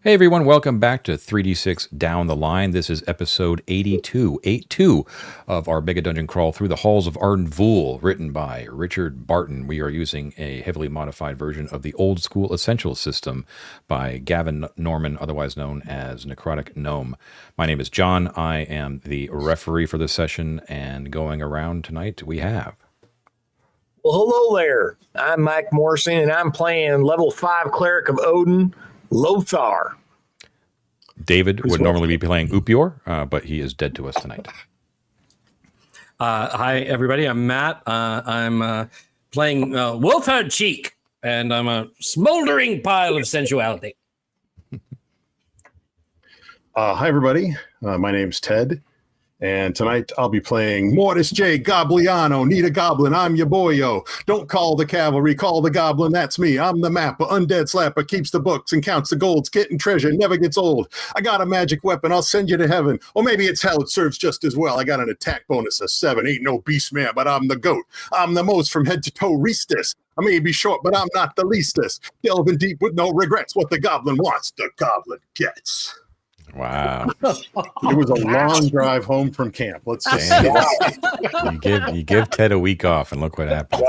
Hey everyone, welcome back to 3D6 Down the Line. This is episode 82 of our Megadungeon crawl through the halls of Arden Vul, written by Richard Barton. We are using a heavily modified version of the old school Essentials system by Gavin Norman, otherwise known as Necrotic Gnome. My name is John. I am the referee for this session, and going around tonight we have... Well, hello there. I'm Mike Morrison, and I'm playing level 5 Cleric of Odin, Lothar. David would normally be playing Upior, but he is dead to us tonight. Hi, everybody. I'm Matt. I'm playing Wolfhard Cheek, and I'm a smoldering pile of sensuality. Hi, everybody. My name's Ted, and tonight I'll be playing Mortis J. Gobliano. Need a goblin, I'm your boyo. Don't call the cavalry, call the goblin, that's me. I'm the mapper, undead slapper, keeps the books and counts the golds, getting treasure, never gets old. I got a magic weapon, I'll send you to heaven. Or maybe it's hell, it serves just as well. I got an attack bonus of 7, ain't no beast man, but I'm the goat. I'm the most from head to toe, Reestus. I may be short, but I'm not the leastest. Delving deep with no regrets, what the goblin wants, the goblin gets. Wow. It was a long drive home from camp. Let's just say that. You give Ted a week off, and look what happened.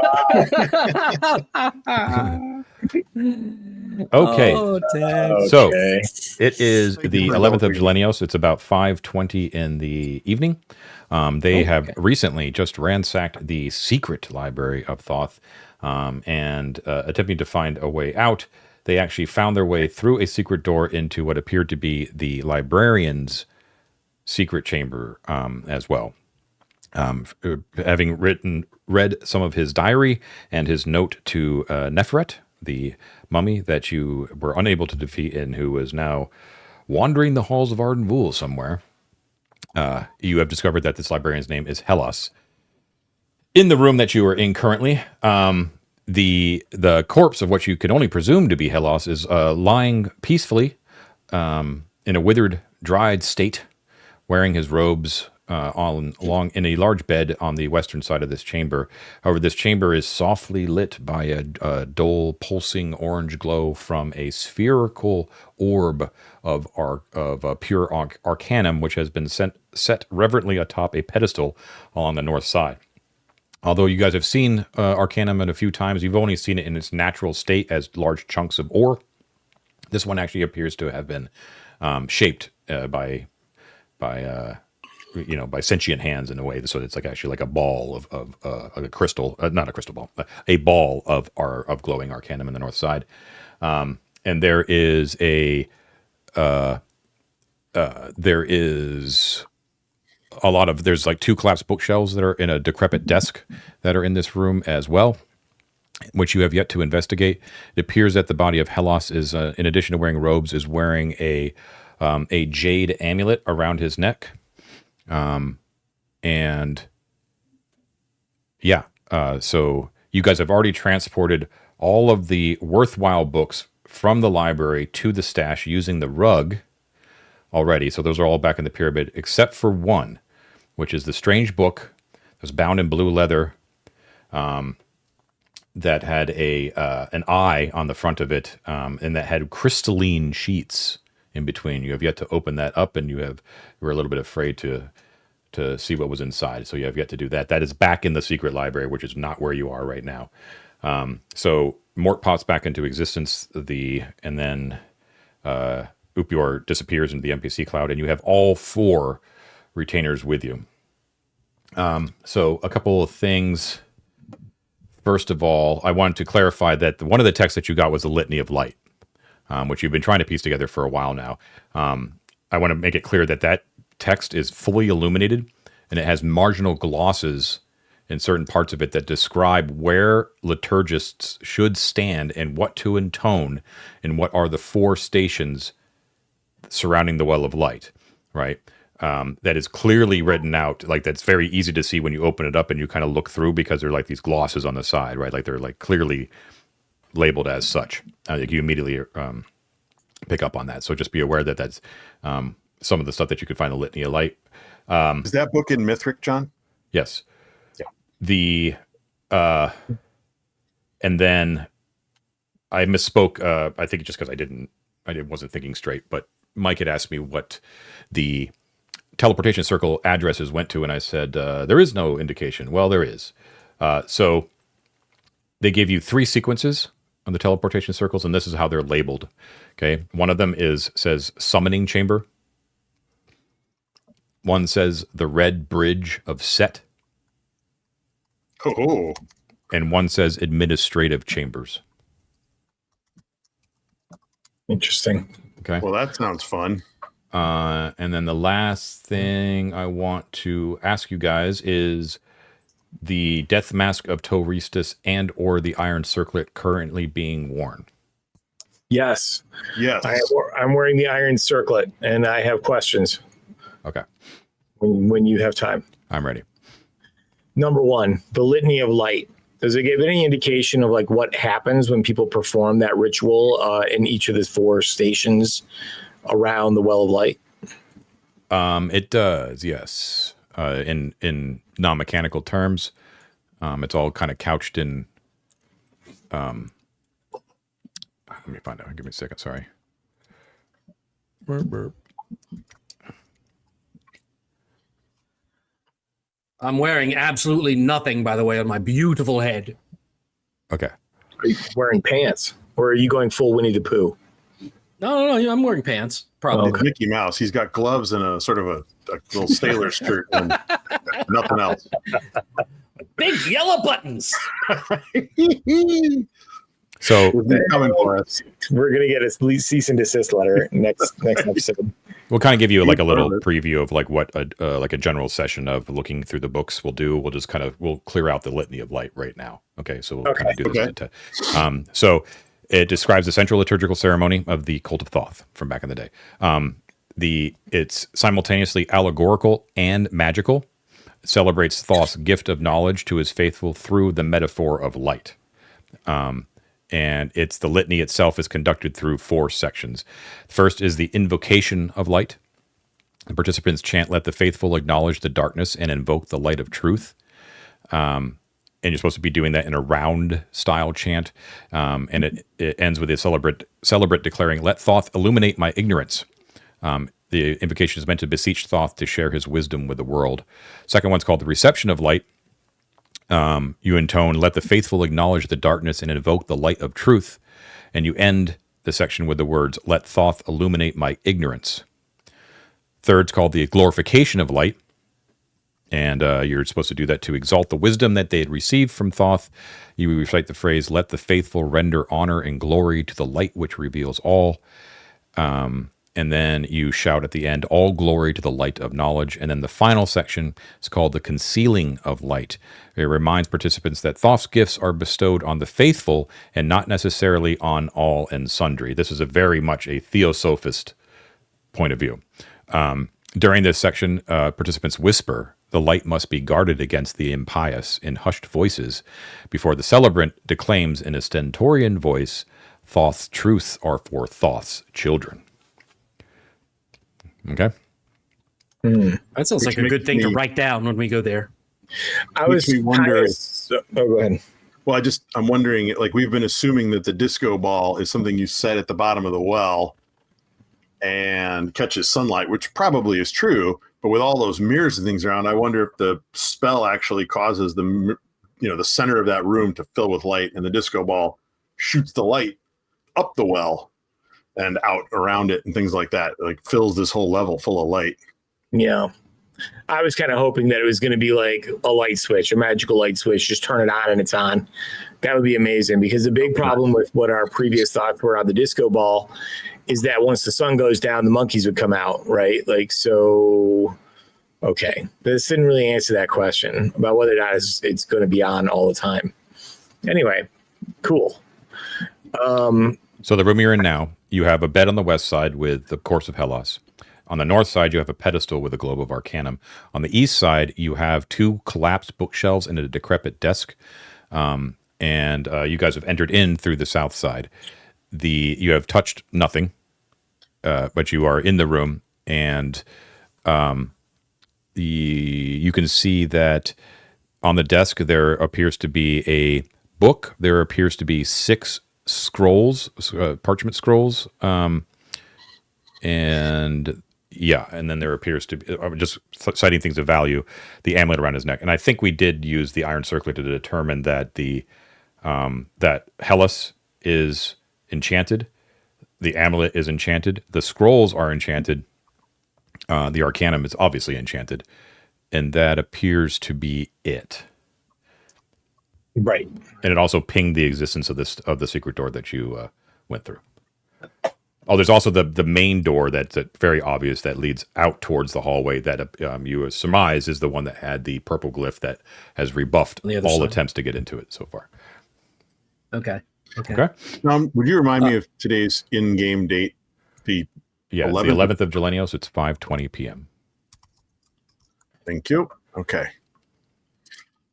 Okay. Oh, Ted. So it is the 11th of Gelenios. It's about 5:20 in the evening. They have recently just ransacked the secret library of Thoth and attempting to find a way out. They actually found their way through a secret door into what appeared to be the librarian's secret chamber as well. Having read some of his diary and his note to Nefret, the mummy that you were unable to defeat and who is now wandering the halls of Arden Vul somewhere, you have discovered that this librarian's name is Hellas. In the room that you are in currently, the corpse of what you can only presume to be Hellas is lying peacefully in a withered, dried state, wearing his robes along in a large bed on the western side of this chamber. However, this chamber is softly lit by a dull, pulsing orange glow from a spherical orb of pure arcanum, which has been set reverently atop a pedestal along the north side. Although you guys have seen arcanum a few times, you've only seen it in its natural state as large chunks of ore. This one actually appears to have been shaped by sentient hands in a way, so it's actually like a ball of a crystal, not a crystal ball, a ball of glowing arcanum in the north side. And there is there's like 2 collapsed bookshelves that are in a decrepit desk that are in this room as well, which you have yet to investigate. It appears that the body of Hellas is, in addition to wearing robes, is wearing a jade amulet around his neck. So you guys have already transported all of the worthwhile books from the library to the stash using the rug already. So those are all back in the pyramid, except for one, which is the strange book that was bound in blue leather that had an eye on the front of it, and that had crystalline sheets in between. You have yet to open that up, and you were a little bit afraid to see what was inside. So you have yet to do that. That is back in the secret library, which is not where you are right now. So Mort pops back into existence, and then Upior disappears into the NPC cloud, and you have all 4 retainers with you. So a couple of things. First of all, I wanted to clarify that one of the texts that you got was the Litany of Light, which you've been trying to piece together for a while now. I want to make it clear that text is fully illuminated, and it has marginal glosses in certain parts of it that describe where liturgists should stand and what to intone and what are the 4 stations surrounding the Well of Light, right? That is clearly written out, like that's very easy to see when you open it up and you kind of look through, because they're like these glosses on the side, right? Like they're like clearly labeled as such. You immediately pick up on that. So just be aware that that's some of the stuff that you could find in the Litany of Light. Is that book in Mithric, John? Yes. Yeah. And then I misspoke. I think just because I didn't wasn't thinking straight, but Mike had asked me what the teleportation circle addresses went to, and I said, there is no indication. Well, there is. So they gave you 3 sequences on the teleportation circles, and this is how they're labeled. Okay. One of them says summoning chamber. One says the red bridge of Set. Oh. And one says administrative chambers. Interesting. Okay. Well, that sounds fun. And then the last thing I want to ask you guys is the Death Mask of Toristus and or the Iron Circlet currently being worn. Yes. Yes. I'm wearing the Iron Circlet, and I have questions. Okay. When you have time. I'm ready. Number 1, the Litany of Light. Does it give any indication of like what happens when people perform that ritual in each of the 4 stations around the Well of Light? It does, yes. In non-mechanical terms, it's all kind of couched in. Let me find out. Give me a second. Sorry. Burp, burp. I'm wearing absolutely nothing, by the way, on my beautiful head. Okay. Are you wearing pants, or are you going full Winnie the Pooh? No, I'm wearing pants. Probably. It's Mickey Mouse. He's got gloves and a sort of a little sailor shirt and nothing else. Big yellow buttons. So Coming for us. We're gonna get a cease and desist letter next episode. we'll kind of give you like a little preview of like what a general session of looking through the books will do. We'll just we'll clear out the Litany of Light right now. Okay, so we'll kind of do this. So it describes the central liturgical ceremony of the cult of Thoth from back in the day. It's simultaneously allegorical and magical. It celebrates Thoth's gift of knowledge to his faithful through the metaphor of light. And it's the litany itself is conducted through 4 sections. First is the invocation of light. The participants chant, "Let the faithful acknowledge the darkness and invoke the light of truth." And you're supposed to be doing that in a round style chant. And it ends with the celebrant declaring, "Let Thoth illuminate my ignorance." The invocation is meant to beseech Thoth to share his wisdom with the world. Second one's called the reception of light. You intone, "Let the faithful acknowledge the darkness and invoke the light of truth." And you end the section with the words, "Let Thoth illuminate my ignorance." Third's called the glorification of light. And you're supposed to do that to exalt the wisdom that they had received from Thoth. You recite the phrase, "Let the faithful render honor and glory to the light which reveals all." And then you shout at the end, "All glory to the light of knowledge." And then the final section is called the concealing of light. It reminds participants that Thoth's gifts are bestowed on the faithful and not necessarily on all and sundry. This is a very much a theosophist point of view. During this section, participants whisper, "The light must be guarded against the impious," in hushed voices, before the celebrant declaims in a stentorian voice, "Thoth's truths are for Thoth's children." Okay. That sounds like a good thing to write down when we go there. I was wondering. go ahead. Well, I'm wondering, like, we've been assuming that the disco ball is something you set at the bottom of the well and catches sunlight, which probably is true. But with all those mirrors and things around, I wonder if the spell actually causes the center of that room to fill with light, and the disco ball shoots the light up the well and out around it and things like that. Like fills this whole level full of light. Yeah. I was kind of hoping that it was going to be like a light switch, a magical light switch. Just turn it on and it's on. That would be amazing, because the big problem with what our previous thoughts were on the disco ball is that once the sun goes down, the monkeys would come out, right? Like, so, okay. This didn't really answer that question about whether or not it's going to be on all the time. Anyway, cool. So the room you're in now, you have a bed on the west side with the Course of Hellas. On the north side, you have a pedestal with a globe of arcanum. On the east side, you have 2 collapsed bookshelves and a decrepit desk. And you guys have entered in through the south side. You have touched nothing, but you are in the room, and you can see that on the desk there appears to be a book. There appears to be 6 scrolls, parchment scrolls, And yeah, and then there appears to be, just citing things of value, the amulet around his neck. And I think we did use the iron circlet to determine that that Hellas is enchanted, the amulet is enchanted, the scrolls are enchanted, the arcanum is obviously enchanted, and that appears to be it. Right. And it also pinged the existence of the secret door that you went through. Oh, there's also the main door that's very obvious that leads out towards the hallway that you surmise is the one that had the purple glyph that has rebuffed all attempts to get into it so far. Okay. Would you remind me of today's in-game date? The 11th? It's the 11th of Jelenios. It's 5:20 p.m. Thank you. Okay.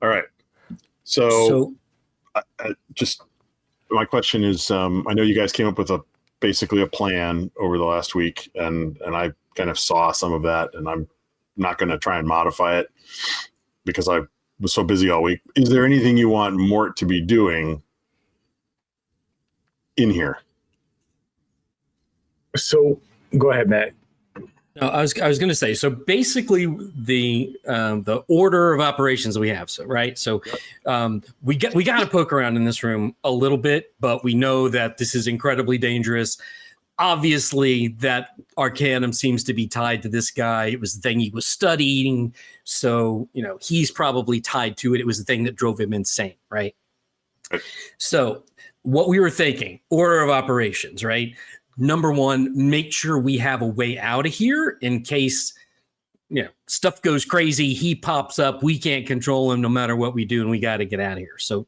All right. So just my question is, I know you guys came up with basically a plan over the last week, and I kind of saw some of that, and I'm not going to try and modify it because I was so busy all week. Is there anything you want Mort to be doing in here? So go ahead, Matt. No, I was going to say, so basically the order of operations we have. So, right. So we got to poke around in this room a little bit, but we know that this is incredibly dangerous. Obviously that arcanum seems to be tied to this guy. It was the thing he was studying. So, he's probably tied to it. It was the thing that drove him insane. Right. So what we were thinking, order of operations, right? Number one, make sure we have a way out of here in case, stuff goes crazy. He pops up. We can't control him no matter what we do. And we got to get out of here. So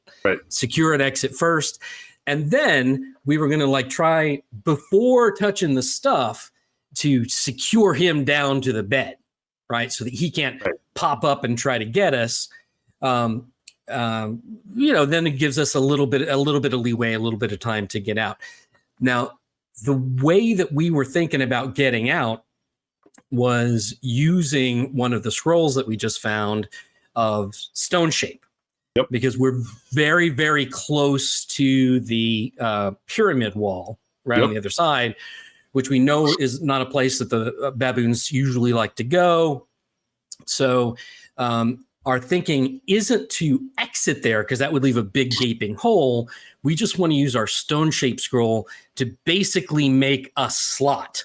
secure an exit first. And then we were going to try before touching the stuff to secure him down to the bed. Right. So that he can't pop up and try to get us. Then it gives us a little bit of leeway, a little bit of time to get out. Now, the way that we were thinking about getting out was using one of the scrolls that we just found of stone shape. Yep. Because we're very, very close to the pyramid wall right on the other side, which we know is not a place that the baboons usually like to go. So our thinking isn't to exit there because that would leave a big gaping hole. We just want to use our stone-shaped scroll to basically make a slot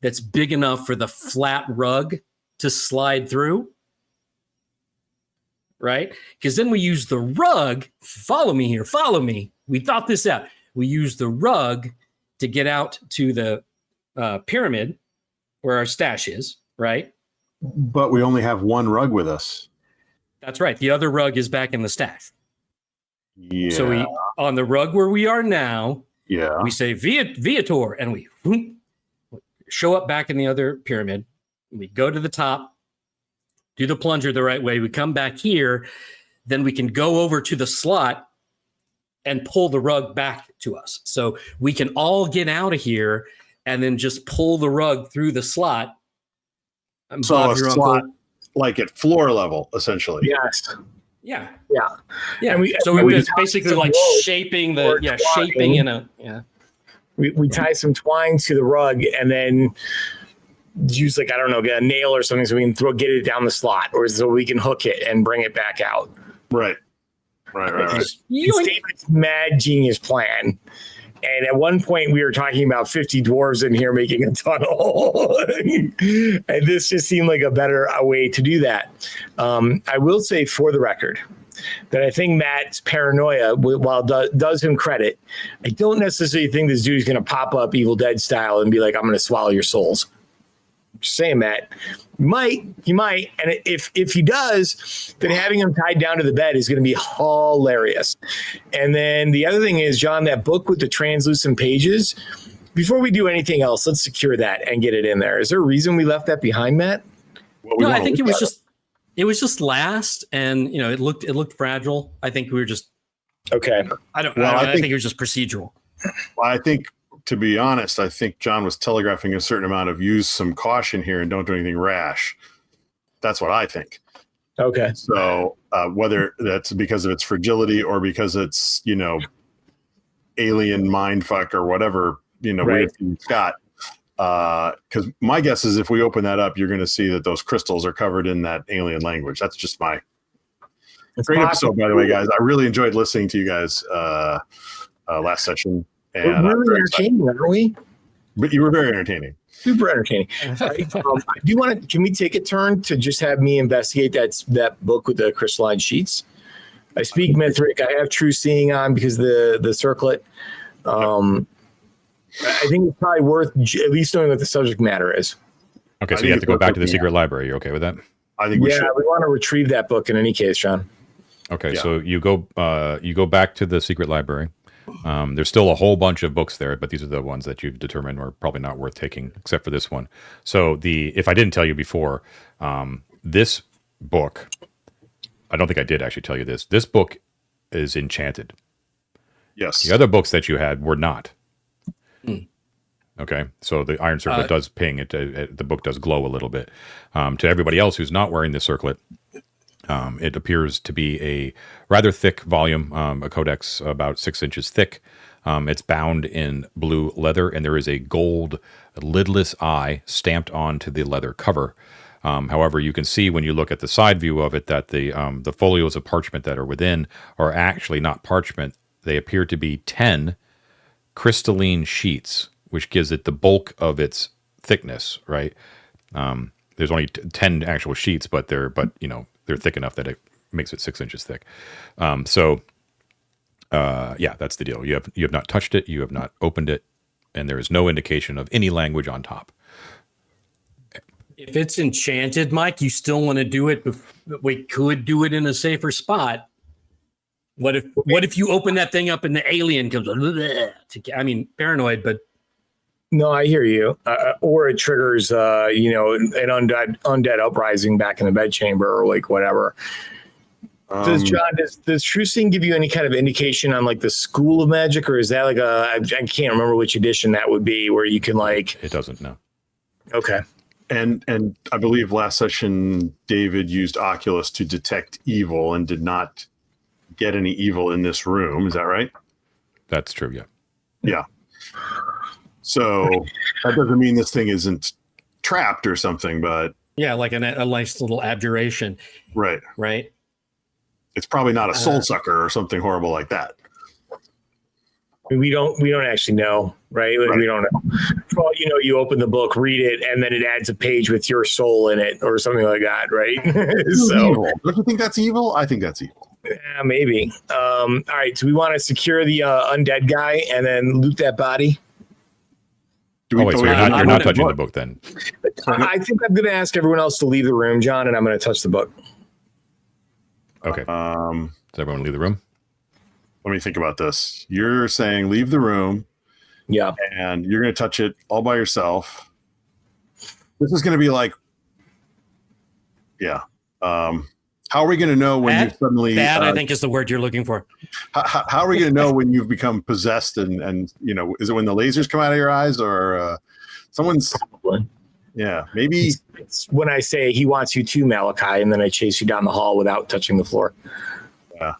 that's big enough for the flat rug to slide through. Right? Because then we use the rug. Follow me here. Follow me. We thought this out. We use the rug to get out to the pyramid where our stash is. Right? But we only have one rug with us. That's right. The other rug is back in the stash. Yeah. So we on the rug where we are now, we say Viator, and we show up back in the other pyramid. We go to the top, do the plunger the right way. We come back here, then we can go over to the slot and pull the rug back to us. So we can all get out of here and then just pull the rug through the slot. So Bob, a slot like at floor level, essentially. Yes. Yeah. And we're just basically shaping shaping in a We tie some twine to the rug and then use get a nail or something so we can get it down the slot, or so we can hook it and bring it back out. Right. It's David's mad genius plan. And at one point, we were talking about 50 dwarves in here making a tunnel. And this just seemed like a better way to do that. I will say, for the record, that I think Matt's paranoia, while does him credit, I don't necessarily think this dude is going to pop up Evil Dead style and be like, I'm going to swallow your souls. Just saying, Matt. He might. And if he does, then having him tied down to the bed is going to be hilarious. And then the other thing is, John, that book with the translucent pages, before we do anything else, let's secure that and get it in there. Is there a reason we left that behind, Matt? No, I think it was just last, and it looked fragile. I think we were just okay. I think it was just procedural. Well, I think, to be honest, I think John was telegraphing a certain amount of use some caution here and don't do anything rash. That's what I think. Okay. So whether that's because of its fragility or because it's, alien mindfuck or whatever, weird thing it's got, Because my guess is if we open that up, you're going to see that those crystals are covered in that alien language. That's just my great episode, by the way, guys. I really enjoyed listening to you guys last session. And we're really entertaining, aren't we? But you were very entertaining. Super entertaining. Do you want to? Can we take a turn to just have me investigate that book with the crystalline sheets? I speak Mithric. I have true seeing on because the circlet. I think it's probably worth at least knowing what the subject matter is. Okay, so you have to go back to the secret library. You're okay with that? I think we should. We want to retrieve that book in any case, John. Okay, so you go back to the secret library. There's still a whole bunch of books there, but these are the ones that you've determined are probably not worth taking, except for this one. So if I didn't tell you before, this book, I don't think I did actually tell you this. This book is enchanted. Yes. The other books that you had were not. Okay, so the iron circlet does ping. The book does glow a little bit. To everybody else who's not wearing the circlet, it appears to be a rather thick volume, a codex about 6 inches thick. It's bound in blue leather, and there is a gold lidless eye stamped onto the leather cover. However, you can see when you look at the side view of it that the folios of parchment that are within are actually not parchment. They appear to be 10 crystalline sheets, which gives it the bulk of its thickness, right? There's only 10 actual sheets, but they're thick enough that it makes it 6 inches thick. That's the deal. You have not touched it, you have not opened it, and there is no indication of any language on top. If it's enchanted, Mike, you still want to do it. We could do it in a safer spot. What if you open that thing up and the alien comes? I mean, paranoid, but no, I hear you. Or it triggers, an undead uprising back in the bedchamber or like whatever. Does True Seeing give you any kind of indication on like the school of magic, or is that like I can't remember which edition that would be where you can like? It doesn't, no. Okay. And I believe last session David used Oculus to detect evil and did not get any evil in this room. Is that right? That's true. Yeah. Yeah. So that doesn't mean this thing isn't trapped or something, but yeah, like a nice little abjuration. Right. It's probably not a soul sucker or something horrible like that. We don't actually know, right? Like, we don't know. For all you know, you open the book, read it, and then it adds a page with your soul in it or something like that, right? So, evil. Don't you think that's evil? I think that's evil. Yeah, maybe. All right, so we want to secure the undead guy and then loot that body. So you're not touching the book then? I think I'm going to ask everyone else to leave the room, John, and I'm going to touch the book. Okay. Does everyone leave the room? Let me think about this. You're saying leave the room. Yeah. And you're going to touch it all by yourself. This is going to be like, yeah. How are we going to know when you suddenly... Bad, I think is the word you're looking for. How are we going to know when you've become possessed and is it when the lasers come out of your eyes or someone's... Yeah, maybe... It's when I say he wants you to, Malachi, and then I chase you down the hall without touching the floor. Yeah.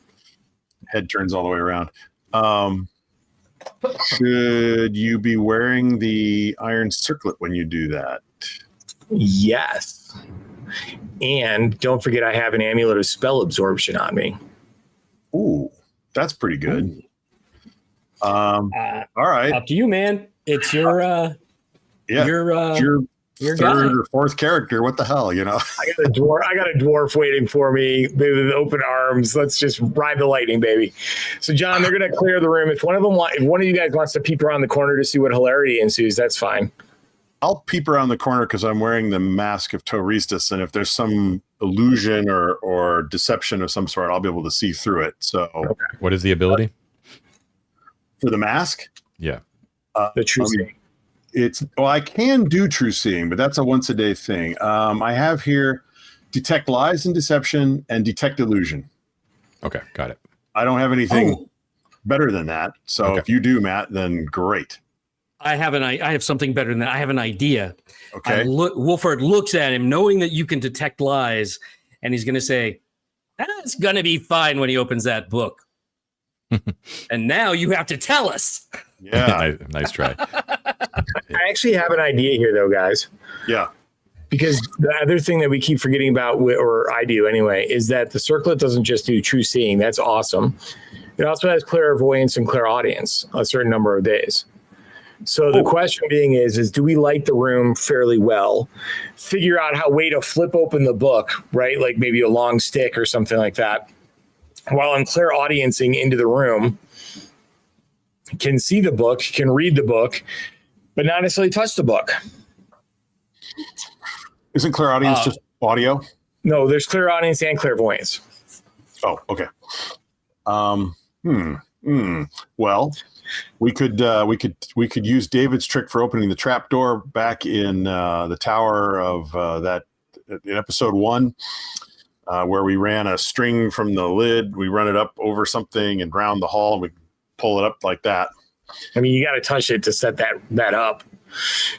Head turns all the way around. Should you be wearing the iron circlet when you do that? Yes. And don't forget, I have an amulet of spell absorption on me. Ooh, that's pretty good. All right. Up to you, man. It's your your third or fourth character. What the hell, I got a dwarf waiting for me with open arms. Let's just ride the lightning, baby. So, John, they're gonna clear the room. If one of you guys wants to peep around the corner to see what hilarity ensues, that's fine. I'll peep around the corner because I'm wearing the mask of Toristus, and if there's some illusion or deception of some sort, I'll be able to see through it. So, what is the ability for the mask? Yeah, the true seeing. I can do true seeing, but that's a once a day thing. I have here detect lies and deception and detect illusion. Okay, got it. I don't have anything better than that. So if you do, Matt, then great. I have something better than that. I have an idea. Okay. Wolford looks at him, knowing that you can detect lies, and he's going to say, "That's going to be fine" when he opens that book. And now you have to tell us. Yeah. nice try. I actually have an idea here, though, guys. Yeah. Because the other thing that we keep forgetting about, or I do anyway, is that the circlet doesn't just do true seeing. That's awesome. It also has clairvoyance and clairaudience a certain number of days. So the question being is do we light the room fairly well? Figure out how way to flip open the book, right? Like maybe a long stick or something like that. While I'm clairaudiencing into the room, can see the book, can read the book, but not necessarily touch the book. Isn't clairaudience just audio? No, there's clairaudience and clairvoyance. Oh, okay. Well, we could use David's trick for opening the trap door back in the tower of that in episode 1, where we ran a string from the lid. We run it up over something and round the hall, and we pull it up like that. I mean, you got to touch it to set that up.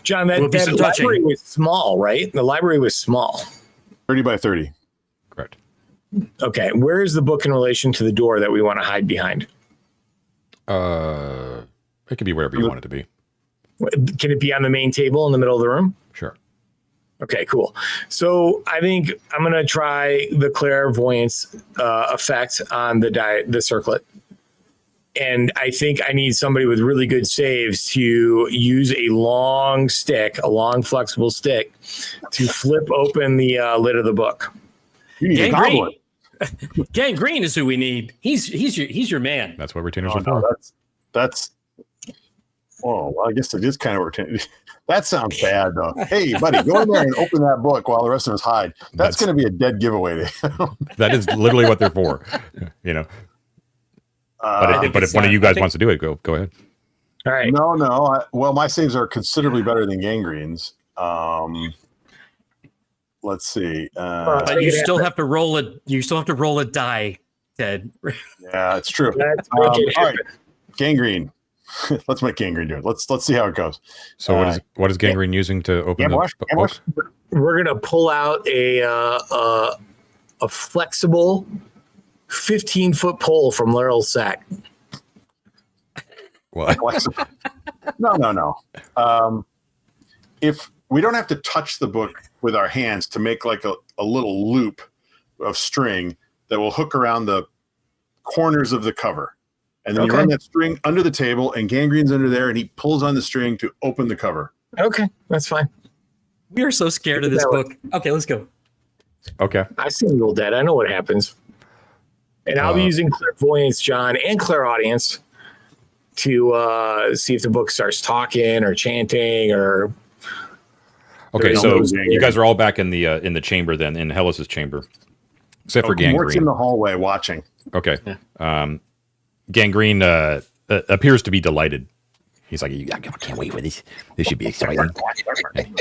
John, that library was small, right? The library was small. 30 by 30. Correct. Okay. Where is the book in relation to the door that we want to hide behind? It could be wherever you want it to be. Can it be on the main table in the middle of the room? Sure. Okay, cool. So I think I'm going to try the clairvoyance effect on the circlet. And I think I need somebody with really good saves to use a long flexible stick to flip open the lid of the book. You need a goblin. Gangrene is who we need. He's your man. That's what retainers are for. That's. Oh, well, I guess it is kind of retainer. That sounds bad, though. Hey, buddy, go in there and open that book while the rest of us hide. That's going to be a dead giveaway. That is literally what they're for. You know. But if one of you guys wants to do it, go ahead. All right. No. Well, my saves are considerably better than Gangrene's. Let's see. But you still have to roll it. You still have to roll a die, Ted. Yeah, it's true. All right, Gangrene. Let's make Gangrene do it. Let's see how it goes. So what is Gangrene using to open the book? We're gonna pull out a flexible 15-foot pole from Laurel's sack. What? No. If we don't have to touch the book with our hands to make like a little loop of string that will hook around the corners of the cover. And then you run that string under the table, and Gangrene's under there, and he pulls on the string to open the cover. Okay, that's fine. We are so scared of this book. Okay, let's go. Okay. I've seen Evil Dead. I know what happens. And I'll be using clairvoyance, John, and clairaudience to see if the book starts talking or chanting or. Okay, so you guys are all back in the chamber then, in Hellas's chamber, except for Gangrene. Works in the hallway watching. Okay. Yeah. Gangrene appears to be delighted. He's like, I can't wait for this. This should be exciting.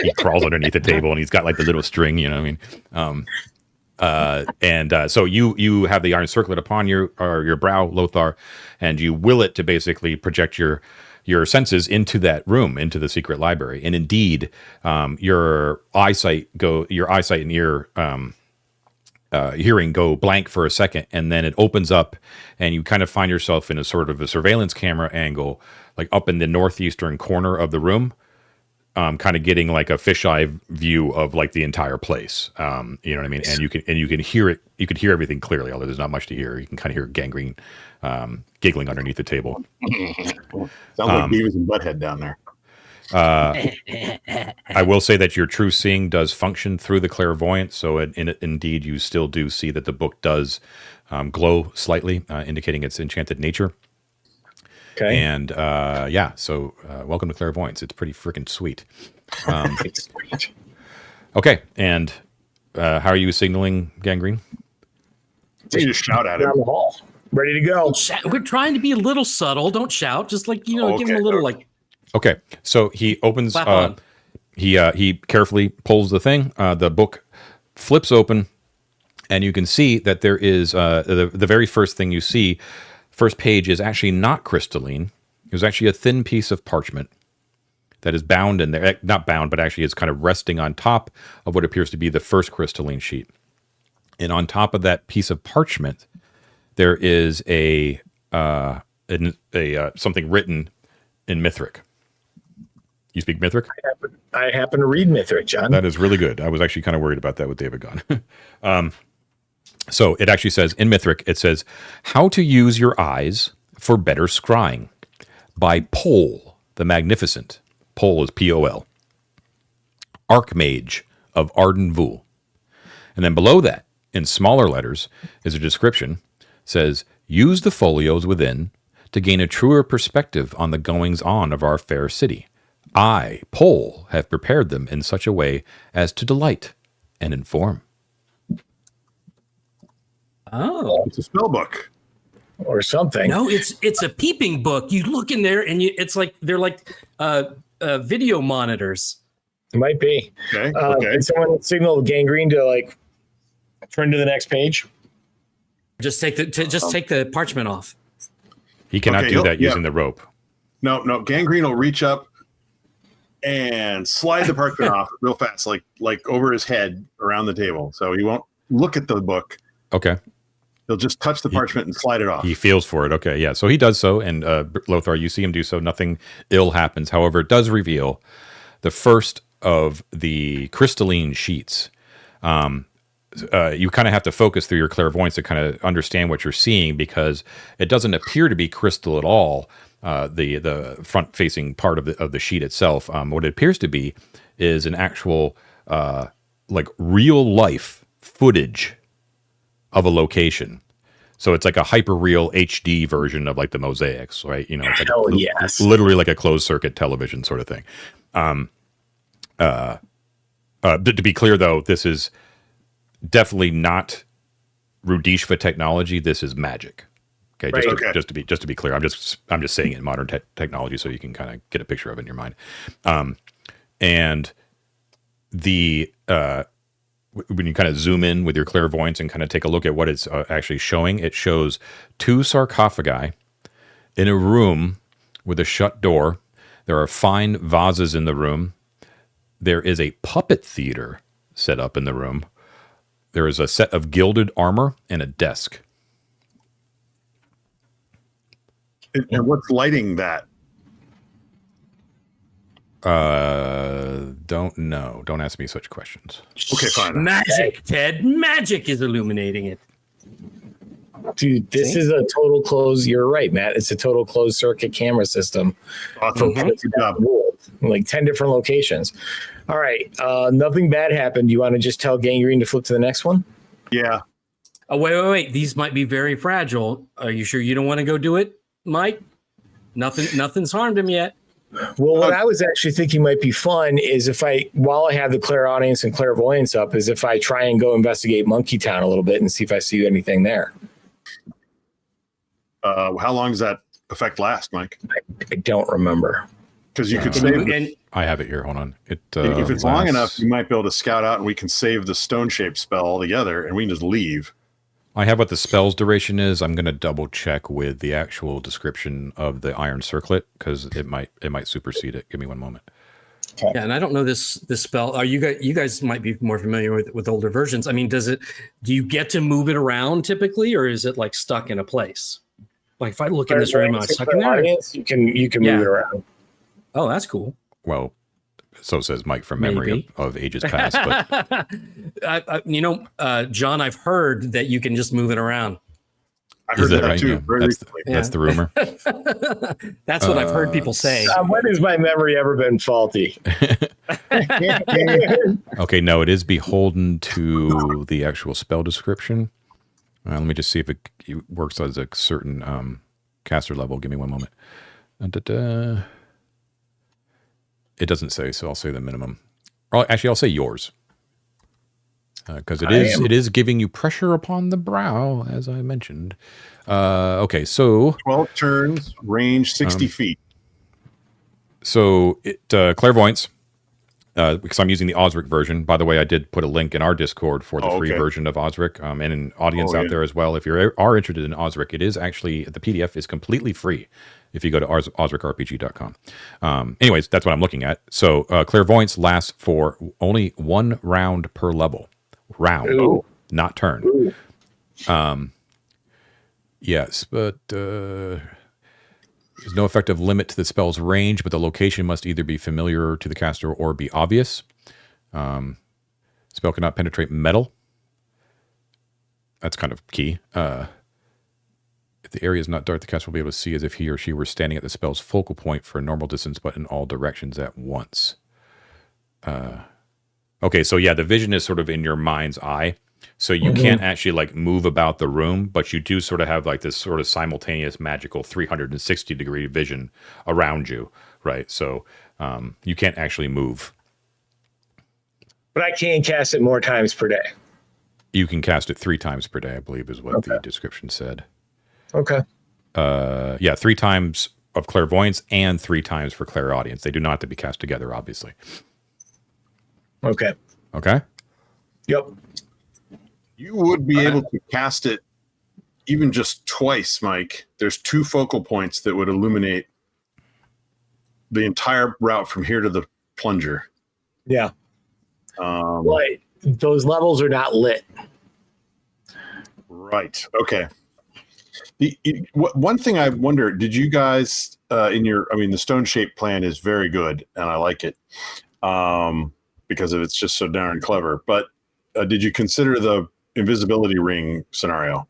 He crawls underneath the table, and he's got like the little string, you know what I mean? So you have the iron circlet upon your brow, Lothar, and you will it to basically project your senses into that room, into the secret library. And indeed, your eyesight and ear hearing go blank for a second, and then it opens up, and you kind of find yourself in a sort of a surveillance camera angle, like up in the northeastern corner of the room, kind of getting like a fisheye view of like the entire place. You know what I mean? And you can hear it. You can hear everything clearly, although there's not much to hear. You can kind of hear Gangrene giggling underneath the table. Sounds like Beavis and Butthead down there. I will say that your true seeing does function through the clairvoyance, so indeed you still do see that the book does glow slightly, indicating its enchanted nature. Okay. And so welcome to clairvoyance. It's pretty freaking sweet. It's sweet. Okay, and how are you signaling, Gangrene? You just shout at him. Down the hall, ready to go. We're trying to be a little subtle. Don't shout. Just like give him a little like. Okay, so he opens. He carefully pulls the thing. The book flips open, and you can see that there is the very first thing you see. First page is actually not crystalline. It was actually a thin piece of parchment that is bound in there. Not bound, but actually it's kind of resting on top of what appears to be the first crystalline sheet. And on top of that piece of parchment, there is a something written in Mythric. You speak Mythric? I happen to read Mythric, John. That is really good. I was actually kind of worried about that with David gone. So it actually says in Mythric, it says, how to use your eyes for better scrying by Pol the Magnificent. Pol is P-O-L. Archmage of Arden Vul. And then below that, in smaller letters, is a description. Says, use the folios within to gain a truer perspective on the goings-on of our fair city. I, Pol, have prepared them in such a way as to delight and inform. Oh, It's a spell book. Or something. no, it's a peeping book. You look in there and it's like they're like video monitors. It might be. Okay. Can someone signal Gangrene to like turn to the next page? Just take the parchment off. He cannot Okay, do that yeah. using the rope. No. Gangrene will reach up and slide the parchment off real fast, like over his head around the table. So he won't look at the book. Okay. He'll just touch the parchment and slide it off. He feels for it. Okay, yeah. So he does so, and Lothar, you see him do so. Nothing ill happens. However, it does reveal the first of the crystalline sheets. You kind of have to focus through your clairvoyance to kind of understand what you're seeing, because it doesn't appear to be crystal at all. The front-facing part of the sheet itself. What it appears to be is an actual like real life footage of a location. So it's like a hyper-real HD version of like the mosaics, right? You know, it's like Hell yes. literally like a closed-circuit television sort of thing. To be clear, though, this is definitely not Rudishva technology. This is magic. Okay, Right. just to be clear, I'm just saying it in modern technology so you can kind of get a picture of it in your mind. And the when you kind of zoom in with your clairvoyance and kind of take a look at what it's actually showing, it shows 2 sarcophagi in a room with a shut door. There are fine vases in the room. There is a puppet theater set up in the room. There is a set of gilded armor and a desk. And what's lighting that? Don't know. Don't ask me such questions. Okay, fine. Magic, Ted. Magic is illuminating it. Dude, this is a total closed. You're right, Matt. It's a total closed circuit camera system. Awesome. Good job. Like 10 different locations. All right. Nothing bad happened. Do you want to just tell Gangrene to flip to the next one? Yeah. Oh, wait. These might be very fragile. Are you sure you don't want to go do it, Mike? Nothing's harmed him yet. Well, what I was actually thinking might be fun is while I have the clairaudience and clairvoyance up, is if I try and go investigate Monkey Town a little bit and see if I see anything there. How long does that effect last, Mike? I don't remember. Because you could save. I have it here. Hold on. If it's long enough, you might be able to scout out, and we can save the stone-shaped spell altogether, and we can just leave. I have what the spell's duration is. I'm going to double check with the actual description of the iron circlet because it might supersede it. Give me one moment. Yeah, and I don't know this spell. Are you guys might be more familiar with older versions. I mean, do you get to move it around typically, or is it like stuck in a place? Like if I look in this room, I'm stuck in there. You can move it around. Oh, that's cool. Well, so says Mike from memory of ages past. But John, I've heard that you can just move it around. I heard that right? too. Yeah. Very recently. That's the rumor. That's what I've heard people say. When has my memory ever been faulty? Okay, no, it is beholden to the actual spell description. Let me just see if it works as a certain caster level. Give me one moment. It doesn't say, so I'll say the minimum. Actually, I'll say yours. Because it is giving you pressure upon the brow, as I mentioned. Okay, so 12 turns, range 60 feet. So clairvoyance, because I'm using the Osric version. By the way, I did put a link in our Discord for the free version of Osric, and an audience out there as well. If you are interested in Osric, it is actually, the PDF is completely free if you go to osricrpg.com. Anyways, that's what I'm looking at. So clairvoyance lasts for only 1 round per level. Round, not turn. Ooh. Yes, but There's no effective limit to the spell's range, but the location must either be familiar to the caster or be obvious. Spell cannot penetrate metal. That's kind of key. If the area is not dark, the caster will be able to see as if he or she were standing at the spell's focal point for a normal distance, but in all directions at once. Okay, so yeah, the vision is sort of in your mind's eye. So you can't actually like move about the room, but you do sort of have like this sort of simultaneous magical 360-degree vision around you, right? So you can't actually move. But I can cast it more times per day. You can cast it 3 times per day, I believe is what the description said. Okay. Yeah, 3 times of clairvoyance and 3 times for clairaudience. They do not have to be cast together, obviously. Okay. Okay? Yep. You would be able to cast it even just twice, Mike. There's 2 focal points that would illuminate the entire route from here to the plunger. Yeah. But those levels are not lit. Right. Okay. One thing I wonder, did you guys the stone shaped plan is very good and I like it because it's just so darn clever. But did you consider the invisibility ring scenario?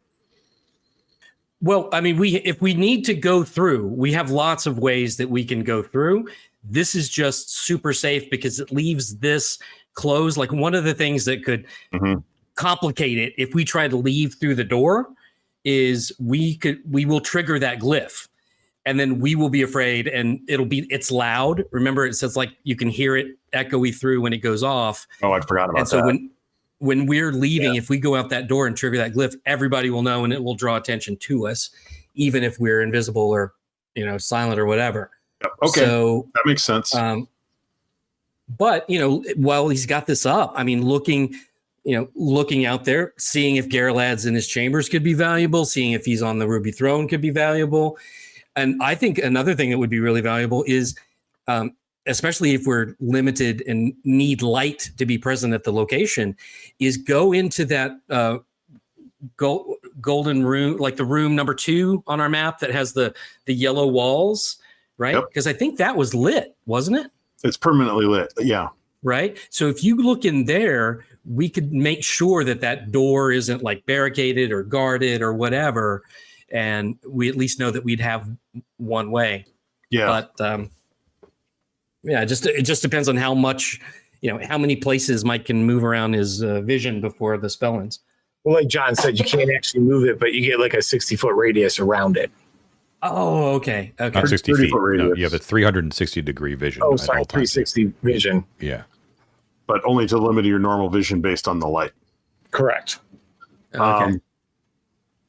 Well, I mean, if we need to go through, we have lots of ways that we can go through. This is just super safe because it leaves this closed. Like one of the things that could complicate it if we try to leave through the door is we will trigger that glyph and then we will be afraid and it's loud. Remember, it says like you can hear it echoey through when it goes off. Oh, I forgot about that. And so when we're leaving, if we go out that door and trigger that glyph, everybody will know and it will draw attention to us, even if we're invisible or, silent or whatever. Yep. Okay. So that makes sense. But, while he's got this up, I mean, looking out there, seeing if Garalad's in his chambers could be valuable, seeing if he's on the Ruby Throne could be valuable. And I think another thing that would be really valuable is, especially if we're limited and need light to be present at the location, is go into that golden room, like the room number 2 on our map that has the yellow walls, right? Because I think that was lit, wasn't it? It's permanently lit. Yeah. Right. So if you look in there, we could make sure that door isn't like barricaded or guarded or whatever. And we at least know that we'd have one way. Yeah. But it just depends on how much, how many places Mike can move around his vision before the spell ends. Well, like John said, you can't actually move it, but you get like a 60-foot radius around it. Oh, okay. Not 60 feet. No, you have a 360-degree vision. Oh, sorry, 360 vision. Yeah. But only to limit your normal vision based on the light. Correct. Okay.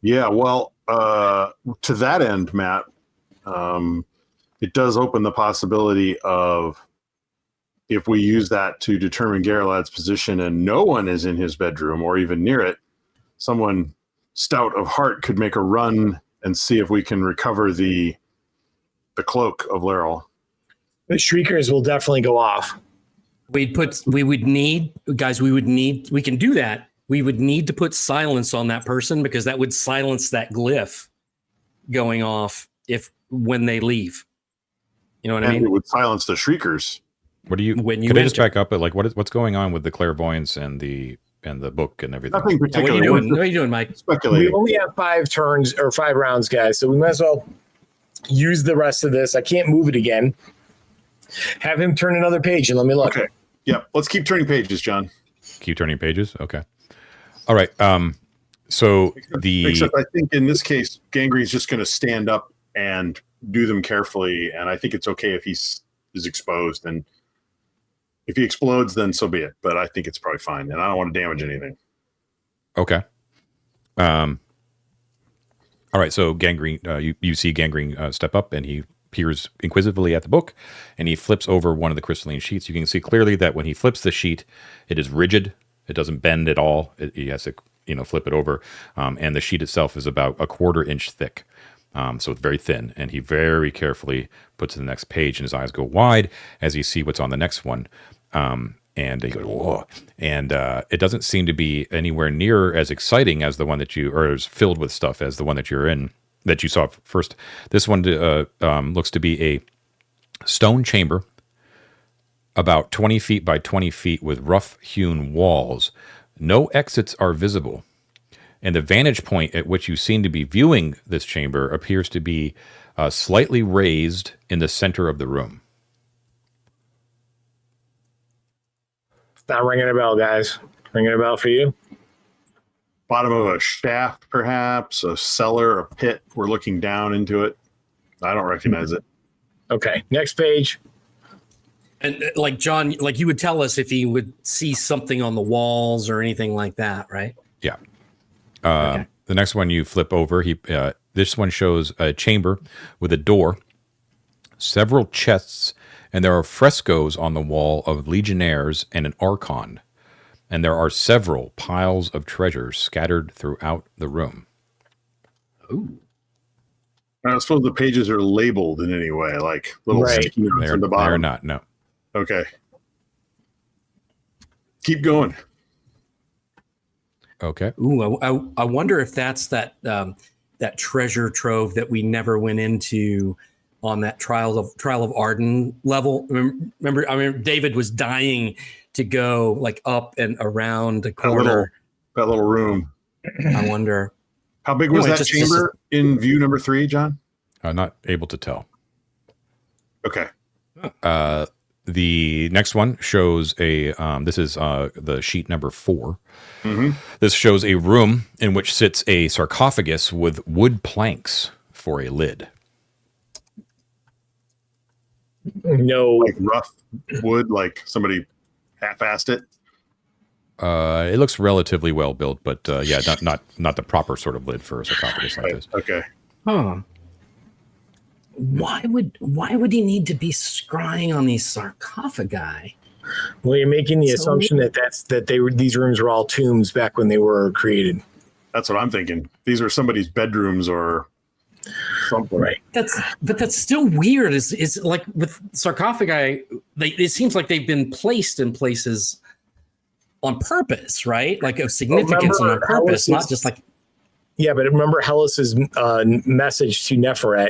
Yeah, well, to that end, Matt, it does open the possibility of, if we use that to determine Garalad's position and no one is in his bedroom or even near it, someone stout of heart could make a run and see if we can recover the cloak of Laryl. The shriekers will definitely go off. We can do that. We would need to put silence on that person because that would silence that glyph going off when they leave. You know what I mean? It would silence the shriekers. Could I just back up at like what's going on with the clairvoyance and the book and everything? Nothing particular. What are you doing, Mike? Speculating. We only have 5 turns or 5 rounds, guys, so we might as well use the rest of this. I can't move it again. Have him turn another page and let me look. Okay. Yeah. Let's keep turning pages, John. Keep turning pages. Okay. All right. Except I think in this case, Gangrene's just going to stand up and do them carefully, and I think it's okay if he is exposed, and if he explodes, then so be it. But I think it's probably fine, and I don't want to damage anything. Okay. All right. So Gangrene, you see Gangrene step up, and he peers inquisitively at the book, and he flips over one of the crystalline sheets. You can see clearly that when he flips the sheet, it is rigid. It doesn't bend at all. He has to, flip it over, and the sheet itself is about a 1/4 inch thick. So it's very thin, and he very carefully puts to the next page, and his eyes go wide as he see what's on the next one. And he goes, whoa. And it doesn't seem to be anywhere near as exciting as the one that or as filled with stuff as the one that you're in. that you saw first. This one looks to be a stone chamber about 20 feet by 20 feet with rough-hewn walls. No exits are visible, and the vantage point at which you seem to be viewing this chamber appears to be slightly raised in the center of the room. Not ringing a bell, guys. Ringing a bell for you? Bottom of a shaft, perhaps, a cellar, a pit. We're looking down into it. I don't recognize it. Okay, next page. And like John, like you would tell us if he would see something on the walls or anything like that, right? Yeah. Okay. The next one you flip over, this one shows a chamber with a door, several chests, and there are frescoes on the wall of legionnaires and an archon. And there are several piles of treasures scattered throughout the room. Ooh. I don't suppose the pages are labeled in any way, like little sticky notes They're, at the they're bottom. not, no. Okay. Keep going. Okay. Ooh, I wonder if that's that that treasure trove that we never went into on that trial of Arden level. Remember, I mean, David was dying to go like up and around the corner. That little room. I wonder. How big was Anyway, that chamber in view number 3, John? I'm not able to tell. Okay. The next one shows this is the sheet number 4. Mm-hmm. This shows a room in which sits a sarcophagus with wood planks for a lid. No. Like rough wood, like somebody half-assed it. It looks relatively well built, but yeah, not the proper sort of lid for a sarcophagus like this. Okay. Huh. Why would he need to be scrying on these sarcophagi? Well, you're making the assumption that these rooms were all tombs back when they were created. That's what I'm thinking. These are somebody's bedrooms or something. Right. That's still weird. Is like with sarcophagi, it seems like they've been placed in places on purpose, right? Like of significance and on purpose, not just like. Yeah, but remember Hellas's message to Neferet.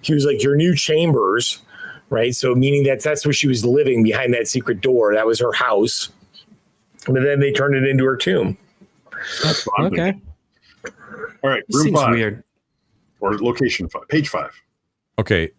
He was like, "Your new chambers," right? So meaning that's where she was living, behind that secret door. That was her house. But then they turned it into her tomb. That's what I'm Okay. thinking. All right, room Seems 5. weird. Or location 5, page 5. Okay,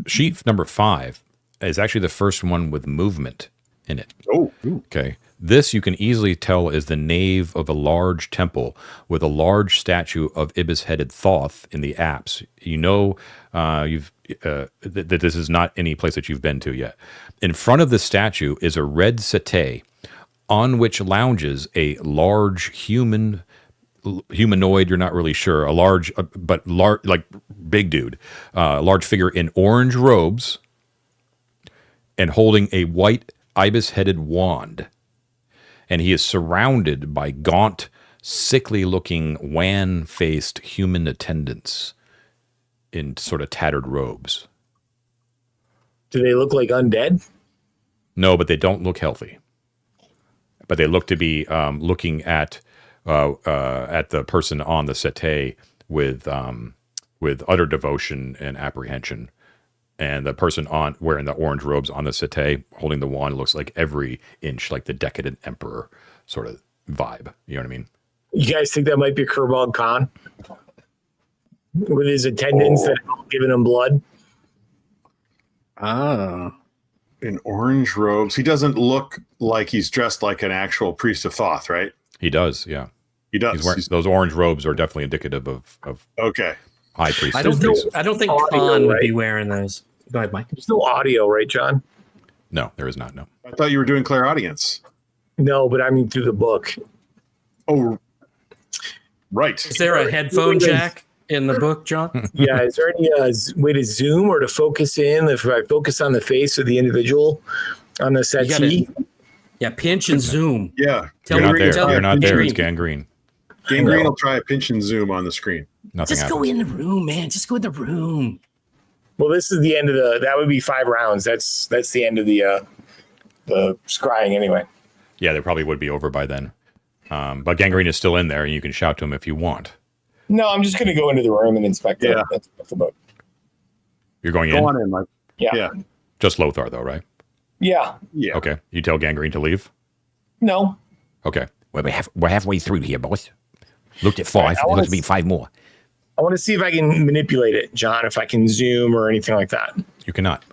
sheet number 5 is actually the first one with movement in it. Oh, Okay. This you can easily tell is the nave of a large temple with a large statue of ibis-headed Thoth in the apse. You know that this is not any place that you've been to yet. In front of the statue is a red settee on which lounges a large humanoid, you're not really sure, a large, but large, like big dude, a large figure in orange robes and holding a white ibis-headed wand. And he is surrounded by gaunt, sickly-looking, wan-faced human attendants in sort of tattered robes. Do they look like undead? No, but they don't look healthy. But they look to be looking at the person on the settee with utter devotion and apprehension. And the person wearing the orange robes on the settee, holding the wand, looks like every inch like the decadent emperor sort of vibe. You know what I mean? You guys think that might be Kerbal Khan? With his attendants that are giving him blood? Ah. in orange robes. He doesn't look like he's dressed like an actual priest of Thoth, right? He does, yeah. He does. Those orange robes are definitely indicative of Okay. high priest. I don't think audio, Khan would right? be wearing those. Go ahead, Mike. There's no audio, right, John? No, there is not. No. I thought you were doing clairaudience. No, but I mean through the book. Oh, right. Is there a headphone jack in the book, John? Yeah, is there any way to zoom or to focus in? If I focus on the face of the individual on the settee? Yeah, pinch and zoom. Yeah. You're not there. tell You're not there. It's Gangrene. gangrene. Gangrene will try a pinch and zoom on the screen. Nothing Just happens. go in the room, man. Just go in the room. Well, this is the end of that would be 5 rounds. That's the end of the scrying anyway. Yeah, they probably would be over by then. But gangrene is still in there, and you can shout to him if you want. No, I'm just going to go into the room and inspect the book. You're going Go in? on in, Mike. Yeah. Yeah. Just Lothar, though, right? Yeah. Yeah. Okay. You tell Gangrene to leave? No. Okay. Well, we're halfway through here, boss. Looked at 5. There must be 5 more. I want to see if I can manipulate it, John, if I can zoom or anything like that. You cannot.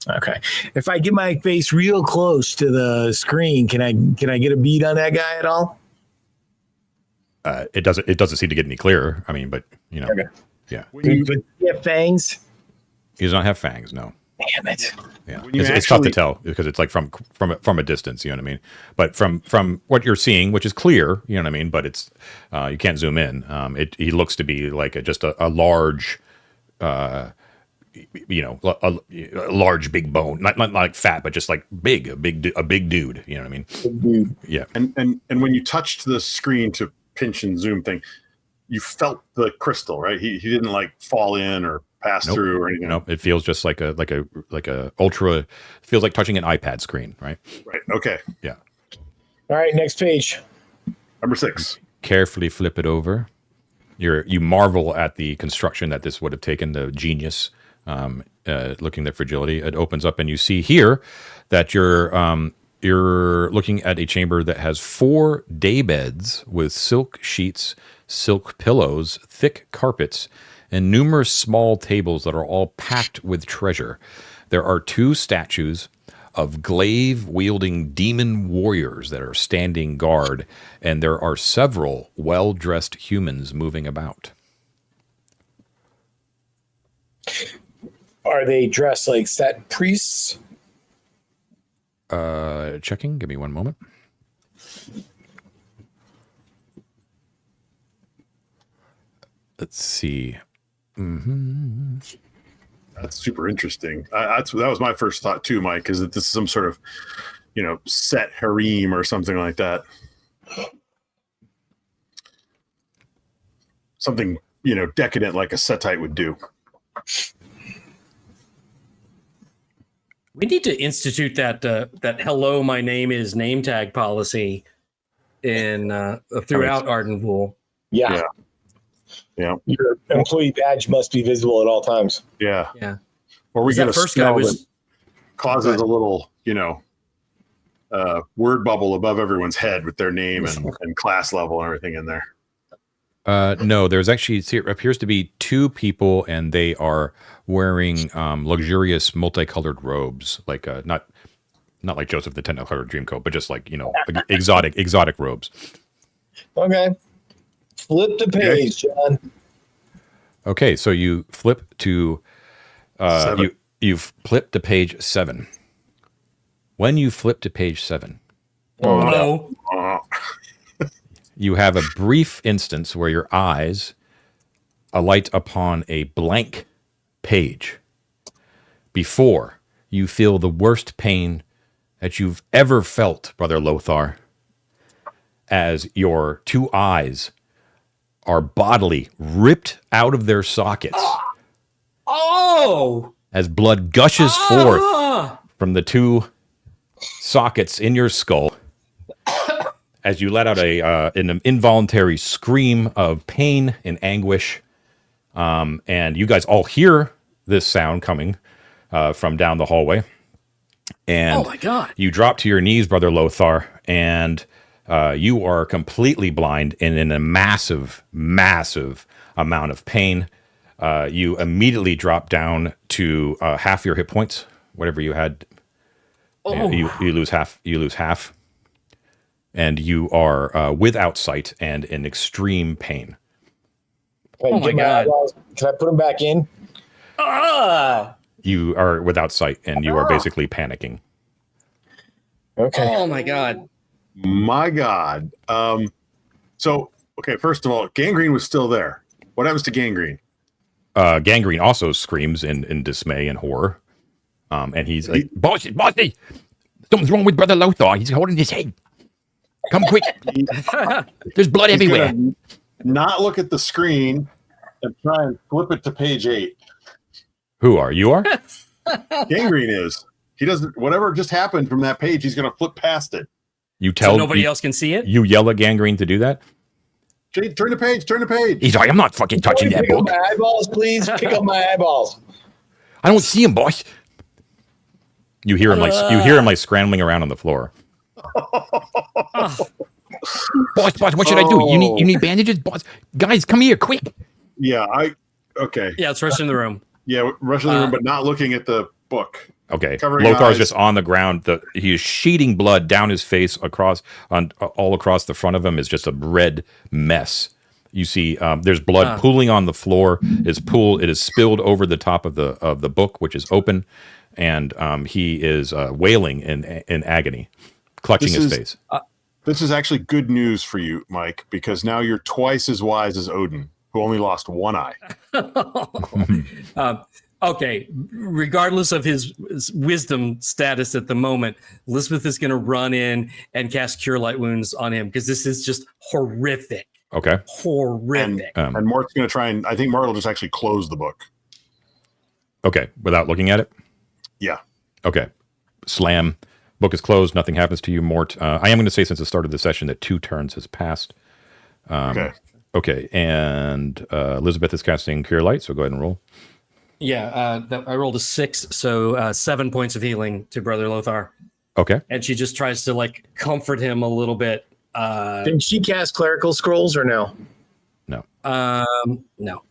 Okay. If I get my face real close to the screen, can I get a bead on that guy at all? It doesn't seem to get any clearer. I mean, but you know, Okay. yeah. But he have fangs? He does not have fangs. No. Damn it. Yeah. When you It's tough to actually- tell because it's like from a distance. You know what I mean? But from what you're seeing, which is clear, you know what I mean. But it's you can't zoom in. He looks to be like just a large. You know, a large big bone, not like fat, but just like big, a big dude. You know what I mean? Dude. Yeah. And when you touched the screen to pinch and zoom thing, you felt the crystal, right? He didn't like fall in or pass Nope. through or anything. You know, it feels just like a ultra. Feels like touching an iPad screen, right? Right. Okay. Yeah. All right, next page. Number 6. Carefully flip it over. You marvel at the construction that this would have taken, the genius. Looking at fragility, it opens up and you see here that you're looking at a chamber that has 4 day beds with silk sheets, silk pillows, thick carpets, and numerous small tables that are all packed with treasure. There are 2 statues of glaive-wielding demon warriors that are standing guard, and there are several well-dressed humans moving about. Are they dressed like set priests? Checking. Give me one moment. Let's see. That's super interesting. That was my first thought too, Mike, is that this is some sort of, set harem or something like that. Something, decadent like a Setite would do. We need to institute that "Hello, my name is" name tag policy in throughout Arden Vul. Yeah. Yeah. Your employee badge must be visible at all times. Yeah. Yeah. Or we That get a first guy spell was that causes a little, word bubble above everyone's head with their name and class level and everything in there. No, there's actually, it appears to be 2 people, and they are wearing luxurious multicolored robes, like not like Joseph the Technicolor Dreamcoat, but just like exotic robes. Okay. Flip the page, John. Okay, so you flip to 7. you've flipped to page 7. When you flip to page 7, no. you have a brief instance where your eyes alight upon a blank page before you feel the worst pain that you've ever felt, Brother Lothar, as your 2 eyes are bodily ripped out of their sockets Oh! as blood gushes forth from the 2 sockets in your skull as you let out an involuntary scream of pain and anguish. And you guys all hear this sound coming from down the hallway. And Oh my God. you drop to your knees, Brother Lothar, and you are completely blind and in a massive, massive amount of pain. You immediately drop down to half your hit points, whatever you had. Oh. You lose half. You lose half, and you are without sight and in extreme pain. Can I Oh my get God. eyeballs? Can I put them back in? You are without sight, and you are basically panicking. Okay. Oh my God. My God. So, okay, first of all, Gangrene was still there. What happens to Gangrene? Gangrene also screams in dismay and horror, and he's like, Bossy! Something's wrong with Brother Lothar. He's holding his head. Come quick. There's blood He's everywhere. gonna not look at the screen and try and flip it to page 8. "Who are you? Are Gangrene is. He doesn't, whatever just happened from that page, he's going to flip past it. you tell So nobody you, else can see it? you yell at Gangrene to do that?" Jay, turn the page. Turn the page. He's like, I'm not fucking touching that Pick up book. my eyeballs, please. Pick up my eyeballs. I don't see him, boss. You hear him like scrambling around on the floor. Boss, what should I do? You need bandages, boss. Guys, come here, quick. Yeah, okay. Yeah, let's rush in the room. Yeah, rush in the room, but not looking at the book. Okay, Covering Lothar's eyes. just on the ground. He is sheeting blood down his face all across the front of him is just a red mess. You see, there's blood pooling on the floor. It is spilled over the top of the book, which is open, and he is wailing in agony, clutching his face. This is actually good news for you, Mike, because now you're twice as wise as Odin, who only lost one eye. Okay, regardless of his wisdom status at the moment, Elizabeth is going to run in and cast Cure Light Wounds on him because this is just horrific. Okay, Horrific. And Mort's going to try and I think Mort will just actually close the book. okay, without looking at it. Yeah. Okay, slam. Book is closed. Nothing happens to you, Mort. I am going to say since the start of the session that 2 turns has passed. Okay. Okay, and Elizabeth is casting Cure Light, so go ahead and roll. Yeah, I rolled a 6, so 7 points of healing to Brother Lothar. Okay. And she just tries to like comfort him a little bit. Did she cast clerical scrolls or no? No. No.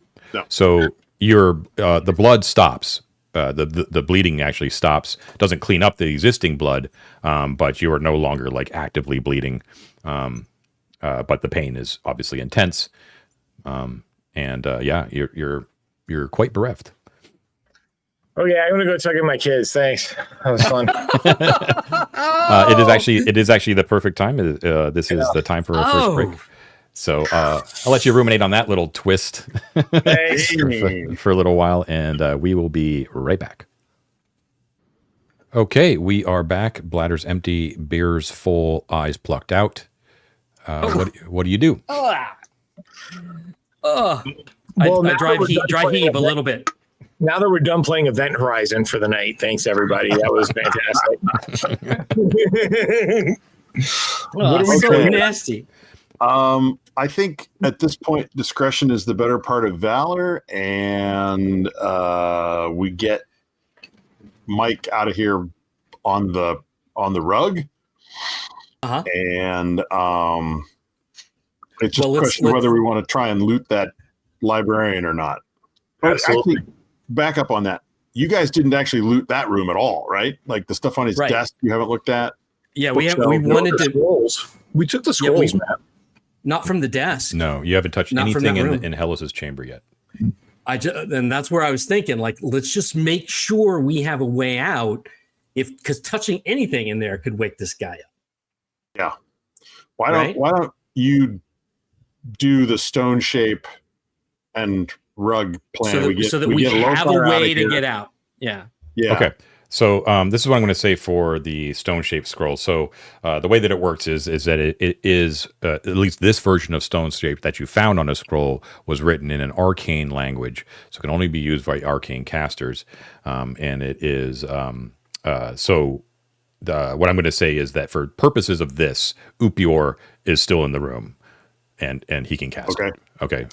So the blood stops. The bleeding actually stops. Doesn't clean up the existing blood, but you are no longer like actively bleeding. But the pain is obviously intense. Yeah, you're quite bereft. Oh yeah, I'm gonna go check in my kids. Thanks. That was fun. It is actually the perfect time. This is the time for our first break. So I'll let you ruminate on that little twist for a little while, and we will be right back. Okay, we are back. Bladders empty, beers full, eyes plucked out. What do you do? I Well, now dry that we're done heave playing a little bit. Now that we're done playing Event Horizon for the night, thanks everybody. That was fantastic. Oh, so nasty. I think at this point, discretion is the better part of valor, and we get Mike out of here on the rug. Uh-huh. And it's just a question of whether we want to try and loot that librarian or not. Absolutely. Actually, back up on that. You guys didn't actually loot that room at all, right? Like the stuff on his desk you haven't looked at? Yeah, we wanted to. Scrolls. We took the scrolls, Matt. Not from the desk. No, you haven't touched anything in Hellas's chamber yet. And that's where I was thinking, like, let's just make sure we have a way out, because touching anything in there could wake this guy up. Yeah. Why don't you do the stone shape and rug plan? So that we have a way to get out. Yeah. Yeah. Okay. So this is what I'm going to say for the stone-shaped scroll. So the way that it works is that it is, at least this version of stone-shaped that you found on a scroll was written in an arcane language. So it can only be used by arcane casters. And it is, what I'm going to say is that for purposes of this, Upior is still in the room. And he can cast it. Okay.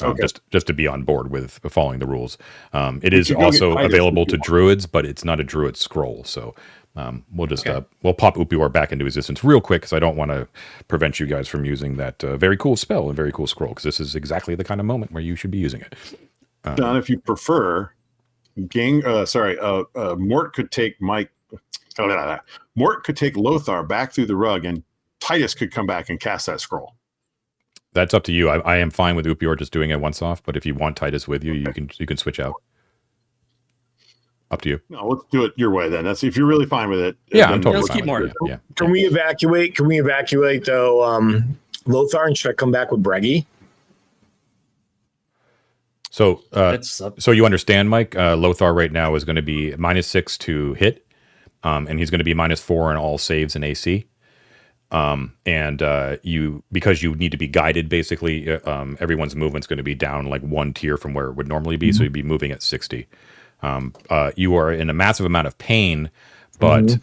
Just to be on board with following the rules. It is also available to druids, but it's not a druid scroll. So we'll just we'll pop Upior back into existence real quick because I don't want to prevent you guys from using that very cool spell and very cool scroll, because this is exactly the kind of moment where you should be using it. John, if you prefer, Mort could take Mort could take Lothar back through the rug, and Titus could come back and cast that scroll. That's up to you. I am fine with Upior just doing it once off, but if you want Titus with you, you can switch out. Up to you. No, let's do it your way then. That's if you're really fine with it. Yeah, I'm totally let's fine keep with Martin. it. Yeah. Can we evacuate? Can we evacuate though? Lothar, and should I come back with Breggy? So you understand, Mike? Lothar right now is going to be -6 to hit, and he's going to be -4 in all saves and AC. Because you need to be guided, basically, everyone's movement's going to be down like 1 tier from where it would normally be. So you'd be moving at 60. You are in a massive amount of pain, but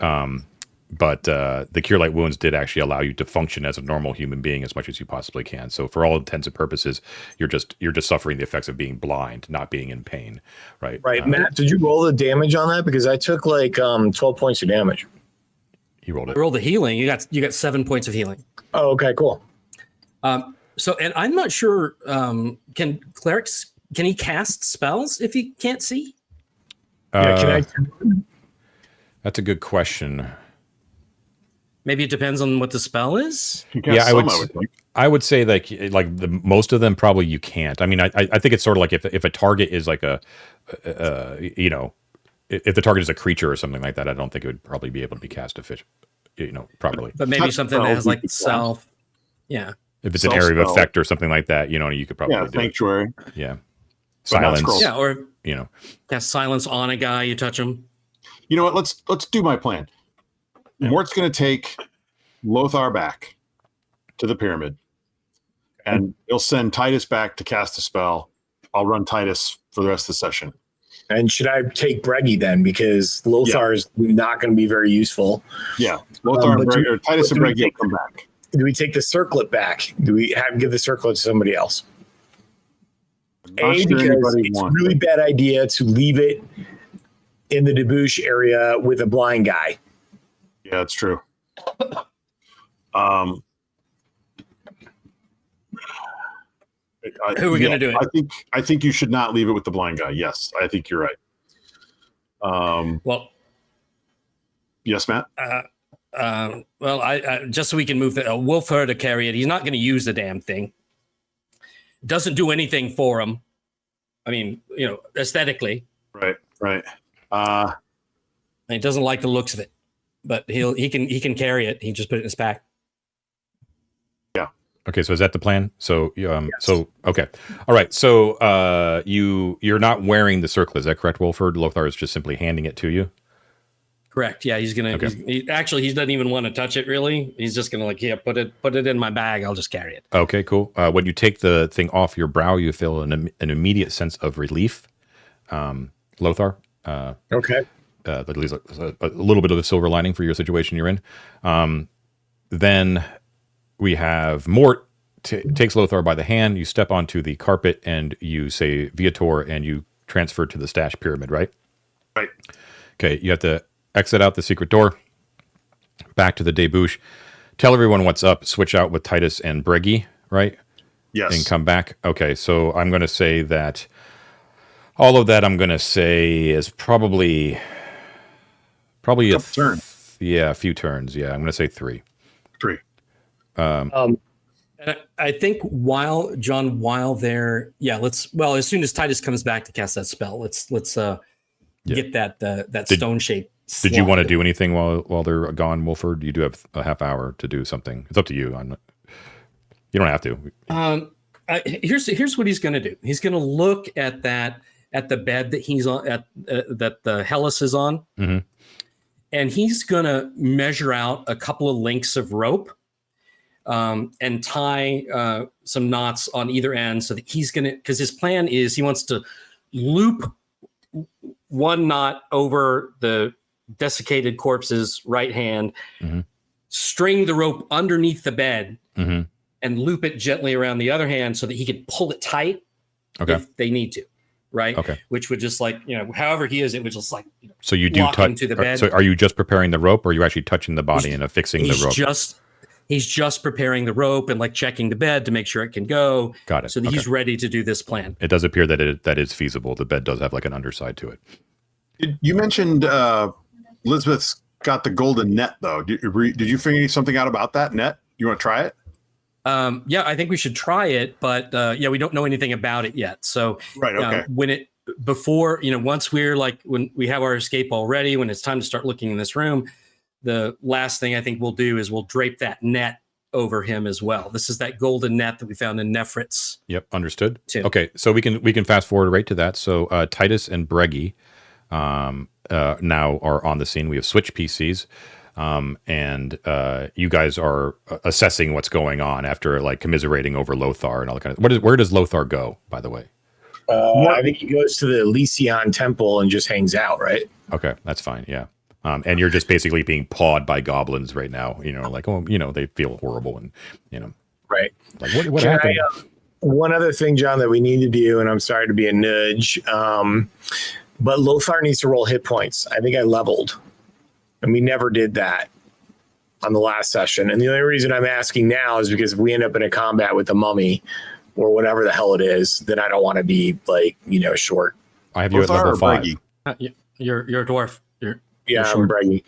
but the Cure Light Wounds did actually allow you to function as a normal human being as much as you possibly can. So for all intents and purposes, you're just suffering the effects of being blind, not being in pain, right? Right, Matt. Did you roll the damage on that? Because I took like 12 points of damage. You rolled it. Roll the healing. You got 7 points of healing. Oh, okay, cool. So, and I'm not sure. Can clerics he cast spells if he can't see? Yeah, can I? That's a good question. Maybe it depends on what the spell is. Yeah, I would say like the most of them probably you can't. I mean, I think it's sort of like if a target is like if the target is a creature or something like that, I don't think it would probably be able to be cast properly. But maybe something that has like self. Yeah. If it's an area of effect or something like that, you could probably do sanctuary. It. Yeah. Silence. Yeah, or cast silence on a guy, you touch him. You know what? Let's do my plan. Mort's going to take Lothar back to the pyramid, and he'll send Titus back to cast a spell. I'll run Titus for the rest of the session. And should I take Breggy then? Because Lothar is not going to be very useful. Yeah, Lothar or Titus and Breggy will come back. Do we take the circlet back? Do we give the circlet to somebody else? Because it's a really bad idea to leave it in the debouche area with a blind guy. Yeah, that's true. Who are we going to do it? I think you should not leave it with the blind guy. Yes, I think you're right. Well, yes, Matt. Well, I just so we can move the Wolfer to carry it. He's not going to use the damn thing. Doesn't do anything for him. I mean, aesthetically. Right. He doesn't like the looks of it, but he can carry it. He just put it in his pack. Yeah. Okay, so is that the plan? So yes. So okay, all right. So you're not wearing the circlet, is that correct, Wolford? Lothar is just simply handing it to you. Correct. Yeah, he's gonna. Okay. He doesn't even want to touch it. Really, he's just gonna put it in my bag. I'll just carry it. Okay, cool. When you take the thing off your brow, you feel an immediate sense of relief, Lothar. Okay. At least a little bit of a silver lining for your situation you're in. Then we have Mort takes Lothar by the hand. You step onto the carpet and you say Viator, and you transfer to the stash pyramid, right? Right. Okay, you have to exit out the secret door, back to the debouche, tell everyone what's up, switch out with Titus and Breggy, right? Yes. And come back. Okay, so I'm going to say that all of that I'm going to say is probably a turn. Yeah, a few turns. Yeah, I'm going to say 3. 3. And I think while there, as soon as Titus comes back to cast that spell, let's get that stone shape. Did you want to do anything while they're gone, Wolford? You do have a half hour to do something. It's up to you. You don't have to. Here's what he's going to do. He's going to look at the bed that he's on, that the Hellas is on, and he's going to measure out a couple of lengths of rope, and tie some knots on either end, so that he's going to, because his plan is he wants to loop one knot over the desiccated corpse's right hand, string the rope underneath the bed, and loop it gently around the other hand so that he can pull it tight if they need to, right? Okay. Which would just however he is, it would just so you do touch into the bed. So are you just preparing the rope, or are you actually touching the body and affixing the rope? He's just preparing the rope and checking the bed to make sure it can go. Got it. So that he's ready to do this plan. It does appear that that is feasible. The bed does have an underside to it. You mentioned Elizabeth's got the golden net, though. Did you figure something out about that net? You want to try it? Yeah, I think we should try it, but we don't know anything about it yet. So right, okay. Once we're when we have our escape already, when it's time to start looking in this room, the last thing I think we'll do is we'll drape that net over him as well. This is that golden net that we found in Nephrit's. Yep, understood. Okay, so we can fast forward right to that. So Titus and Breggy now are on the scene. We have switch PCs, and you guys are assessing what's going on after commiserating over Lothar and all that kind of. Where does Lothar go, by the way? I think he goes to the Elysion Temple and just hangs out, right? Okay, that's fine. Yeah. And you're just basically being pawed by goblins right now. Like, oh, they feel horrible, and Right. like what Can happened? One other thing, John, that we need to do, and I'm sorry to be a nudge, but Lothar needs to roll hit points. I think I leveled, and we never did that on the last session. And the only reason I'm asking now is because if we end up in a combat with the mummy or whatever the hell it is, then I don't want to be like, short. I have you at level 5. You're a dwarf. Yeah, I'm Breggy.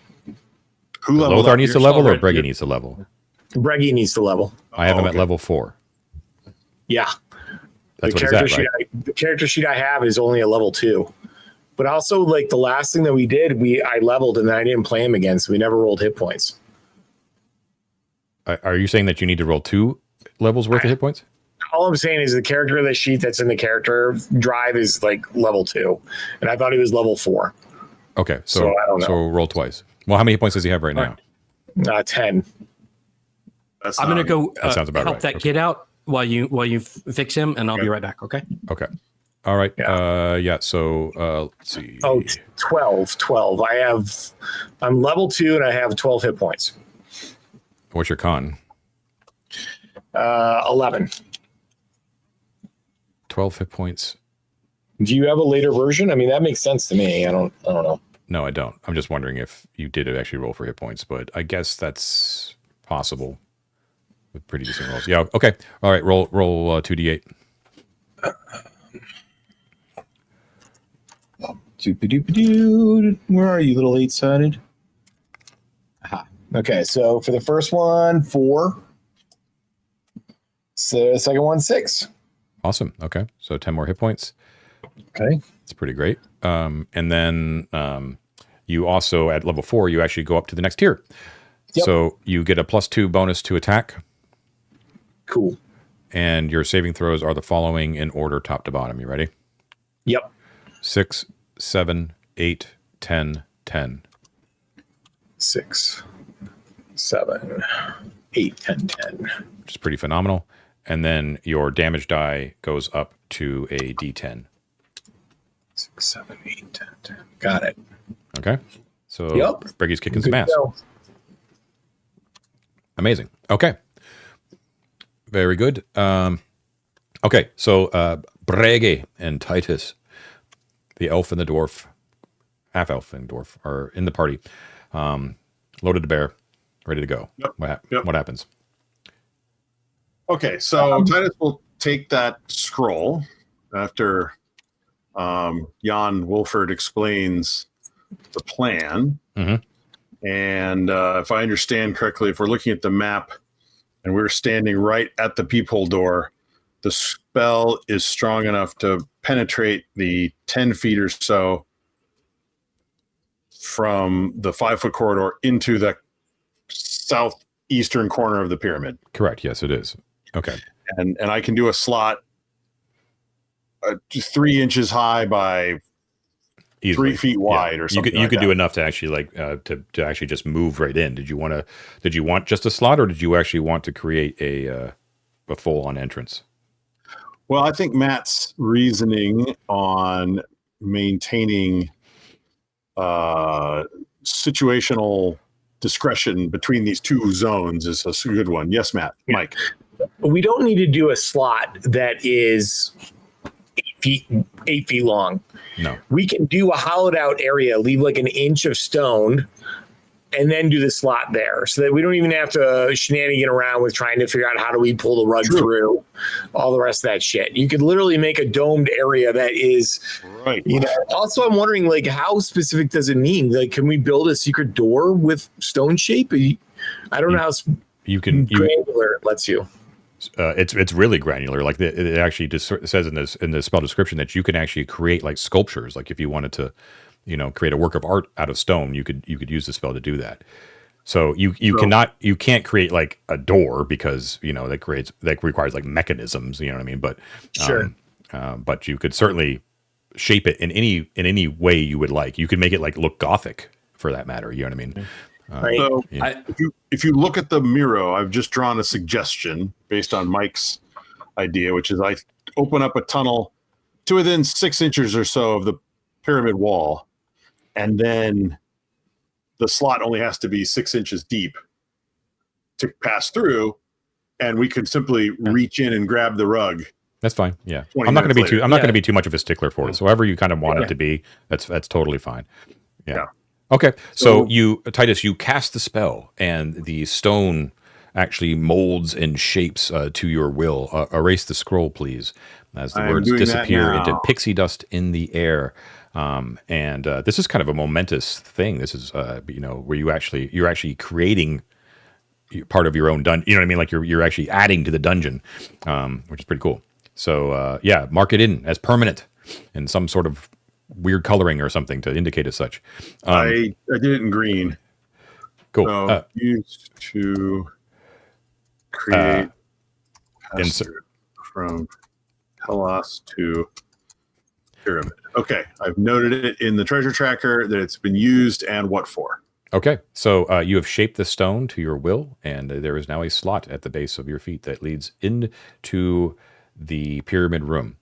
Who leveled Lothar up? needs to level, or Breggy needs to level? Breggy needs to level. I have him at okay. level 4. Yeah. That's what character he's at, sheet right? the character sheet I have is only a level 2. But also, like, the last thing that we did, I leveled and then I didn't play him again, so we never rolled hit points. Are you saying that you need to roll 2 levels worth of hit points? All I'm saying is the character of the sheet that's in the character drive is like level 2, and I thought he was level 4. Okay, So I don't know. So roll twice. Well, how many hit points does he have right now? 10. That's I'm gonna not- go That sounds about help right. that Okay. kid out while you fix him, and I'll be right back. Okay. Okay. All right. Yeah. So let's see. Oh, 12. I'm level 2 and I have 12 hit points. What's your con? 11. 12 hit points. Do you have a later version? I mean, that makes sense to me. I don't know. No, I don't. I'm just wondering if you did actually roll for hit points, but I guess that's possible with pretty decent rolls. Yeah. Okay. All right. Roll 2d8. Where are you, little 8-sided? Aha. Okay, so for the first one, 4. So the second one, 6. Awesome. Okay. So 10 more hit points. Okay. It's pretty great. And then you also, at level 4, you actually go up to the next tier. Yep. So you get a +2 bonus to attack, Cool. and your saving throws are the following in order, top to bottom. You ready? Yep. 6, 7, 8, 10, 10. 6, 7, 8, 10, 10. Which is pretty phenomenal. And then your damage die goes up to a d10. 6, 7, 8, 10, 10. Got it. Okay. So Yep. Breggy's kicking some Good ass. to go. Amazing. Okay. Very good. Okay. So Breggy and Titus, the elf and the dwarf, half elf and dwarf, are in the party. Loaded to bear, ready to go. Yep. What happens? Okay, so Titus will take that scroll after Jan Wolford explains the plan. Mhm. And if I understand correctly, if we're looking at the map and we're standing right at the peephole door, the spell is strong enough to penetrate the 10 feet or so from the 5-foot corridor into the southeastern corner of the pyramid. Correct. Yes, it is. Okay. And I can do a slot 3 inches high by Easily. 3 feet wide, or something. You could do enough to actually to actually just move right in. Did you want just a slot, or did you actually want to create a full on entrance? Well, I think Matt's reasoning on maintaining situational discretion between these two zones is a good one. Yes, Matt. Yeah. Mike. We don't need to do a slot that is 8 feet long. No. We can do a hollowed out area, leave like an inch of stone, and then do the slot there, so that we don't even have to shenanigan around with trying to figure out how do we pull the rug through all the rest of that shit. You could literally make a domed area that is Right. Also, I'm wondering, like, how specific does it mean? Like, can we build a secret door with stone shape? I don't know how granular it lets you. It's really granular. Like it actually just says in the spell description that you can actually create like sculptures. Like if you wanted to, create a work of art out of stone, you could use the spell to do that. So you can't create like a door because that requires like mechanisms. You know what I mean? But sure. But you could certainly shape it in any way you would like. You could make it like look Gothic for that matter. You know what I mean? Right. So Yeah. if you look at the Miro, I've just drawn a suggestion based on Mike's idea, which is I open up a tunnel to within 6 inches or so of the pyramid wall, and then the slot only has to be 6 inches deep to pass through, and we can simply reach in and grab the rug. That's fine. Yeah, 20 I'm not going to be minutes too. later. I'm not going to be too much of a stickler for it. So however you kind of want it Yeah. to be, that's totally fine. Yeah. Yeah. Okay. So So- you, Titus, you cast the spell, and the stone actually molds and shapes to your will. Erase the scroll, please, as the I'm words doing that disappear into now. pixie dust in the air. And this is kind of a momentous thing. This is, where you're actually creating part of your own dungeon. You know what I mean? Like you're actually adding to the dungeon, which is pretty cool. So mark it in as permanent in some sort of weird coloring or something to indicate as such. I did it in green. Cool. So used to create insert- pass-through from Hellas to pyramid. Okay, I've noted it in the treasure tracker that it's been used and what for. Okay, so you have shaped the stone to your will, and there is now a slot at the base of your feet that leads into the pyramid room.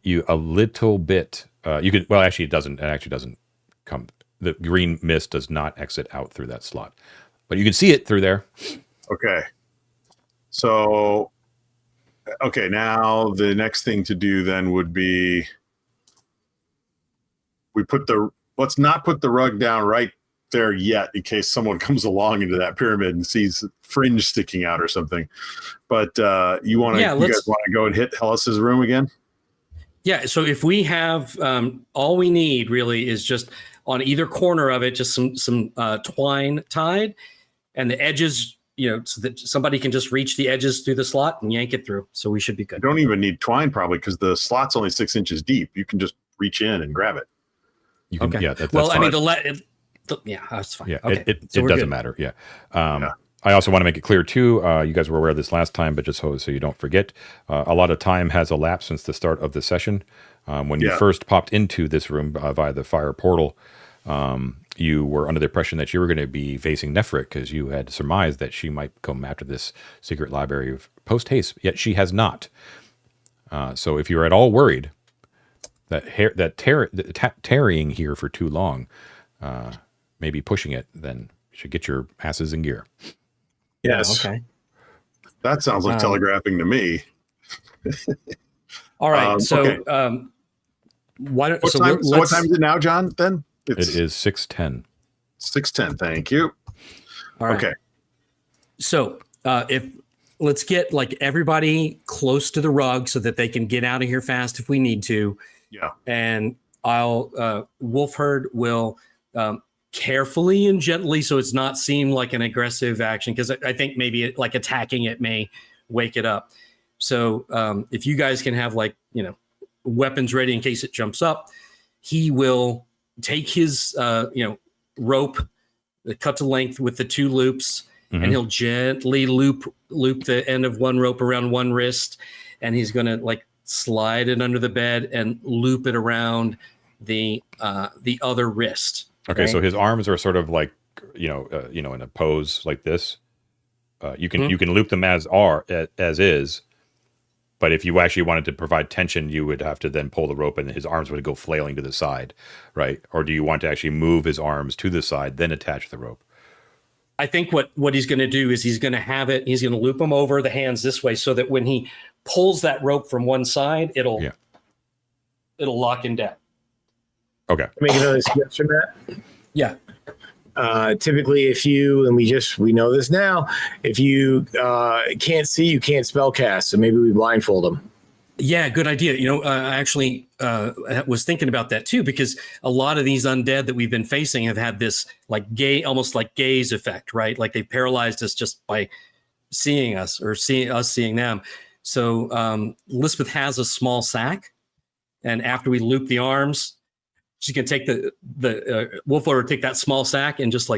You a little bit. You could. Well, actually, it doesn't. It actually doesn't come. The green mist does not exit out through that slot, but you can see it through there. Okay. So, okay, now the next thing to do then would be let's not put the rug down right there yet in case someone comes along into that pyramid and sees fringe sticking out or something. But you guys want to go and hit Hellas's room again? Yeah. So if we have all we need really is just on either corner of it, just some twine tied, and the edges, so that somebody can just reach the edges through the slot and yank it through. So we should be good. You don't even need twine probably because the slot's only 6 inches deep. You can just reach in and grab it. You can. Okay. Yeah. That's well, I fine. mean, that's fine. Yeah, Okay. it So we're doesn't good. matter. Yeah. I also want to make it clear too. You guys were aware of this last time, but just so you don't forget, a lot of time has elapsed since the start of the session. When you first popped into this room via the fire portal, you were under the impression that you were going to be facing Nefrit because you had surmised that she might come after this secret library of post haste. Yet she has not. So if you're at all worried that tarrying here for too long, maybe pushing it, then you should get your asses in gear. Yes. Okay. That sounds like telegraphing to me. All right. Okay. What time is it now, John? Then It is 6:10. 6:10. Thank you. All right. Okay. So let's get like everybody close to the rug so that they can get out of here fast if we need to. Yeah. And Wolfherd will carefully and gently, so it's not seem like an aggressive action, because I think maybe like attacking it may wake it up. So if you guys can have weapons ready in case it jumps up, he will take his rope, cut to length with the 2 loops, and he'll gently loop the end of one rope around one wrist, and he's going to slide it under the bed and loop it around the other wrist. Okay, so his arms are sort of in a pose like this. You can loop them as is, but if you actually wanted to provide tension, you would have to then pull the rope, and his arms would go flailing to the side, right? Or do you want to actually move his arms to the side, then attach the rope? I think what he's going to do is he's going to loop them over the hands this way, so that when he pulls that rope from one side, it'll lock him down. Okay. Make another suggestion, Matt. Yeah. Typically, if you, and we know this now, if you can't see, you can't spell cast. So maybe we blindfold them. Yeah, good idea. I actually was thinking about that too, because a lot of these undead that we've been facing have had this almost like gaze effect, right? Like they've paralyzed us just by seeing us or seeing them. So Lisbeth has a small sack, and after we loop the arms, she can take the Wolflord take that small sack and just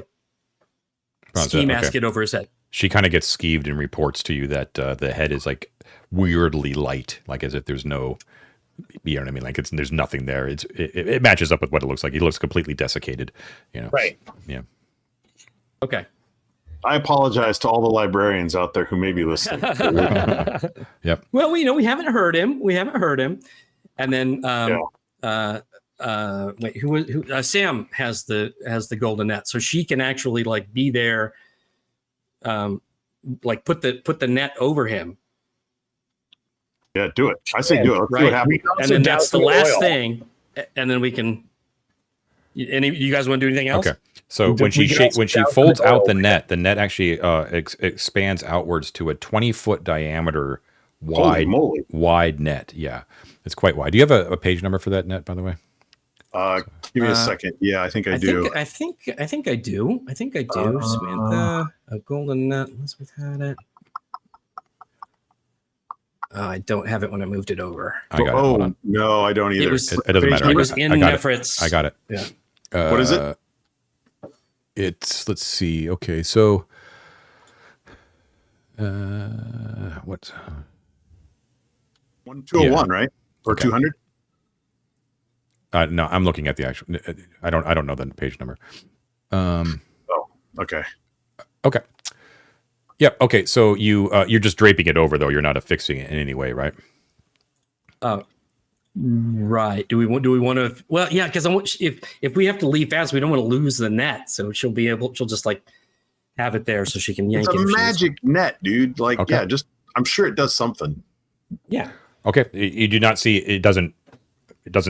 ski mask it over his head. She kind of gets skeeved and reports to you that the head is weirdly light, as if there's no, you know what I mean? There's nothing there. It matches up with what it looks like. He looks completely desiccated, Right. Yeah. Okay. I apologize to all the librarians out there who may be listening. Yep. Well, we haven't heard him. And then wait, who Sam has the golden net, so she can actually like be there, like put the net over him. Yeah, do it. I say do it. Let's see what happens. And then that's the last thing, and then we can. You guys want to do anything else? Okay. So when she folds out the net actually expands outwards to a 20-foot diameter wide net. Yeah, it's quite wide. Do you have a page number for that net, by the way? Give me a second. Yeah, I think I do. I think I do. Samantha, a golden net. Unless we've had it. I don't have it when I moved it over. I got it. Hold on. No, I don't either. It doesn't matter. It was in Nefrit's. I got it. Yeah. What is it? Let's see. Okay, so what's 1201, right? Or Okay. 200? No, I'm looking at the actual. I don't know the page number. Okay. Okay. Yeah. Okay. So you're just draping it over, though. You're not affixing it in any way, right? Right. Do we want to? Well, yeah, because if we have to leave fast, we don't want to lose the net. So she'll just like have it there so she can yank it. It's a magic net, dude. Like, Okay. yeah, I'm sure it does something. Yeah. Okay. You do not see it doesn't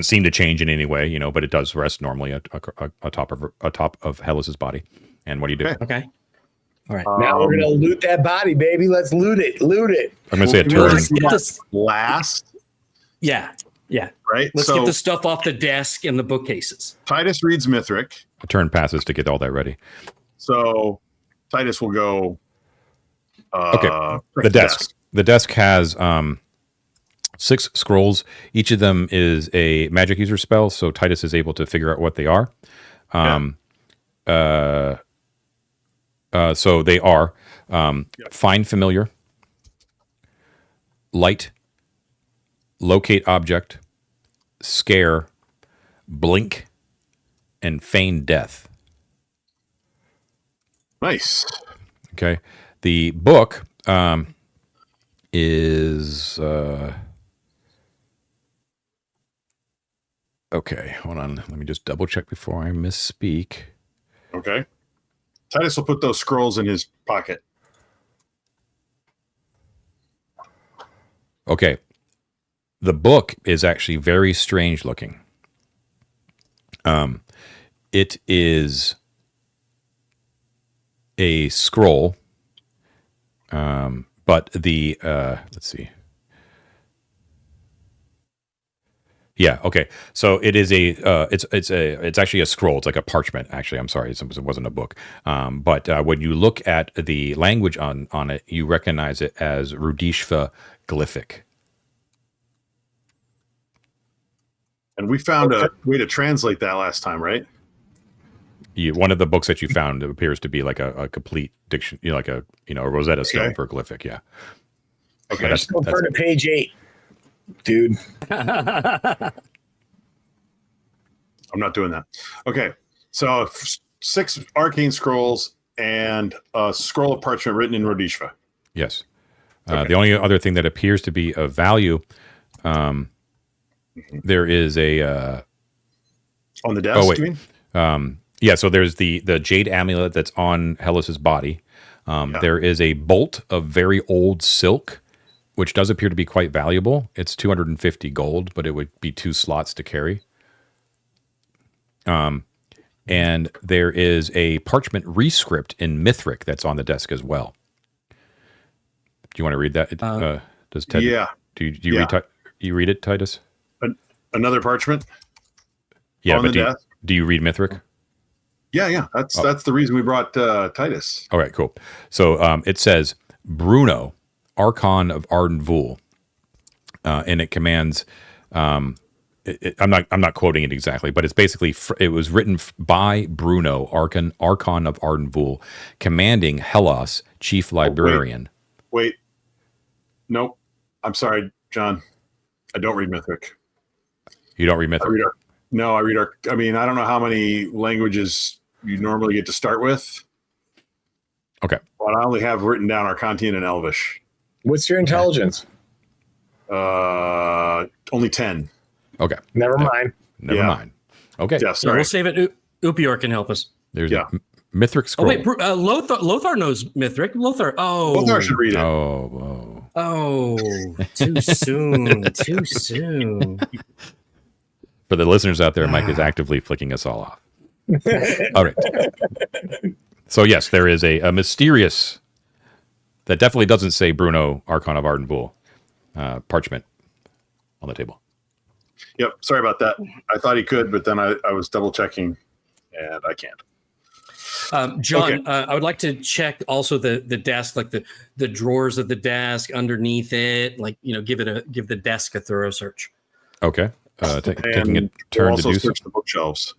seem to change in any way, but it does rest normally atop of Hellas's body. And what do you do? Okay. All right. Now we're gonna loot that body, baby. Let's loot it. I'm gonna say a turn. Last, Yeah. right? Let's get the stuff off the desk and the bookcases. Titus reads Mithric. A turn passes to get all that ready. So Titus will go. Okay. The desk. The desk has 6 scrolls. Each of them is a magic user spell, so Titus is able to figure out what they are. So they are Find Familiar, Light, Locate Object, Scare, Blink, and Feign Death. Nice. Okay. The book is... okay, hold on. Let me just double check before I misspeak. Okay. Titus will put those scrolls in his pocket. Okay. The book is actually very strange looking. It is a scroll, but the let's see. Yeah. Okay. So it is it's actually a scroll. It's like a parchment. Actually, I'm sorry, it wasn't a book. But when you look at the language on it, you recognize it as Rudishva glyphic. And we found a way to translate that last time, right? One of the books that you found appears to be like a complete diction, like a Rosetta Stone for glyphic. Yeah. Okay. Let's go turn to page 8, dude. I'm not doing that. Okay. So 6 arcane scrolls and a scroll of parchment written in Rudishva. Yes. The only other thing that appears to be of value, there is a on the desk. Oh wait. You mean? Yeah. So there's the jade amulet that's on Hellas's body. There is a bolt of very old silk, which does appear to be quite valuable. It's 250 gold, but it would be 2 slots to carry. And there is a parchment rescript in Mithric that's on the desk as well. Do you want to read that? Does Ted? Yeah. Do you read? You read it, Titus? Another parchment. Yeah, on but the desk? do you read Mithric? Yeah. That's the reason we brought Titus. All right, cool. So it says Bruno, Archon of Arden Vul, and it commands. I'm not quoting it exactly, but it's basically it was written by Bruno, Archon of Arden Vul, commanding Hellas, chief librarian. Wait. Nope. I'm sorry, John. I don't read Mithric. You don't read Mithric? I read I mean, I don't know how many languages you normally get to start with. Okay. But I only have written down Arcantian and Elvish. What's your intelligence? Only 10. Okay. Never mind. Never mind. Okay. Yeah, Yeah, sorry. we'll save it. Upior can help us. There's Yeah. a Mithric Oh scroll. wait, Lothar knows Mithric. Lothar. Oh, Lothar should read it. Oh, too soon. Too soon. For the listeners out there, Mike is actively flicking us all off. All right. So yes, there is a mysterious, that definitely doesn't say Bruno, Archon of Arden Vul, parchment on the table. Yep. Sorry about that. I thought he could, but then I was double checking, and I can't. John, Okay. I would like to check also the desk, like the drawers of the desk underneath it, like, give the desk a thorough search. Okay. Taking a And turn we'll to also do so. search the bookshelves.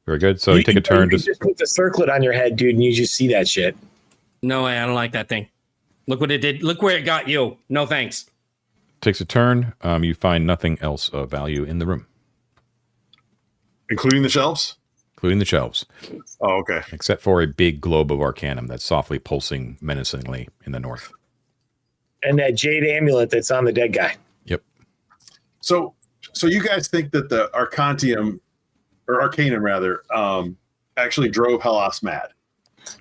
Very good. So you take a turn You to. just put the circlet on your head, dude, and you just see that shit. No, I don't like that thing. Look what it did. Look where it got you. No thanks. Takes a turn. You find nothing else of value in the room, Including the shelves? including the shelves, Oh, okay. except for a big globe of arcanum that's softly pulsing menacingly in the north. And that jade amulet that's on the dead guy. Yep. So you guys think that the Arcanum, or Arcanum rather, actually drove Hellas mad?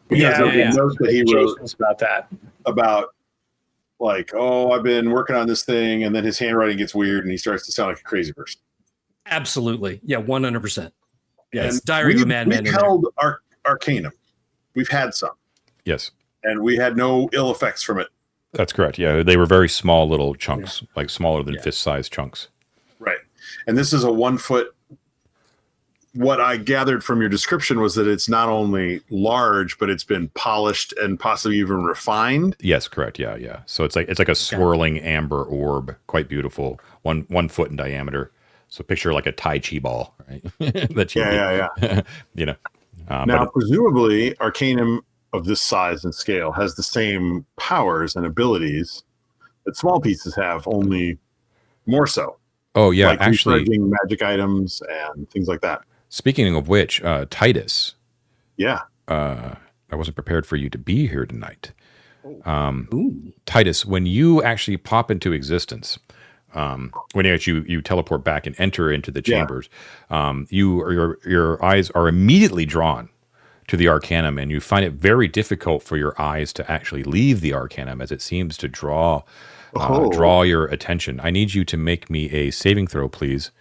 Because there was a note that he wrote about that. about, like, oh, I've been working on this thing, and then his handwriting gets weird, and he starts to sound like a crazy person. Absolutely. Yeah, 100%. Yeah, And it's Diary of a Madman. We've held Arcanum. We've had some, Yes, and we had no ill effects from it. that's correct. Yeah, they were very small little chunks, like smaller than fist-sized chunks. Right. And this is a 1 foot. What I gathered from your description was that it's not only large, but it's been polished and possibly even refined. Yes, correct. Yeah. So it's like a swirling amber orb, quite beautiful, 1 foot in diameter. So picture like a Tai Chi ball, right? Yeah. you know. Now, presumably, Arcanum of this size and scale has the same powers and abilities that small pieces have, only more so. Oh yeah, like actually, recharging magic items and things like that. Speaking of which, Titus, Yeah. I wasn't prepared for you to be here tonight. Titus, when you actually pop into existence, when you teleport back and enter into the chambers, your eyes are immediately drawn to the Arcanum, and you find it very difficult for your eyes to actually leave the Arcanum, as it seems to draw your attention. I need you to make me a saving throw, please.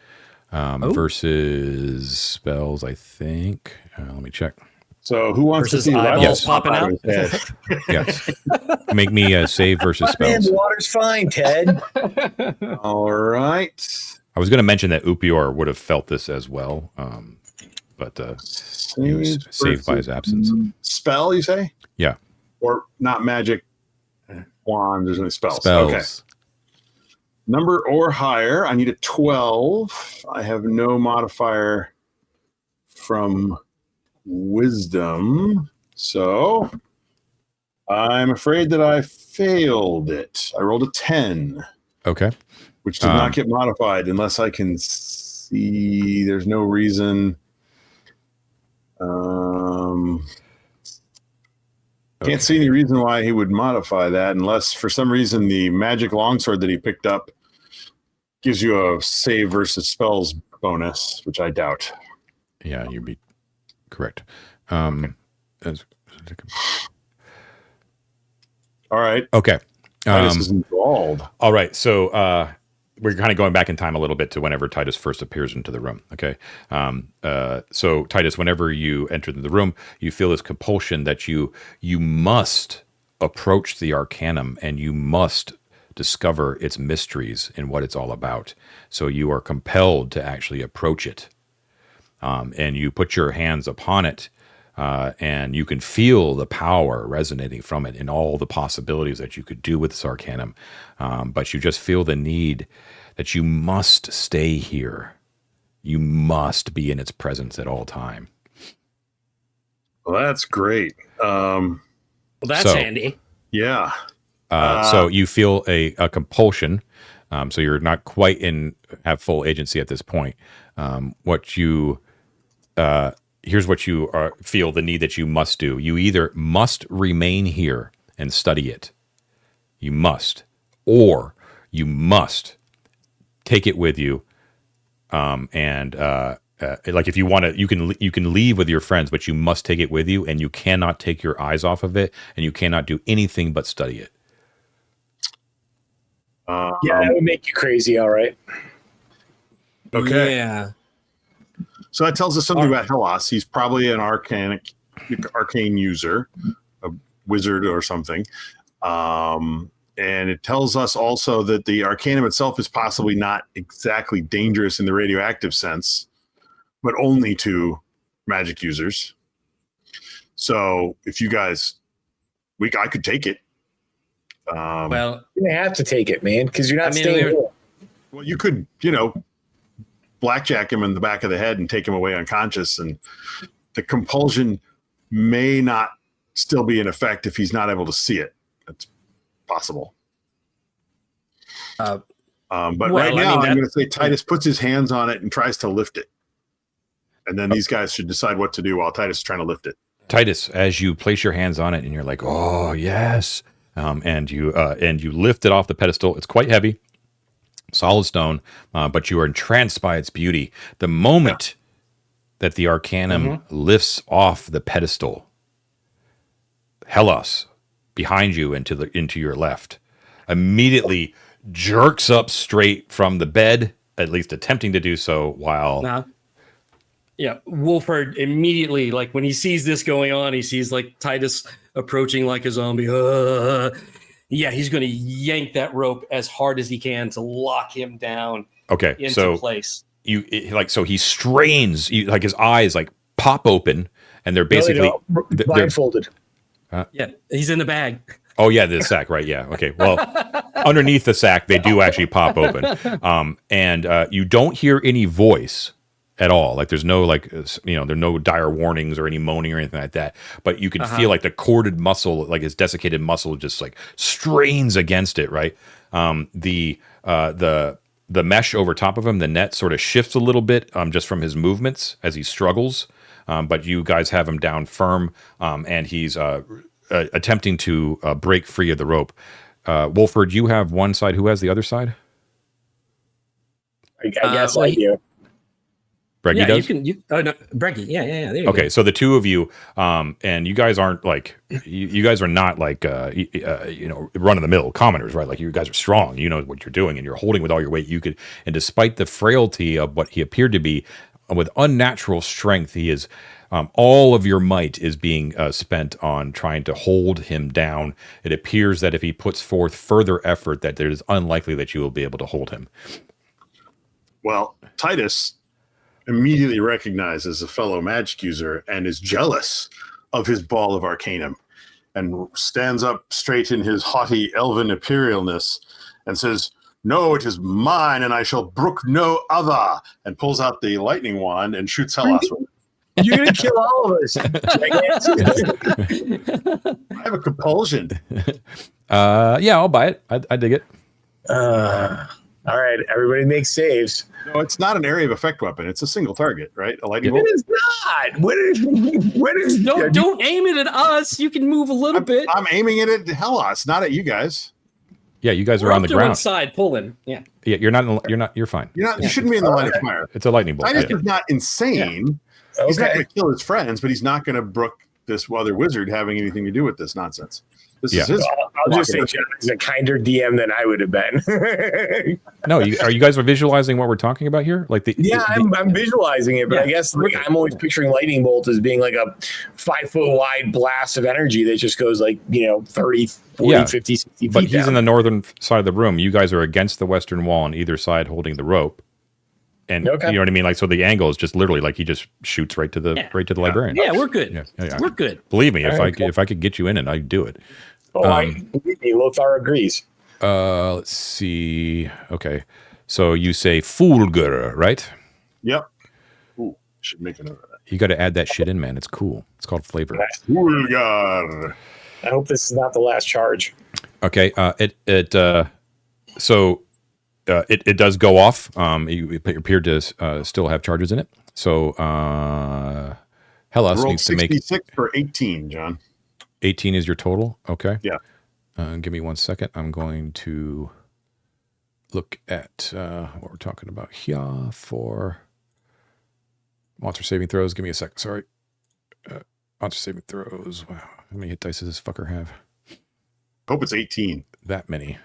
Versus spells, I think. Let me check. So who wants Versus to see eyeballs eyeballs popping out? Yes. Make me a save versus Man, spells. the water's fine, Ted. All right. I was going to mention that Upior would have felt this as well, but he was saved by his absence. Spell, you say? Yeah. Or not magic wand, there's only spells. Spells. Okay. Number or higher. I need a 12. I have no modifier from wisdom. So I'm afraid that I failed it. I rolled a 10, Okay. which did not get modified unless I can see. There's no reason. Can't see any reason why he would modify that unless for some reason the magic longsword that he picked up gives you a save versus spells bonus, which I doubt. Yeah, you'd be correct. All right. Okay. Titus is enthralled. All right. So we're kind of going back in time a little bit to whenever Titus first appears into the room. Okay. So Titus, whenever you enter the room, you feel this compulsion that you must approach the Arcanum and you must discover its mysteries and what it's all about. So you are compelled to actually approach it. And you put your hands upon it. And you can feel the power resonating from it and all the possibilities that you could do with this Arcanum. But you just feel the need that you must stay here. You must be in its presence at all time. Well, that's great. Well, that's handy. Yeah. So you feel a compulsion. So you're not quite have full agency at this point. Here's what you feel the need that you must do. You either must remain here and study it. You must. Or you must take it with you and Like if you want to, you can leave with your friends, but you must take it with you, and you cannot take your eyes off of it, and you cannot do anything but study it. Yeah, that would make you crazy. All right. Okay. Yeah. So that tells us something about Hellas. He's probably an arcane user, a wizard or something. And it tells us also that the arcanum itself is possibly not exactly dangerous in the radioactive sense, but only to magic users. So if you guys, I could take it. Well, You're gonna have to take it, man, because you're not staying here. Well, you could, blackjack him in the back of the head and take him away unconscious, and the compulsion may not still be in effect if he's not able to see it. That's possible. But right now, I'm going to say Titus puts his hands on it and tries to lift it. And then these guys should decide what to do while Titus is trying to lift it. Titus, as you place your hands on it and you're like, oh, yes. And you lift it off the pedestal. It's quite heavy, solid stone, but you are entranced by its beauty. The moment that the arcanum lifts off the pedestal, Hellas, behind you and into your left, immediately jerks up straight from the bed, at least attempting to do so, while... Yeah, Wolfhard immediately, like when he sees this going on, he sees like Titus approaching like a zombie. Yeah, he's going to yank that rope as hard as he can to lock him down. Okay, into place. So he strains, like his eyes like pop open, and they're basically blindfolded. Yeah, he's in the bag. Oh yeah, the sack, right? Yeah. Okay. Well, underneath the sack, they do actually pop open, and you don't hear any voice at all. Like there's no there's no dire warnings or any moaning or anything like that. But you can feel like the corded muscle, like his desiccated muscle, just like strains against it. Right. The mesh over top of him, the net sort of shifts a little bit, just from his movements as he struggles. But you guys have him down firm, and he's attempting to break free of the rope. Wolford, you have one side. Who has the other side? I guess I do. Breggy does? Oh no, Breggy. Yeah. There you okay, go. so the two of you, and you guys aren't like, you guys are not like, run of the mill commoners, right? Like you guys are strong. You know what you're doing, and you're holding with all your weight. And despite the frailty of what he appeared to be, with unnatural strength, he is. All of your might is being spent on trying to hold him down. It appears that if he puts forth further effort, that it is unlikely that you will be able to hold him. Well, Titus immediately recognizes a fellow magic user and is jealous of his ball of arcanum and stands up straight in his haughty elven imperialness and says, "No, it is mine, and I shall brook no other," and pulls out the lightning wand and shoots Hellas with it. You're going to kill all of us. I have a compulsion. Yeah, I'll buy it. I dig it. All right, everybody makes saves. No, it's not an area of effect weapon. It's a single target, right? A lightning It bolt. is not. What is Don't aim it at us. You can move a little bit. I'm aiming it at Hellas, not at you guys. Yeah, you guys are We're on up the to ground. one side pulling. Yeah. Yeah, you're not. You're fine. You shouldn't be in the line of fire. It's a lightning bolt. Titus Yeah. is not insane. Okay. He's not going to kill his friends, but he's not going to brook this other wizard having anything to do with this nonsense. This is his. I'll just say John is a kinder DM than I would have been. No, are you guys visualizing what we're talking about here? Like I'm visualizing it, but I guess I'm always picturing lightning bolt as being like a 5 foot wide blast of energy that just goes like 30, 40, 50, 60 feet. But he's down. in the northern side of the room. You guys are against the western wall on either side, holding the rope. And you know what I mean? Like, so the angle is just literally like he just shoots right to the librarian. Yeah, we're good. Yeah. We're good. Believe me, if I could get you in it, I'd do it. Lothar agrees. Let's see. Okay, so you say Fulgur, right? Yep. Ooh, should make a note of that. You got to add that shit in, man. It's cool. It's called flavor. Fulgar. I hope this is not the last charge. Okay. It does go off. You appear to still have charges in it. So Hellas needs to make 66 for 18, John. 18 is your total. Okay. Yeah. Give me 1 second. I'm going to look at what we're talking about here for Monster saving throws. Give me a sec. Sorry. Monster saving throws. Wow. How many hit dice does this fucker have? Hope it's 18. That many.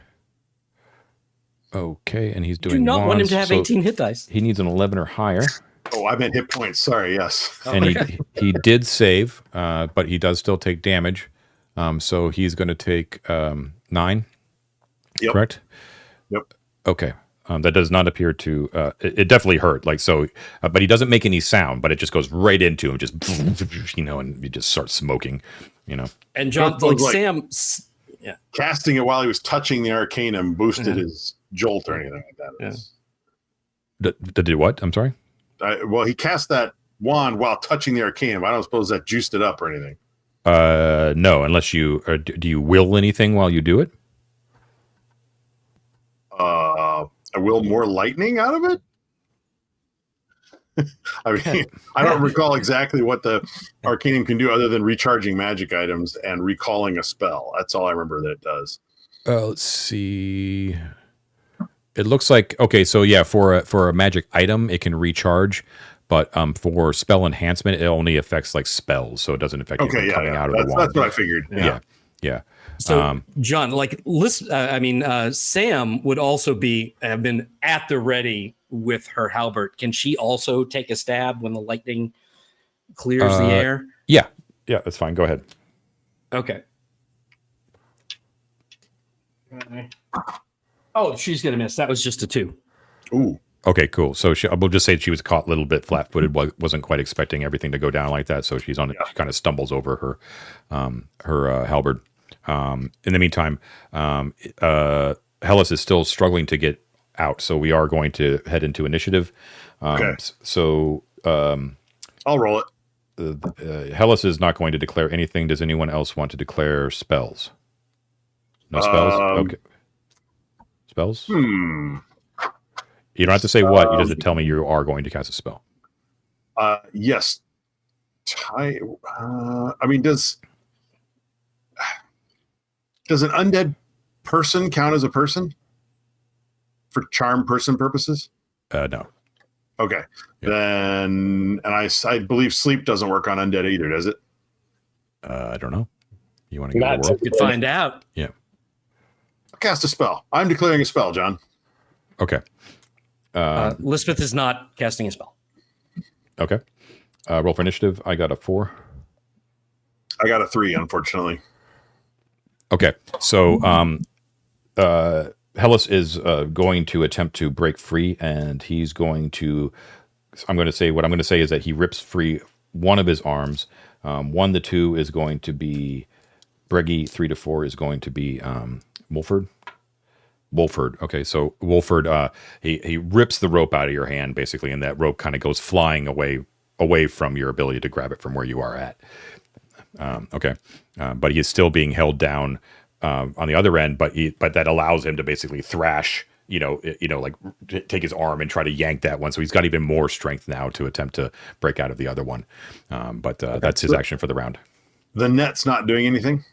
Okay, and he's Do doing not want him wands, to have so 18 hit dice. He needs an 11 or higher. Oh, I meant hit points. Sorry, yes. And he did save, but he does still take damage. So he's going to take 9. Yep. Correct? Yep. Okay. That does not appear to. It definitely hurt. Like so, but he doesn't make any sound. But it just goes right into him, just and he just starts smoking. And John, Like Sam, casting it while he was touching the arcanum boosted his jolt or anything like that. Did what? I'm sorry. Well, he cast that wand while touching the arcanum. I don't suppose that juiced it up or anything. No, unless you do you will anything while you do it? I will more lightning out of it. I mean, I don't recall exactly what the arcanum can do other than recharging magic items and recalling a spell. That's all I remember that it does. Let's see. It looks like okay. So yeah, for a magic item, it can recharge, but for spell enhancement, it only affects like spells, so it doesn't affect anything coming out of the wand. That's what I figured. Yeah. So, John, Sam would also have been at the ready with her halberd. Can she also take a stab when the lightning clears the air? Yeah, that's fine. Go ahead. Okay. Oh, she's going to miss. That was just a 2. Ooh. Okay, cool. So we'll just say she was caught a little bit flat-footed, wasn't quite expecting everything to go down like that. So she kind of stumbles over her halberd. In the meantime, Hellas is still struggling to get out, so we are going to head into initiative. Okay. So I'll roll it. Hellas is not going to declare anything. Does anyone else want to declare spells? No spells? Okay. Spells? You don't have to say what. You just tell me you are going to cast a spell. Yes. I mean, does an undead person count as a person for charm person purposes? No. Okay. Yeah. Then, and I believe sleep doesn't work on undead either, does it? I don't know. You want to go to the world? You could find out. Yeah. I'll cast a spell. I'm declaring a spell, John. Okay. Lisbeth is not casting a spell. Okay. Roll for initiative. I got a 4. I got a 3, unfortunately. Okay. So Hellas is going to attempt to break free, and he's going to. What I'm going to say is that he rips free one of his arms. 1 to 2 is going to be Breggy. 3 to 4 is going to be Wolford. Okay, so Wolford, he rips the rope out of your hand basically, and that rope kind of goes flying away from your ability to grab it from where you are at. Okay, but he is still being held down on the other end, but that allows him to basically thrash. Like take his arm and try to yank that one. So he's got even more strength now to attempt to break out of the other one. But that's his action for the round. The net's not doing anything.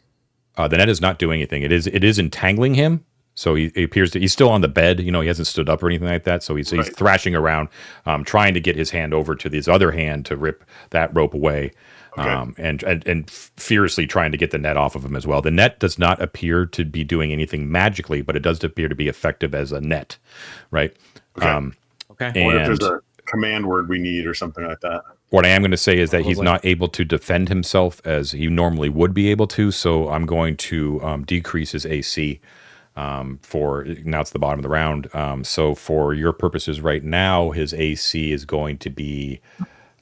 The net is not doing anything. It is entangling him. So he appears he's still on the bed. He hasn't stood up or anything like that. So he's thrashing around, trying to get his hand over to his other hand to rip that rope away. Okay. And fiercely trying to get the net off of him as well. The net does not appear to be doing anything magically, but it does appear to be effective as a net, right? Okay. Okay. What if there's a command word we need or something like that? What I am going to say is that he's not able to defend himself as he normally would be able to. So I'm going to decrease his AC for now. It's the bottom of the round. So for your purposes right now, his AC is going to be.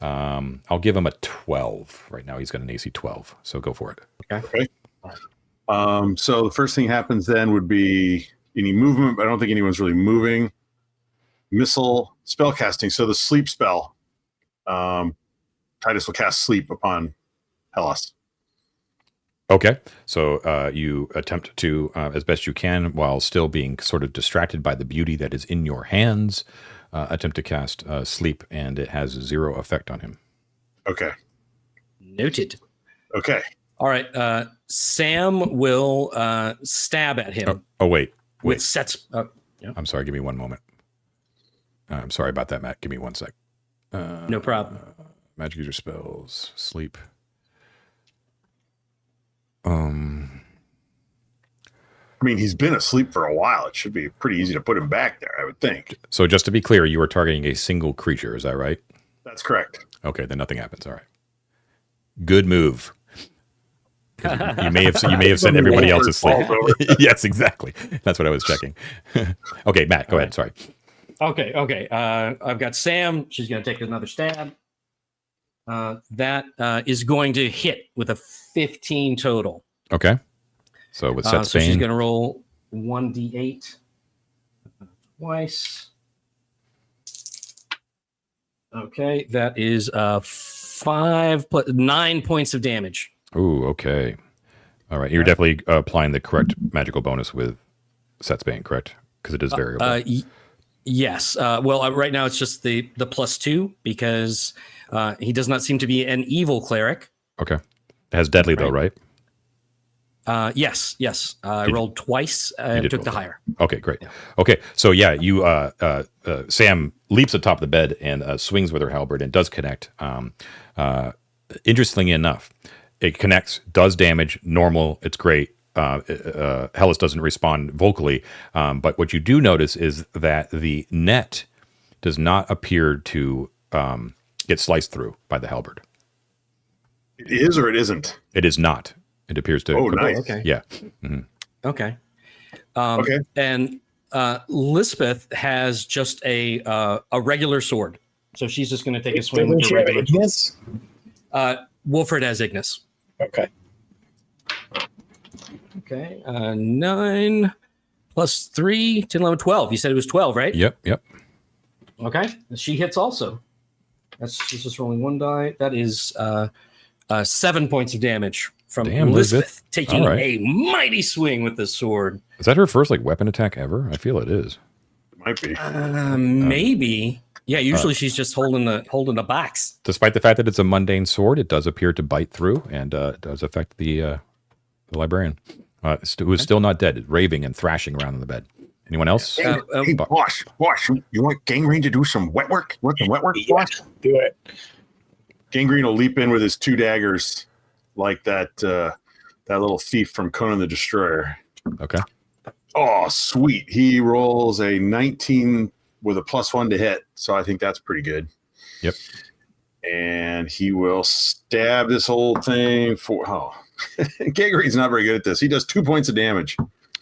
I'll give him a 12. Right now he's got an AC 12. So go for it. Okay. So the first thing happens then would be any movement, but I don't think anyone's really moving. Missile spell casting. So the sleep spell. Titus will cast sleep upon Hellas. Okay. So you attempt to, as best you can, while still being sort of distracted by the beauty that is in your hands, attempt to cast sleep, and it has 0 effect on him. Okay. Noted. Okay. All right. Sam will stab at him. Wait. With sets. Yeah. I'm sorry. Give me one moment. I'm sorry about that, Matt. Give me one sec. No problem. Magic user spells. Sleep. I mean, he's been asleep for a while. It should be pretty easy to put him back there, I would think. So just to be clear, you are targeting a single creature. Is that right? That's correct. Okay, then nothing happens. All right. Good move. 'Cause you may have sent everybody else asleep. Yes, exactly. That's what I was checking. Okay, Matt, go ahead. Sorry. Okay. I've got Sam. She's going to take another stab. That is going to hit with a 15 total. Okay. So with Seth's so she's Bane. going to roll 1d8 twice. Okay, that is 9 points of damage. Ooh, okay. All right. You're definitely applying the correct magical bonus with Seth's Bane, correct? Because it is variable. Yes. Well, right now it's just the +2 because he does not seem to be an evil cleric. Okay. It has deadly though, right? Yes. I rolled twice and took the higher. Okay, great. Yeah. Okay, so yeah, you Sam leaps atop the bed and swings with her halberd and does connect. Interestingly enough, it connects, does damage, normal. It's great. Hellas doesn't respond vocally, but what you do notice is that the net does not appear to get sliced through by the halberd. It is or it isn't? It is not. It appears to. Oh, nice. Okay. Yeah. Mm-hmm. Okay. Okay. And Lisbeth has just a regular sword, so she's just going to take a swing Doesn't with she her have regular. Ignis? Wolford has Ignis. Okay. Okay. 9 plus 3, 10, 11, 12. You said it was 12, right? Yep. Okay. She hits also. She's just rolling one die. That is 7 points of damage from Damn, Lisbeth taking All right. a mighty swing with the sword. Is that her first weapon attack ever? I feel it is. It might be. Maybe. Yeah, usually she's just holding a box. Despite the fact that it's a mundane sword, it does appear to bite through and does affect the librarian, who is still not dead, raving and thrashing around in the bed. Anyone else? Hey, boss, you want Gangrene to do some wet work? Work some wet work, boss? Do it. Gangrene will leap in with his 2 daggers like that little thief from Conan the Destroyer. Okay. Oh, sweet. He rolls a 19 with a +1 to hit, so I think that's pretty good. Yep. And he will stab this whole thing Gangrene's not very good at this. He does 2 points of damage.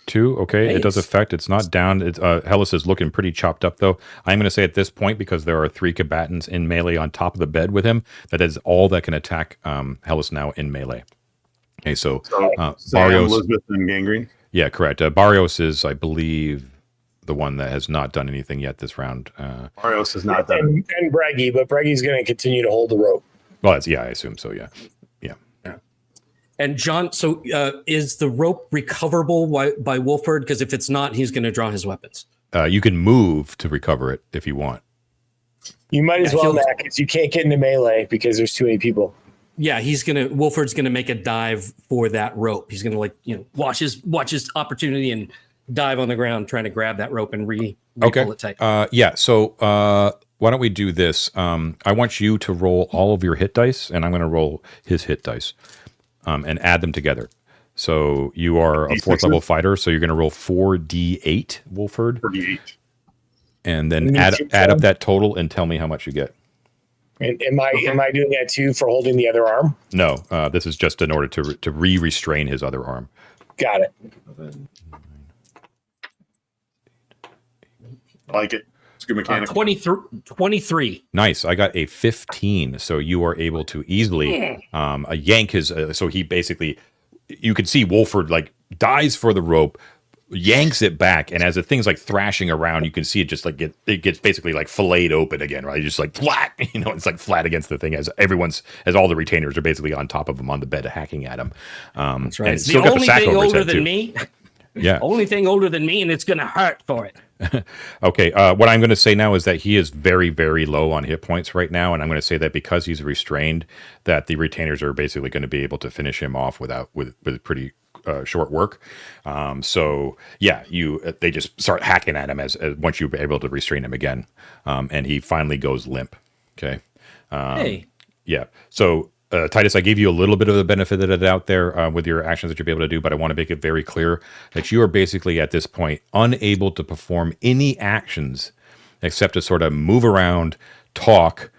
2, okay. Nice. It does affect. It's not down. It's Hellas is looking pretty chopped up, though. I'm going to say at this point, because there are 3 combatants in melee on top of the bed with him, that is all that can attack Hellas now in melee. Okay, so Sam, Barrios. Elizabeth, and Gangrene. Yeah, correct. Barrios is, I believe, the one that has not done anything yet this round. Barrios is not done. And Breggy, but Breggy's going to continue to hold the rope. Well, I assume so, yeah. And John, so is the rope recoverable by Wolford? Because if it's not, he's going to draw his weapons. You can move to recover it if you want. You might as well, Matt, because you can't get into melee because there's too many people. Yeah, Wolford's going to make a dive for that rope. He's going to watch his opportunity and dive on the ground trying to grab that rope and pull it tight. Yeah, so why don't we do this? I want you to roll all of your hit dice, and I'm going to roll his hit dice and add them together. So you are a 4th level fighter, so you're going to roll 4d8, Wolford. 4d8. And then add up that total and tell me how much you get. And am I doing that too for holding the other arm? No, this is just in order to restrain his other arm. Got it. I like it. It's a good mechanic. 23. Nice. I got a 15. So you are able to easily yank his. So he basically, you can see Wolford dives for the rope, yanks it back, and as the thing's thrashing around, you can see it just it gets basically filleted open again, right? Just flat, it's flat against the thing as all the retainers are basically on top of him on the bed, hacking at him. That's right. And It's still the got only sack thing over his older head, than too. me. Yeah. Only thing older than me, and it's going to hurt for it. Okay. What I'm going to say now is that he is very, very low on hit points right now, and I'm going to say that because he's restrained, that the retainers are basically going to be able to finish him off with pretty short work. So yeah, they just start hacking at him as once you're able to restrain him again, and he finally goes limp. Okay. Hey, Yeah. So, Titus, I gave you a little bit of the benefit of the doubt there with your actions that you'll be able to do, but I want to make it very clear that you are basically at this point unable to perform any actions except to sort of move around, talk,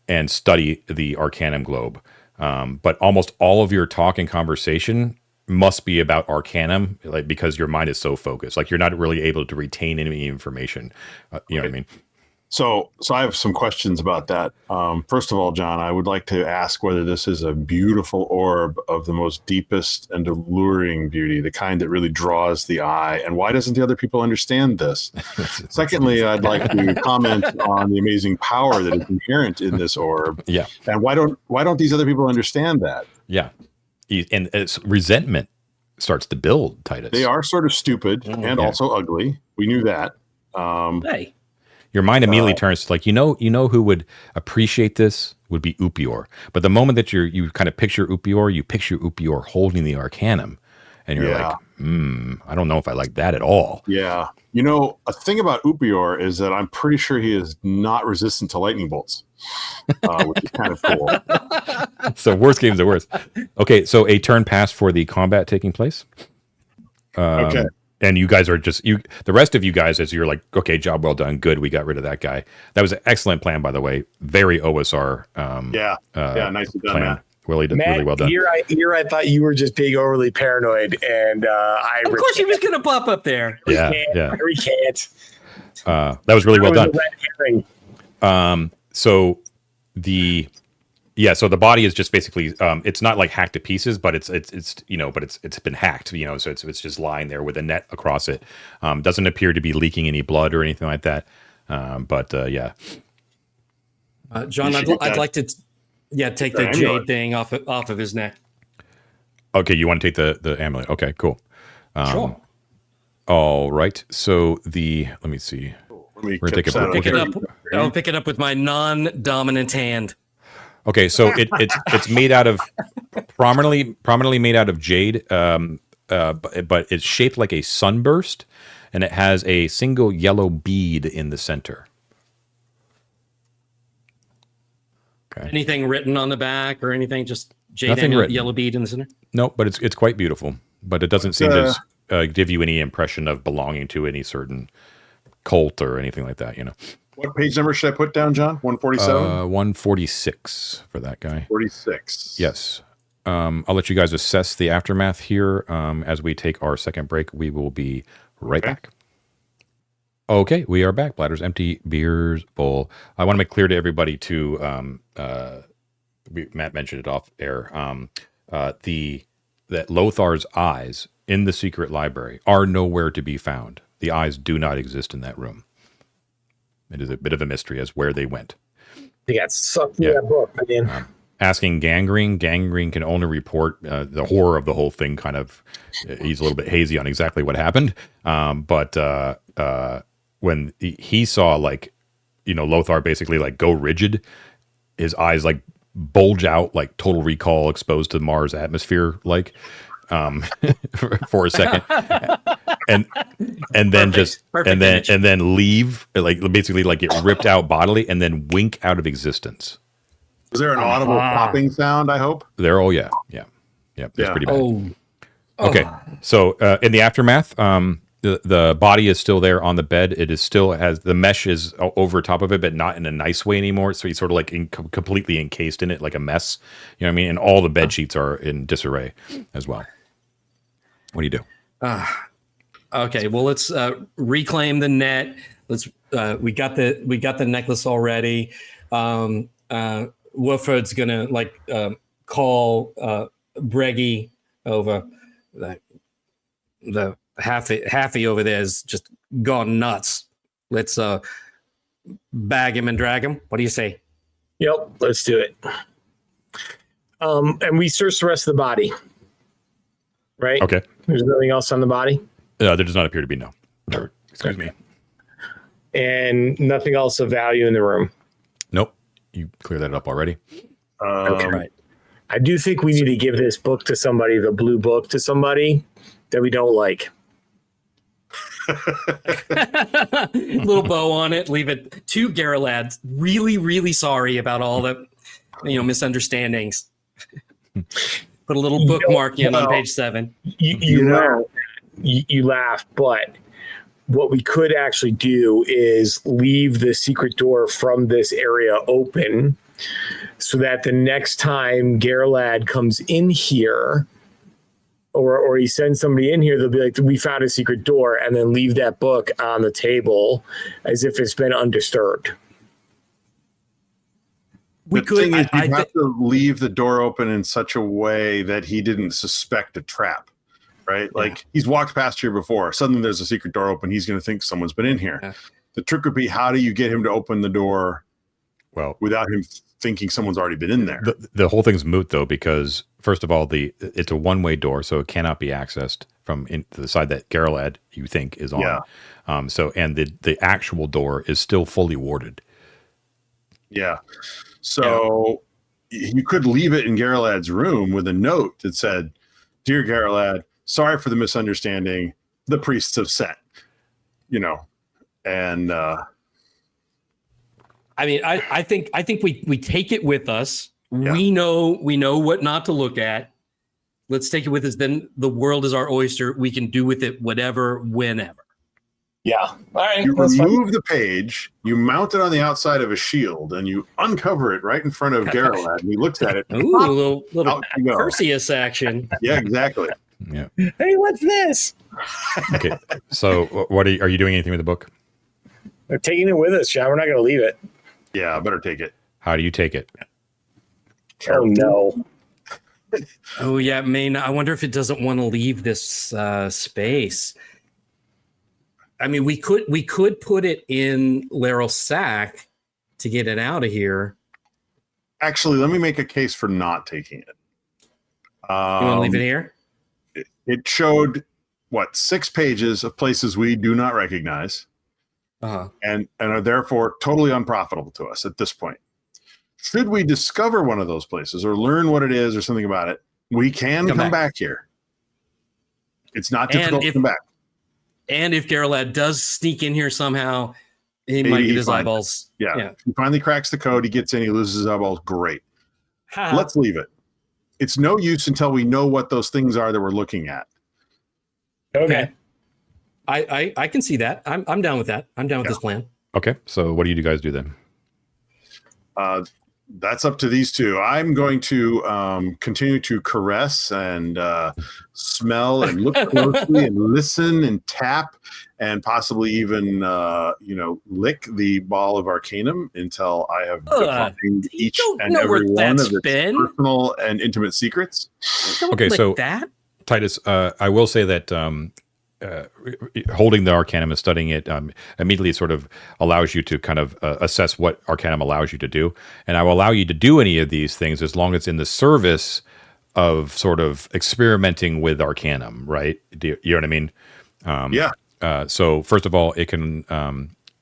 and study the Arcanum globe. But almost all of your talk and conversation must be about Arcanum, like because your mind is so focused. Like you're not really able to retain any information. You know what I mean? So I have some questions about that. First of all, John, I would like to ask whether this is a beautiful orb of the most deepest and alluring beauty, the kind that really draws the eye. And why doesn't the other people understand this? Secondly, I'd like to comment on the amazing power that is inherent in this orb. Yeah. And why don't these other people understand that? Yeah. And it's resentment starts to build, Titus. They are sort of stupid and also ugly. We knew that. Hey. Your mind immediately turns to like, you know who would appreciate this would be Upior. But the moment that you kind of picture Upior, you picture Upior holding the Arcanum. And you're like, I don't know if I like that at all. Yeah. You know, a thing about Upior is that I'm pretty sure he is not resistant to lightning bolts, which is kind of cool. So worst game's the worst. Okay, so a turn pass for the combat taking place. Okay. And you guys are just the rest of you guys, as you're like, okay, job well done, good, we got rid of that guy. That was an excellent plan, by the way. Very OSR. Nicely done, plan. man. Really well done. Here I thought you were just being overly paranoid, and I. Of course, he was going to pop up there. We can't. That was really well done. So the body is just basically it's not like hacked to pieces, but it's been hacked, so it's just lying there with a net across it. Doesn't appear to be leaking any blood or anything like that. John, I'd like to take the jade thing off of his neck. Okay, you want to take the amulet. Okay, cool. Sure. All right. So let me see. We're gonna take I'll pick it up with my non-dominant hand. Okay, so it's made out of prominently made out of jade, but it's shaped like a sunburst, and it has a single yellow bead in the center. Okay. Anything written on the back or anything? Just jade Nothing and written. yellow bead in the center? No, but it's quite beautiful. But it doesn't seem to give you any impression of belonging to any certain cult or anything like that. What page number should I put down, John? 147? 146 for that guy. 46. Yes. I'll let you guys assess the aftermath here. As we take our second break, we will be right back. Okay, we are back. Bladders empty, beers full. I want to make clear to everybody too. Matt mentioned it off air. That Lothar's eyes in the secret library are nowhere to be found. The eyes do not exist in that room. It is a bit of a mystery as where they went. They got sucked through that book, man. Asking Gangrene can only report the horror of the whole thing. Kind of, he's a little bit hazy on exactly what happened. But when he saw Lothar basically go rigid, his eyes bulge out like Total Recall exposed to Mars atmosphere for a second. and then and then leave basically get ripped out bodily and then wink out of existence. Was there an audible popping sound? I hope It's pretty bad. Okay, so in the aftermath, the body is still there on the bed. It is still has the mesh is over top of it, but not in a nice way anymore. So he's sort of completely encased in it, like a mess. You know what I mean? And all the bed sheets are in disarray as well. What do you do? Okay, well, let's reclaim the net. We got the necklace already. Wolford's gonna call Breggy over. The Haffy over there is just gone nuts. Let's bag him and drag him. What do you say? Yep, let's do it. And we search the rest of the body. Right? Okay. There's nothing else on the body? There does not appear to be, no. Excuse me. And nothing else of value in the room? Nope. You cleared that up already. Okay. Right. I do think we need to give this book to somebody, the blue book, to somebody that we don't like. Little bow on it. Leave it to Garrelads. Really, really sorry about all that misunderstandings. Put a little bookmark in on page 7. You laugh, but what we could actually do is leave the secret door from this area open so that the next time Gerlad comes in here or he sends somebody in here, they'll be like, we found a secret door, and then leave that book on the table as if it's been undisturbed. You have to leave the door open in such a way that he didn't suspect a trap, right? Like he's walked past here before. Suddenly there's a secret door open. He's going to think someone's been in here. Yeah. The trick would be, how do you get him to open the door without him thinking someone's already been in there? The whole thing's moot, though, because first of all, it's a one-way door, so it cannot be accessed from the side that Gerlad, you think, is on. Yeah. And the actual door is still fully warded. Yeah. So you could leave it in Gerlad's room with a note that said, "Dear Gerlad, sorry for the misunderstanding. The priests have sent." And I mean, I think we take it with us. Yeah. We know what not to look at. Let's take it with us. Then the world is our oyster. We can do with it whatever, whenever. Yeah. All right. You remove the page, you mount it on the outside of a shield, and you uncover it right in front of Gerlad. And he looks at it. Ooh, a little Perseus action. Yeah, exactly. Yeah. Hey, what's this? Okay. So, what are you doing anything with the book? We're taking it with us, John. We're not going to leave it. Yeah, I better take it. How do you take it? Oh no. Oh yeah, I wonder if it doesn't want to leave this space. I mean, we could put it in Leryl's sack to get it out of here. Actually, let me make a case for not taking it. You want to leave it here? It showed 6 pages of places we do not recognize, and are therefore totally unprofitable to us at this point. Should we discover one of those places or learn what it is or something about it, we can come back here. It's not difficult to come back. And if Gerlad does sneak in here somehow, he might get his eyeballs. Yeah. He finally cracks the code. He gets in. He loses his eyeballs. Great. Let's leave it. It's no use until we know what those things are that we're looking at. Okay. I can see that. I'm down with that. I'm down with this plan. Okay. So what do you guys do then? That's up to these two. I'm going to continue to caress and smell and look closely and listen and tap and possibly even, lick the ball of arcanum until I have defined each and every one of its personal and intimate secrets. Okay, so Titus, I will say that holding the arcanum and studying it immediately sort of allows you to kind of assess what arcanum allows you to do. And I will allow you to do any of these things as long as it's in the service of sort of experimenting with arcanum, right? You know what I mean? Yeah. So first of all, it can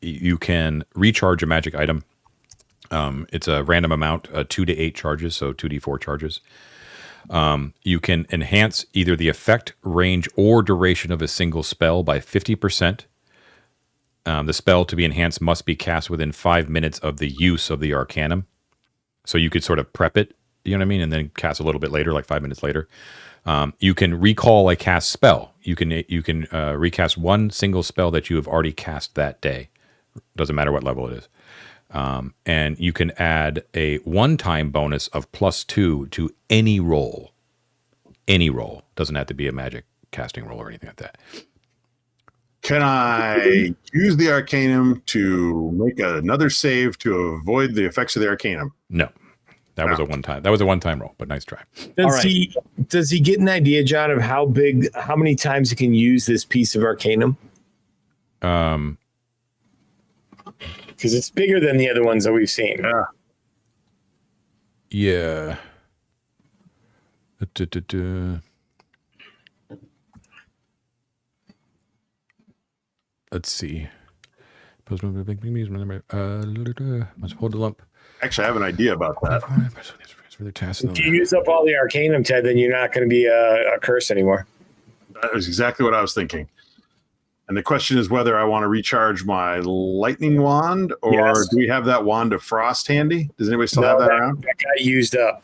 you can recharge a magic item. It's a random amount, 2 to 8 charges, so 2d4 charges. You can enhance either the effect, range, or duration of a single spell by 50%. The spell to be enhanced must be cast within 5 minutes of the use of the arcanum. So you could sort of prep it, you know what I mean, and then cast a little bit later, like 5 minutes later. You can recall a cast spell. You can recast one single spell that you have already cast that day. Doesn't matter what level it is. And you can add a one-time bonus of +2 to any roll. Any roll. Doesn't have to be a magic casting roll or anything like that. Can I use the arcanum to make another save to avoid the effects of the arcanum? No. That was a one-time. That was a one-time roll, but nice try. Does he get an idea, John, of how many times he can use this piece of arcanum? Because it's bigger than the other ones that we've seen. Yeah. Let's see. Must hold the lump. Actually, I have an idea about that. If you use up all the arcanum, Ted, then you're not going to be a curse anymore. That was exactly what I was thinking. And the question is whether I want to recharge my lightning wand, or Yes. do we have that wand of frost handy? Does anybody still have that around? That got used up.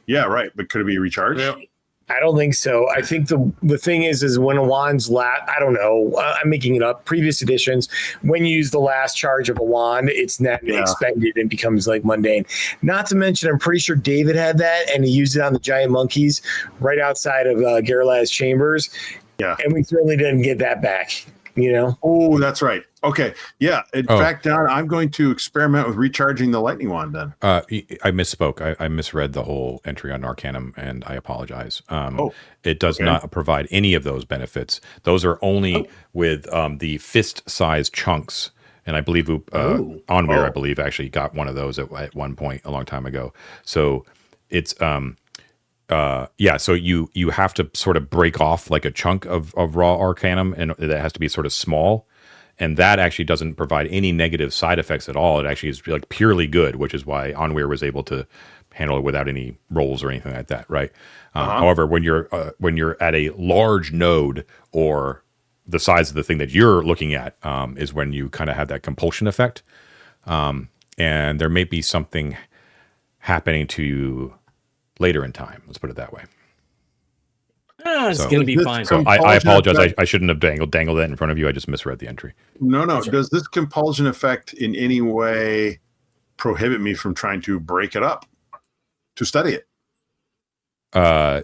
Yeah, right. But could it be recharged? Yeah. I don't think so. I think the thing is when a wand's I don't know. I'm making it up. Previous editions, when you use the last charge of a wand, it's not expended and becomes like mundane. Not to mention, I'm pretty sure David had that and he used it on the giant monkeys right outside of Gerlaz's chambers. Yeah. And we certainly didn't get that back, you know? Oh, that's right. Okay. Yeah. In fact, Don, I'm going to experiment with recharging the lightning wand then. I misspoke. I misread the whole entry on Arcanum, and I apologize. It does not provide any of those benefits. Those are only with the fist-sized chunks. And I believe Onweir, I believe, actually got one of those at one point a long time ago. So it's so you have to sort of break off like a chunk of raw Arcanum, and that has to be sort of small. And that actually doesn't provide any negative side effects at all. It actually is like purely good, which is why Onweir was able to handle it without any rolls or anything like that, right? However, when you're at a large node or the size of the thing that you're looking at, is when you kind of have that compulsion effect, and there may be something happening to you later in time. Let's put it that way. It's going to be fine. So I apologize. I shouldn't have dangled that in front of you. I just misread the entry. No. Does this compulsion effect in any way prohibit me from trying to break it up to study it? I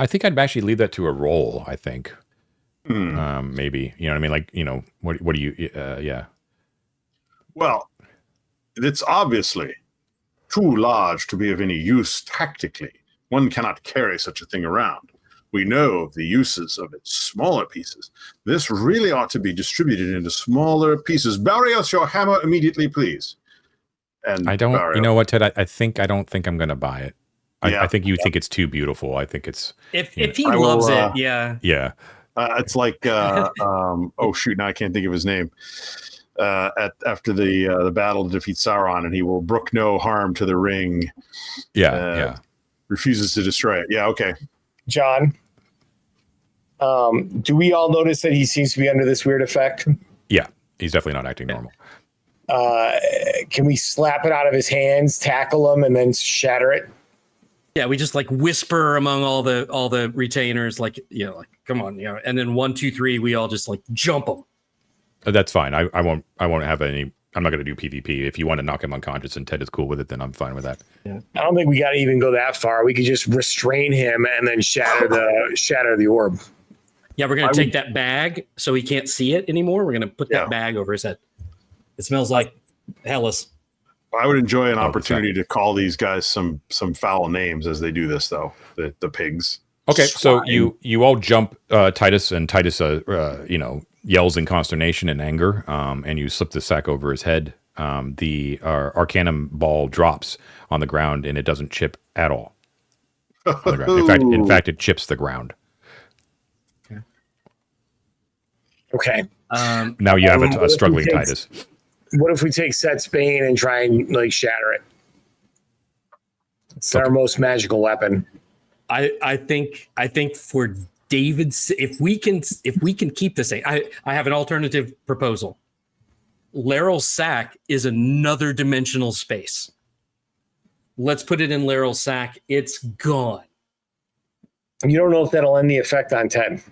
think I'd actually leave that to a roll. I think maybe, you know what I mean? Like, you know, what do you? Yeah. Well, it's obviously too large to be of any use tactically. One cannot carry such a thing around. We know of the uses of its smaller pieces. This really ought to be distributed into smaller pieces. Barrios, your hammer immediately, please. And I don't. Barrios, you know what, Ted? I don't think I'm going to buy it. I think you think it's too beautiful. I think it's if he loves it, yeah. It's like oh shoot, now I can't think of his name. After the battle to defeat Sauron, and he will brook no harm to the ring. Refuses to destroy it. Yeah, okay. John, do we all notice that he seems to be under this weird effect? Yeah, he's definitely not acting normal. Can we slap it out of his hands, tackle him, and then shatter it? Yeah, we just like whisper among all the retainers, like, you know, like, come on, you know, and then 1, 2, 3, we all just like jump him. That's fine. I won't have any. I'm not going to do PvP. If you want to knock him unconscious and Ted is cool with it, then I'm fine with that. Yeah. I don't think we got to even go that far. We could just restrain him and then shatter the orb. Yeah, we're going to take that bag so he can't see it anymore. We're going to put that bag over his head. It smells like Hellas. I would enjoy an opportunity to call these guys some foul names as they do this, though. The pigs. Okay, so you all jump Titus, and Titus, yells in consternation and anger, and you slip the sack over his head. The arcanum ball drops on the ground, and it doesn't chip at all. On the ground. In fact, it chips the ground. Okay. Now you have a struggling Titus. What if we take Set's Bane and try and like shatter it? It's our most magical weapon. I think for David's, if we can keep this thing, I have an alternative proposal. Laryl's sack is another dimensional space. Let's put it in Laryl's sack. It's gone. You don't know if that'll end the effect on Ted.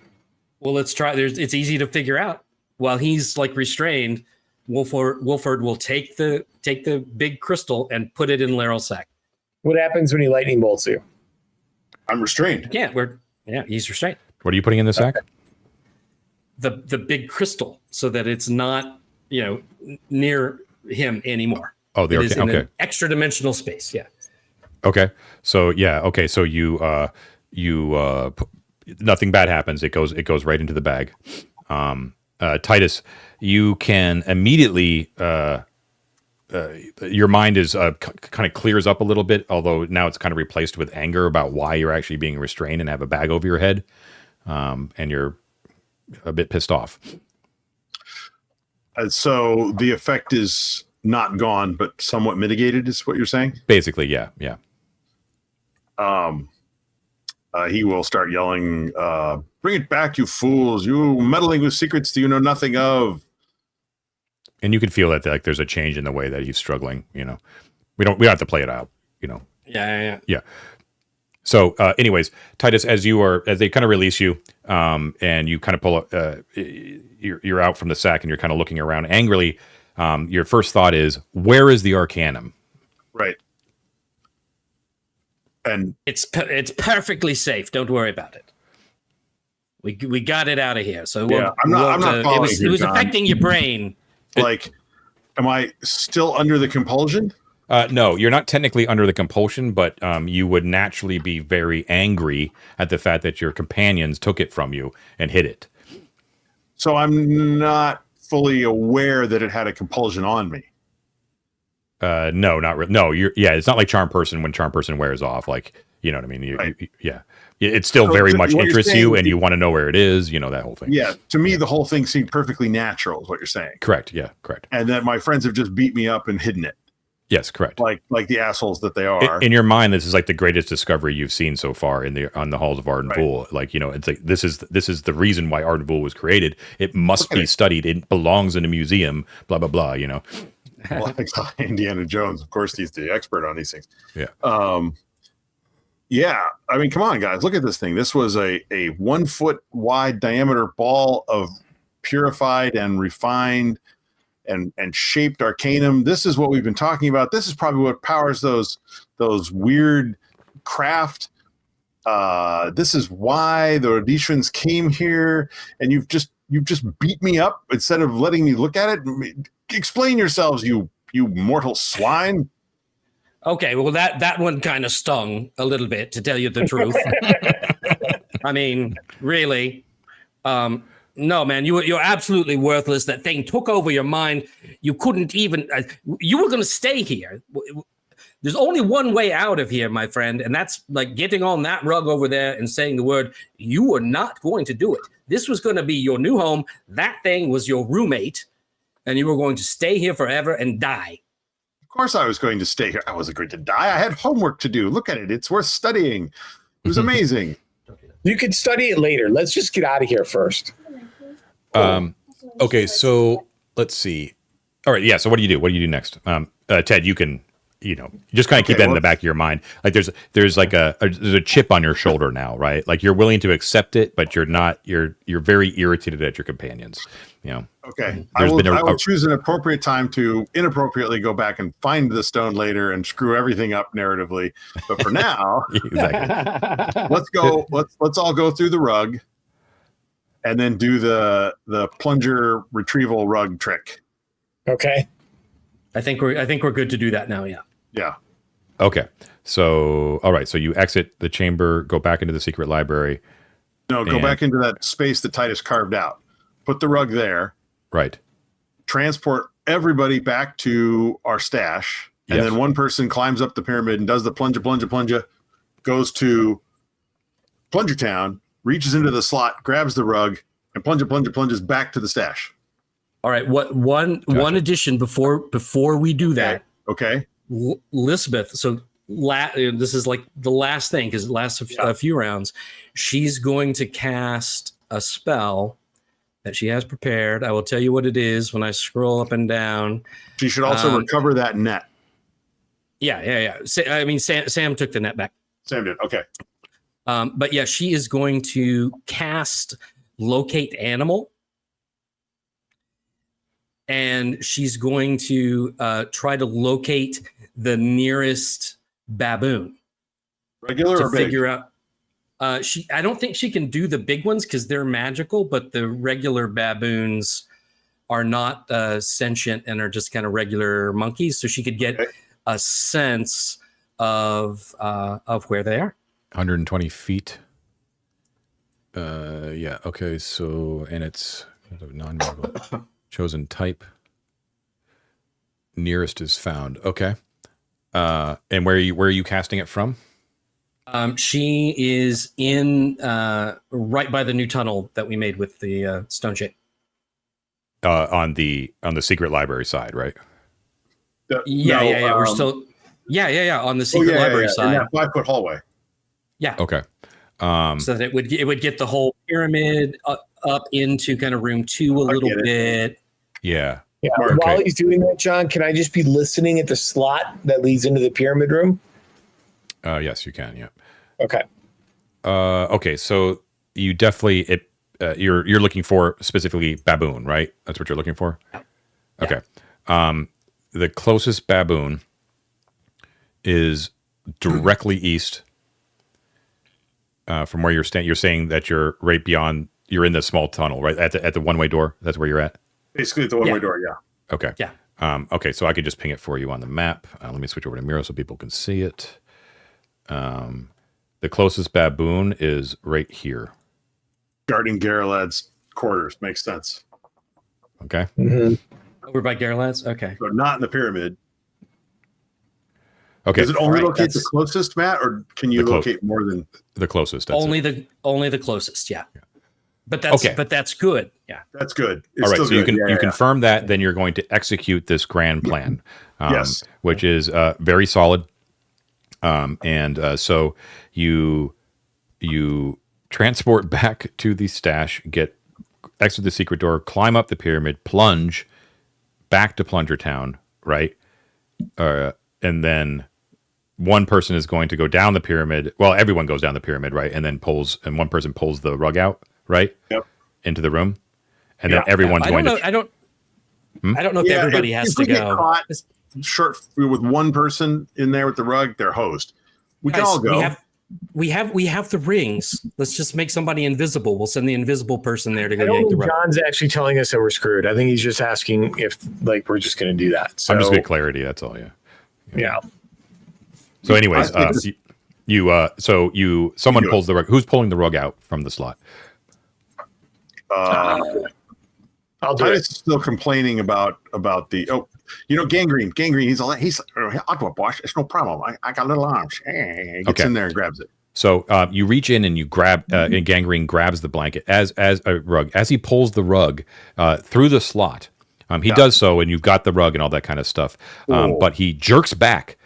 Well, let's try. It's easy to figure out. While he's like restrained, Wolford will take the big crystal and put it in Laryl's sack. What happens when he lightning bolts you? I'm restrained. Yeah, he's restrained. What are you putting in the sack? The big crystal, so that it's not, near him anymore. Oh, it is in an extra dimensional space. Yeah. Okay. So So you nothing bad happens. It goes right into the bag. Titus, you can immediately. Your mind is kind of clears up a little bit, although now it's kind of replaced with anger about why you're actually being restrained and have a bag over your head, and you're a bit pissed off. So the effect is not gone, but somewhat mitigated, is what you're saying? Basically, yeah. he will start yelling, "Bring it back, you fools! You meddling with secrets you know nothing of!" And you can feel that like there's a change in the way that he's struggling. You know, we don't have to play it out. You know. Yeah. So, anyways, Titus, as they kind of release you, and you kind of pull up, you're out from the sack, and you're kind of looking around angrily. Your first thought is, "Where is the arcanum?" Right. And It's perfectly safe. Don't worry about it. We got it out of here. So yeah, I'm not following it was John. affecting your brain. Like, am I still under the compulsion? No, you're not technically under the compulsion, but you would naturally be very angry at the fact that your companions took it from you and hid it. So I'm not fully aware that it had a compulsion on me. No, not really. No, it's not like Charm Person when Charm Person wears off. Like, you know what I mean? Right. It still So very what much you're interests saying you, is and you want to know where it is. You know, that whole thing. Yeah, to me, the whole thing seemed perfectly natural, is what you're saying. Correct. Yeah, correct. And that my friends have just beat me up and hidden it, Yes, correct. like the assholes that they are. In your mind, this is like the greatest discovery you've seen so far on the halls of Arden Vul. Like, you know, it's like this is the reason why Arden Vul was created. It must be studied. It belongs in a museum. Blah blah blah. You know. Well, Indiana Jones, of course, he's the expert on these things. Yeah. Yeah. I mean, come on, guys, look at this thing. This was a 1 foot wide diameter ball of purified and refined and shaped arcanum. This is what we've been talking about. This is probably what powers those weird craft. This is why the Rhodesians came here, and you've just beat me up instead of letting me look at it. Explain yourselves, you mortal swine. Okay, well that one kind of stung a little bit, to tell you the truth. I mean, really. No, man, you're absolutely worthless. That thing took over your mind. You couldn't even. You were going to stay here. There's only one way out of here, my friend, and that's like getting on that rug over there and saying the word. You were not going to do it. This was going to be your new home. That thing was your roommate, and you were going to stay here forever and die. Of course I was going to stay here. I wasn't going to die. I had homework to do. Look at it. It's worth studying. It was amazing. You could study it later. Let's just get out of here first. Okay, so let's see. All right, yeah. So what do you do? What do you do next? Ted, you can, you just kind of keep that in the back of your mind. Like there's like there's a chip on your shoulder now, right? Like you're willing to accept it, but you're not. You're very irritated at your companions. Okay, I will choose an appropriate time to inappropriately go back and find the stone later and screw everything up narratively. But for now, exactly. Let's go. Let's all go through the rug, and then do the plunger retrieval rug trick. Okay. I think we're good to do that now. Yeah. Yeah. Okay. So all right. So you exit the chamber, go back into the secret library. No, go back into that space that Titus carved out. Put the rug there. Right. Transport everybody back to our stash. And then one person climbs up the pyramid and does the plunger, goes to Plunger Town, reaches into the slot, grabs the rug, and plunges back to the stash. All right. One addition before we do that. Okay. Elizabeth. So this is like the last thing because it lasts a few rounds. She's going to cast a spell that she has prepared. I will tell you what it is when I scroll up and down. She should also recover that net. Yeah. I mean, Sam took the net back. Sam did. Okay. But yeah, she is going to cast Locate Animal. And she's going to try to locate the nearest baboon. Regular or big? Figure out. I don't think she can do the big ones because they're magical, but the regular baboons are not sentient and are just kind of regular monkeys. So she could get a sense of where they are. 120 feet. Yeah. Okay. So, and it's non-magical. Chosen type. Nearest is found. Okay. And where are you casting it from? She is in right by the new tunnel that we made with the stone shape. On the secret library side, right? Yeah. We're still. Yeah. On the secret library side. In that 5-foot hallway. Yeah. Okay. So that it would get the whole pyramid up into kind of room 2 a little bit. Yeah. Yeah. Mark, While okay. he's doing that, John, can I just be listening at the slot that leads into the pyramid room? Yes, you can. Yeah. Okay. Okay. So you definitely you're looking for specifically baboon, right? That's what you're looking for. Okay. The closest baboon is directly east from where you're standing. You're saying that you're right beyond. You're in the small tunnel, right at the one-way door. That's where you're at. Basically, at the one-way door. Yeah. Okay. Yeah. Okay. So I could just ping it for you on the map. Let me switch over to Miro so people can see it. The closest baboon is right here. Guarding Garalad's quarters makes sense. Okay. Over by Garalad's? Okay. So not in the pyramid. Okay. Does it only Right, locate the that's- closest, Matt, or can you The clo- locate more than? The closest. That's Only it. the closest, yeah. But that's Okay. but that's good. Yeah. That's good. It's All right, still so you good. can confirm that, then you're going to execute this grand plan, Yes. which is very solid. So you transport back to the stash, exit the secret door, climb up the pyramid, plunge back to Plunger Town, right? And then one person is going to go down the pyramid. Well, everyone goes down the pyramid, right? And one person pulls the rug out, right? Yep. Into the room, and then everyone's I going don't know. to. I don't know if everybody has if to we get go. caught short with one person in there with the rug, they're hosed. We can Guys, all go. We have the rings. Let's just make somebody invisible. We'll send the invisible person there to I go don't yank the think rug. John's actually telling us that we're screwed. I think he's just asking if we're just going to do that. So I'm just getting clarity. That's all. Yeah. yeah. So, anyways, I think someone do it. pulls the rug. Who's pulling the rug out from the slot? I'll do Titus it. is still complaining about the gangrene. He's I'll do it, boss. It's no problem. I got little arms. He gets in there and grabs it. So you reach in and you grab, and Gangrene grabs the blanket as a rug. As he pulls the rug through the slot, he does so, and you've got the rug and all that kind of stuff. But he jerks back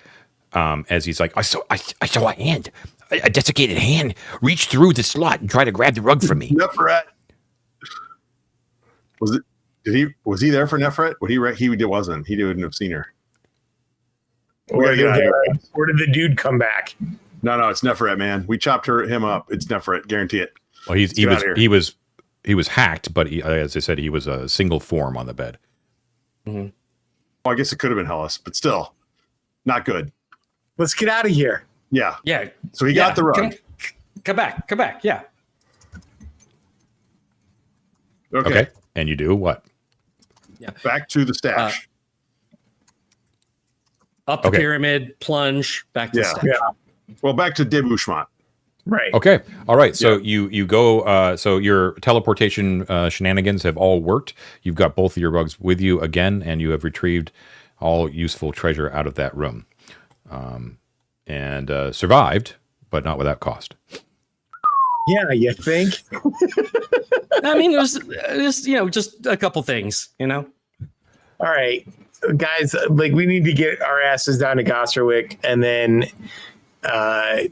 as he's like, I saw a hand, a desiccated hand, reach through the slot and try to grab the rug from me. Nefret. Was he there for Nefret? He wasn't. He didn't have seen her. Where did the dude come back? No, it's Nefret, man. We chopped him up. It's Nefret, guarantee it. Well, he was hacked, but as I said, he was a single form on the bed. Well, I guess it could have been Hellas, but still, not good. Let's get out of here. Yeah. Yeah. So he got the rug. Come back. Yeah. Okay. And you do what? Back to the stash. Up the Okay. pyramid, plunge, back to stash. Well, back to debouchement. Right. Okay. All right. So you go. So your teleportation shenanigans have all worked. You've got both of your rugs with you again, and you have retrieved all useful treasure out of that room, and survived, but not without cost. Yeah, you think? I mean, it was just a couple things, All right, guys, we need to get our asses down to Gosterwick and then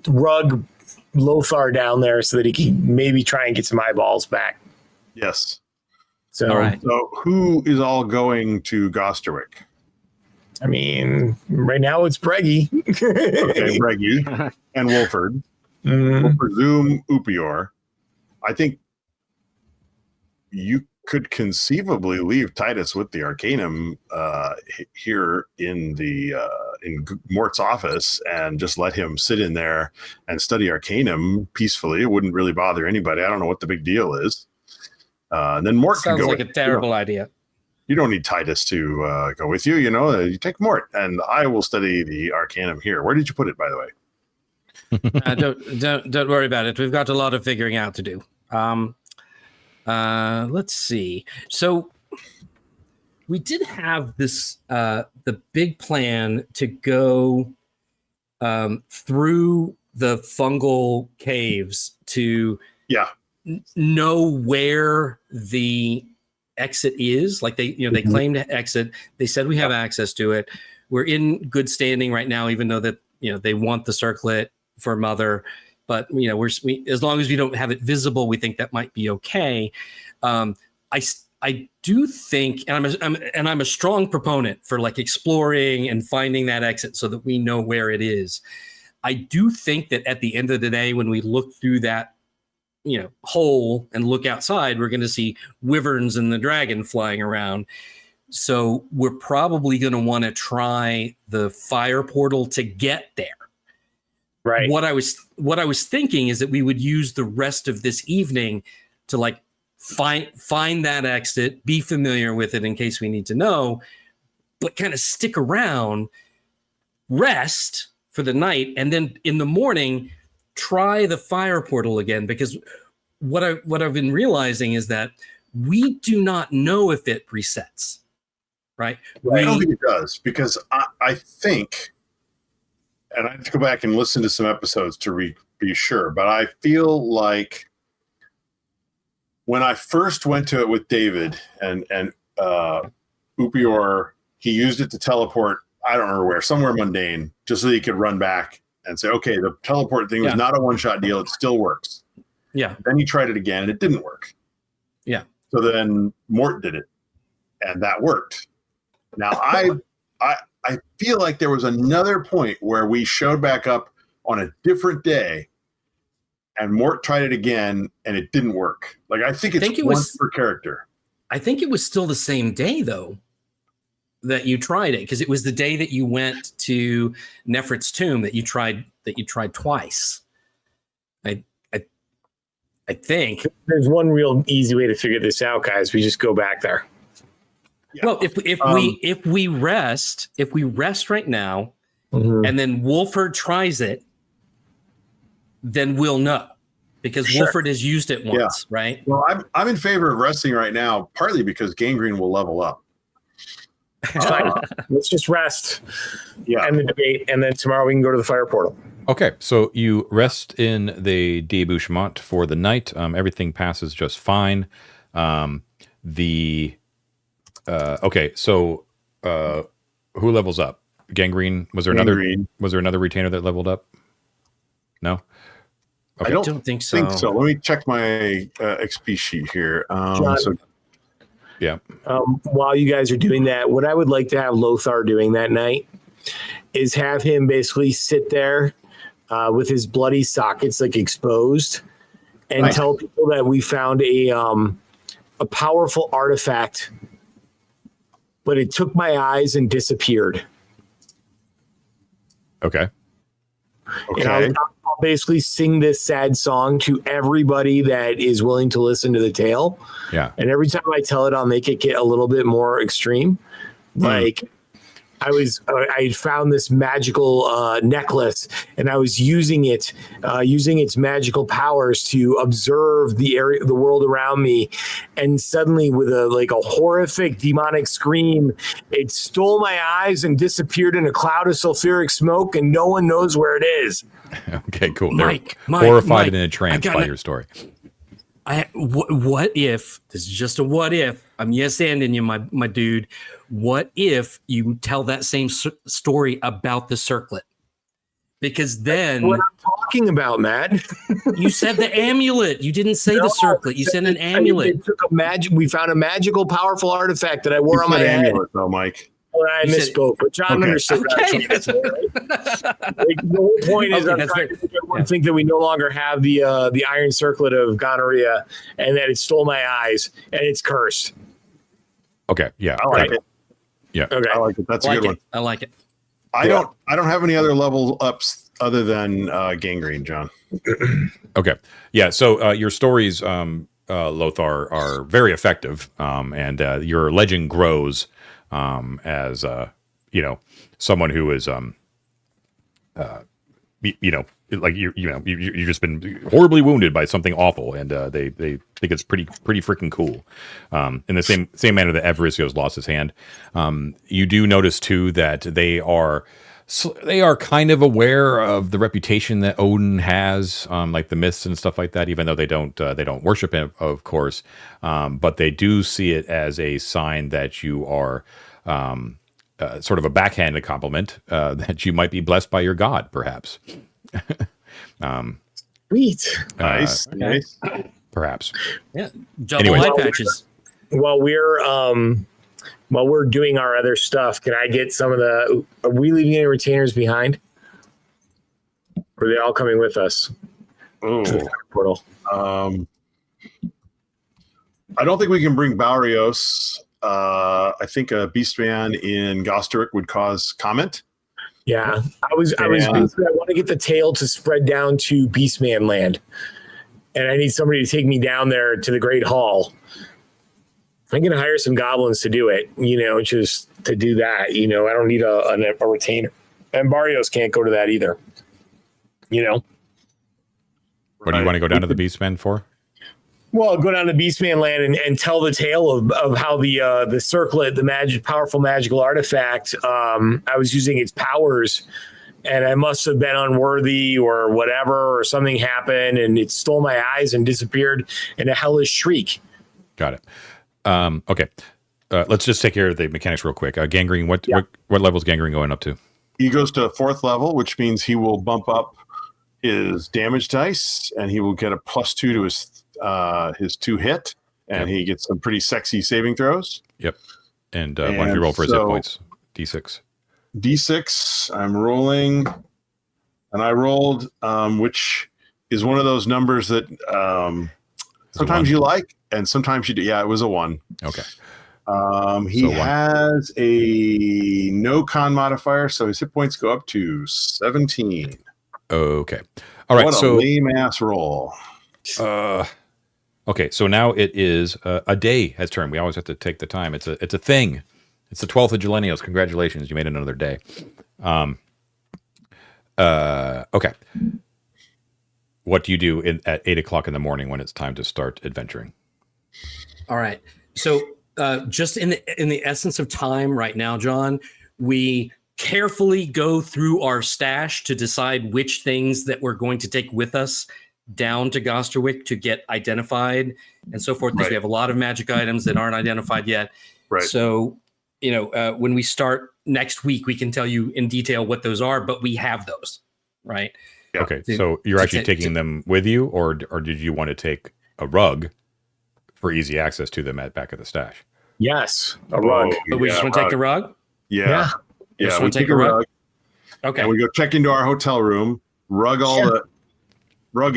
rug Lothar down there so that he can maybe try and get some eyeballs back. Yes. So, All right. So who is all going to Gosterwick? I mean, right now it's Breggy. Okay, Breggy and Wolford. Mhm. We'll presume Upior. I think you could conceivably leave Titus with the Arcanum here in Mort's office and just let him sit in there and study Arcanum peacefully. It wouldn't really bother anybody. I don't know what the big deal is. And then Mort can Sounds go like with, a terrible idea. You don't need Titus to go with you. You take Mort, and I will study the Arcanum here. Where did you put it, by the way? Don't worry about it. We've got a lot of figuring out to do. Let's see. So we did have this the big plan to go through the fungal caves to know where the exit is. Like they claim to exit. They said we have access to it. We're in good standing right now, even though that they want the circlet for Mother. but as long as we don't have it visible, we think that might be okay. I do think, and I'm a strong proponent for like exploring and finding that exit so that we know where it is. I do think that at the end of the day, when we look through that hole and look outside, we're going to see wyverns and the dragon flying around. So we're probably going to want to try the fire portal to get there. Right. What I was thinking is that we would use the rest of this evening to like find that exit, be familiar with it in case we need to know, but kind of stick around, rest for the night, and then in the morning try the fire portal again, because what I've been realizing is that we do not know if it resets. Right? I don't think it does, because I think, and I have to go back and listen to some episodes to be sure, but I feel like when I first went to it with David and Upior, he used it to teleport, I don't remember where, somewhere mundane, just so he could run back and say, okay, the teleport thing was not a one-shot deal. It still works. Yeah. Then he tried it again and it didn't work. Yeah. So then Mort did it and that worked. Now I feel like there was another point where we showed back up on a different day and Mort tried it again and it didn't work. Like I think it was per character. I think it was still the same day though that you tried it, because it was the day that you went to Nephrit's tomb that you tried twice. I think there's one real easy way to figure this out, guys. We just go back there. Yeah. Well, if we rest right now, and then Wolford tries it, then we'll know, because Wolford has used it once, right? Well, I'm in favor of resting right now, partly because gangrene will level up. Let's just rest. End the debate, and then tomorrow we can go to the fire portal. Okay, so you rest in the débouchement for the night. Everything passes just fine. Okay, so who levels up? Gangrene. Was there another retainer that leveled up? No. Okay. I don't think so. Let me check my XP sheet here. While you guys are doing that, what I would like to have Lothar doing that night is have him basically sit there with his bloody sockets like exposed and tell people that we found a powerful artifact, but it took my eyes and disappeared. Okay. And I'll basically sing this sad song to everybody that is willing to listen to the tale. Yeah. And every time I tell it, I'll make it get a little bit more extreme. Like I found this magical necklace, and I was using its magical powers to observe the world around me. And suddenly, with a horrific demonic scream, it stole my eyes and disappeared in a cloud of sulfuric smoke, and no one knows where it is. Okay, cool. Mike, horrified and in a trance by your story. What if, this is just a what if, I'm yes-anding you, my dude. What if you tell that same story about the circlet? Because then... That's what I'm talking about, Matt. You said the amulet. You didn't say the circlet. You said an amulet. We found a magical, powerful artifact that I wore on my head. Amulet, though, Mike. Well, I misspoke, but John understood. Okay. The whole point is I'm trying to make everyone think that we no longer have the iron circlet of gonorrhea, and that it stole my eyes, and it's cursed. Okay, yeah. I like it. Yeah. Okay. I like it. That's a good one. I like it. I don't have any other level ups other than gangrene, John. Okay. Yeah, so your stories, Lothar, are very effective, and your legend grows as someone who is like you've just been horribly wounded by something awful, and they think it's pretty freaking cool. In the same manner that Evericio's lost his hand, you do notice too that they are kind of aware of the reputation that Odin has, like the myths and stuff like that. Even though they don't worship him, of course, but they do see it as a sign that you are sort of a backhanded compliment, that you might be blessed by your god, perhaps. Sweet. Nice. Nice. Perhaps. Yeah. Double Anyways. eye patches. While we're doing our other stuff, can I get some of the? Are we leaving any retainers behind? Or are they all coming with us? Oh. To the portal. I don't think we can bring Barrios. I think a Beastman in Gosterwick would cause comment. Yeah, I was basically, I want to get the tail to spread down to Beastman land, and I need somebody to take me down there to the Great Hall. I'm going to hire some goblins to do it, just to do that. I don't need a retainer, and Barrios can't go to that either. What do you want to go down to the Beastmen for? Well, go down to Beastman land and tell the tale of how the circlet, the powerful magical artifact, I was using its powers, and I must have been unworthy or whatever, or something happened, and it stole my eyes and disappeared in a hellish shriek. Got it. Okay. Let's just take care of the mechanics real quick. Gangrene, what level is Gangrene going up to? He goes to 4th level, which means he will bump up his damage dice, and he will get a +2 to his 2 hit, and he gets some pretty sexy saving throws. Yep. And why don't you roll for his hit points? D6. D6, I'm rolling, and I rolled, which is one of those numbers that sometimes you like, and sometimes you do. Yeah, it was a 1. Okay. He has a no con modifier, so his hit points go up to 17. Okay. All right. What a lame ass roll. Okay. So now it is a day has turned. We always have to take the time. It's a thing. It's the 12th of Gelenios. Congratulations. You made another day. Okay. What do you do at 8 o'clock in the morning when it's time to start adventuring? All right. So just in the essence of time right now, John, we carefully go through our stash to decide which things that we're going to take with us down to Gosterwick to get identified and so forth, because we have a lot of magic items that aren't identified yet. Right. So, when we start next week, we can tell you in detail what those are, but we have those, right? Yeah. Okay. So you're actually taking them with you, or did you want to take a rug for easy access to them at back of the stash? Yes, a rug. But we just want to take the rug? Yeah. Just We want to take take a rug? Okay. And we go check into our hotel room, rug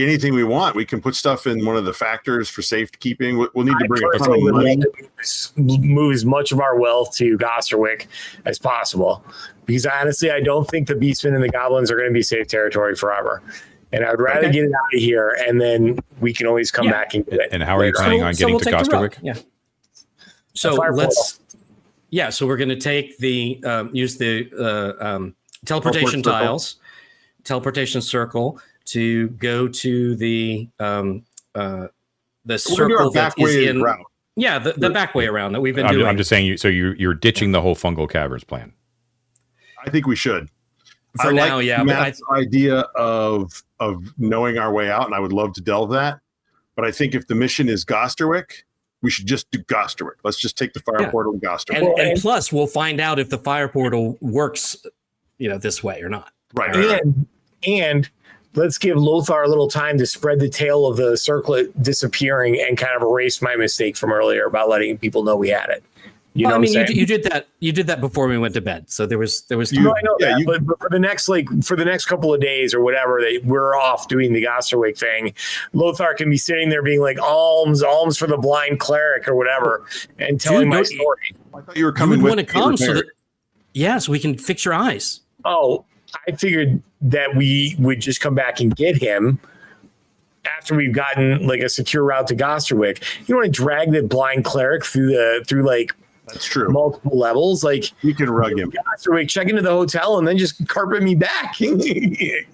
anything we want. We can put stuff in one of the factors for safekeeping. We'll need to bring a ton of money. Move as much of our wealth to Gosterwick as possible, because honestly, I don't think the Beastmen and the Goblins are going to be safe territory forever. And I'd rather get it out of here, and then we can always come back and get it. And how are you planning on getting to Gosterwick? Yeah. So so we're going to take use the teleportation tiles, teleportation circle to go to the circle that is in. Route. Yeah, the back way around that we've been doing. I'm just saying, you're ditching the whole fungal caverns plan. I think we should. For now, yeah. Matt's idea of knowing our way out, and I would love to delve that. But I think if the mission is Gosterwick, we should just do Gosterwick. Let's just take the fire portal to Gosterwick. And plus, we'll find out if the fire portal works, this way or not. Right. And let's give Lothar a little time to spread the tale of the circlet disappearing and kind of erase my mistake from earlier about letting people know we had it. You know, you did that. You did that before we went to bed. So there was. I know that, but for the next couple of days or whatever, we're off doing the Gosterwick thing. Lothar can be sitting there being like alms for the blind cleric or whatever, and telling my story. I thought you were coming with. Want to come so that so we can fix your eyes. Oh, I figured that we would just come back and get him after we've gotten like a secure route to Gosterwick. You don't want to drag the blind cleric through That's true. multiple levels. Like you can rug him. Gosterwick, check into the hotel, and then just carpet me back. Okay.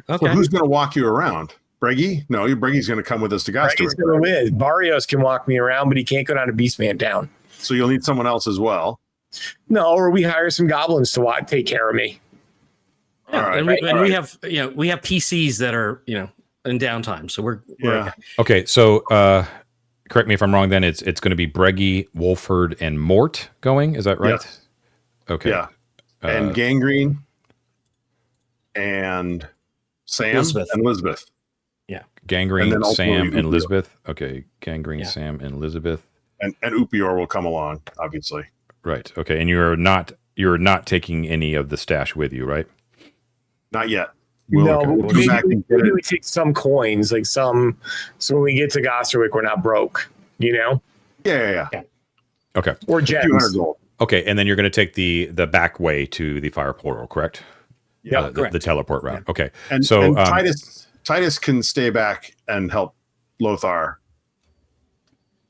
So who's going to walk you around? Breggy? No, Breggy's going to come with us to Gosterwick. Barrios can walk me around, but he can't go down to Beastman Town. So you'll need someone else as well. No, or we hire some goblins to take care of me. Yeah, all right. And we have we have PCs that are in downtime, so we're okay. So correct me if I'm wrong. Then it's going to be Breggy, Wolford, and Mort going. Is that right? Yes. Okay. Yeah. And Gangrene and Sam Elizabeth. and Elizabeth. Gangrene, And then Sam, ultimately and Upior. Elizabeth. Okay, Gangrene, Yeah. Sam, and Elizabeth. And Upior will come along, obviously. Right. Okay, and you're not taking any of the stash with you, right? Not yet. No, We'll but come maybe, back and get maybe it. we take some coins, like some, so when we get to Gosterwick, we're not broke, you know, Yeah. Okay. or 200 gems. gold. Okay, and then you're going to take the back way to the fire portal, correct? Yeah. correct. The teleport route. Okay. And, So and Titus can stay back and help Lothar,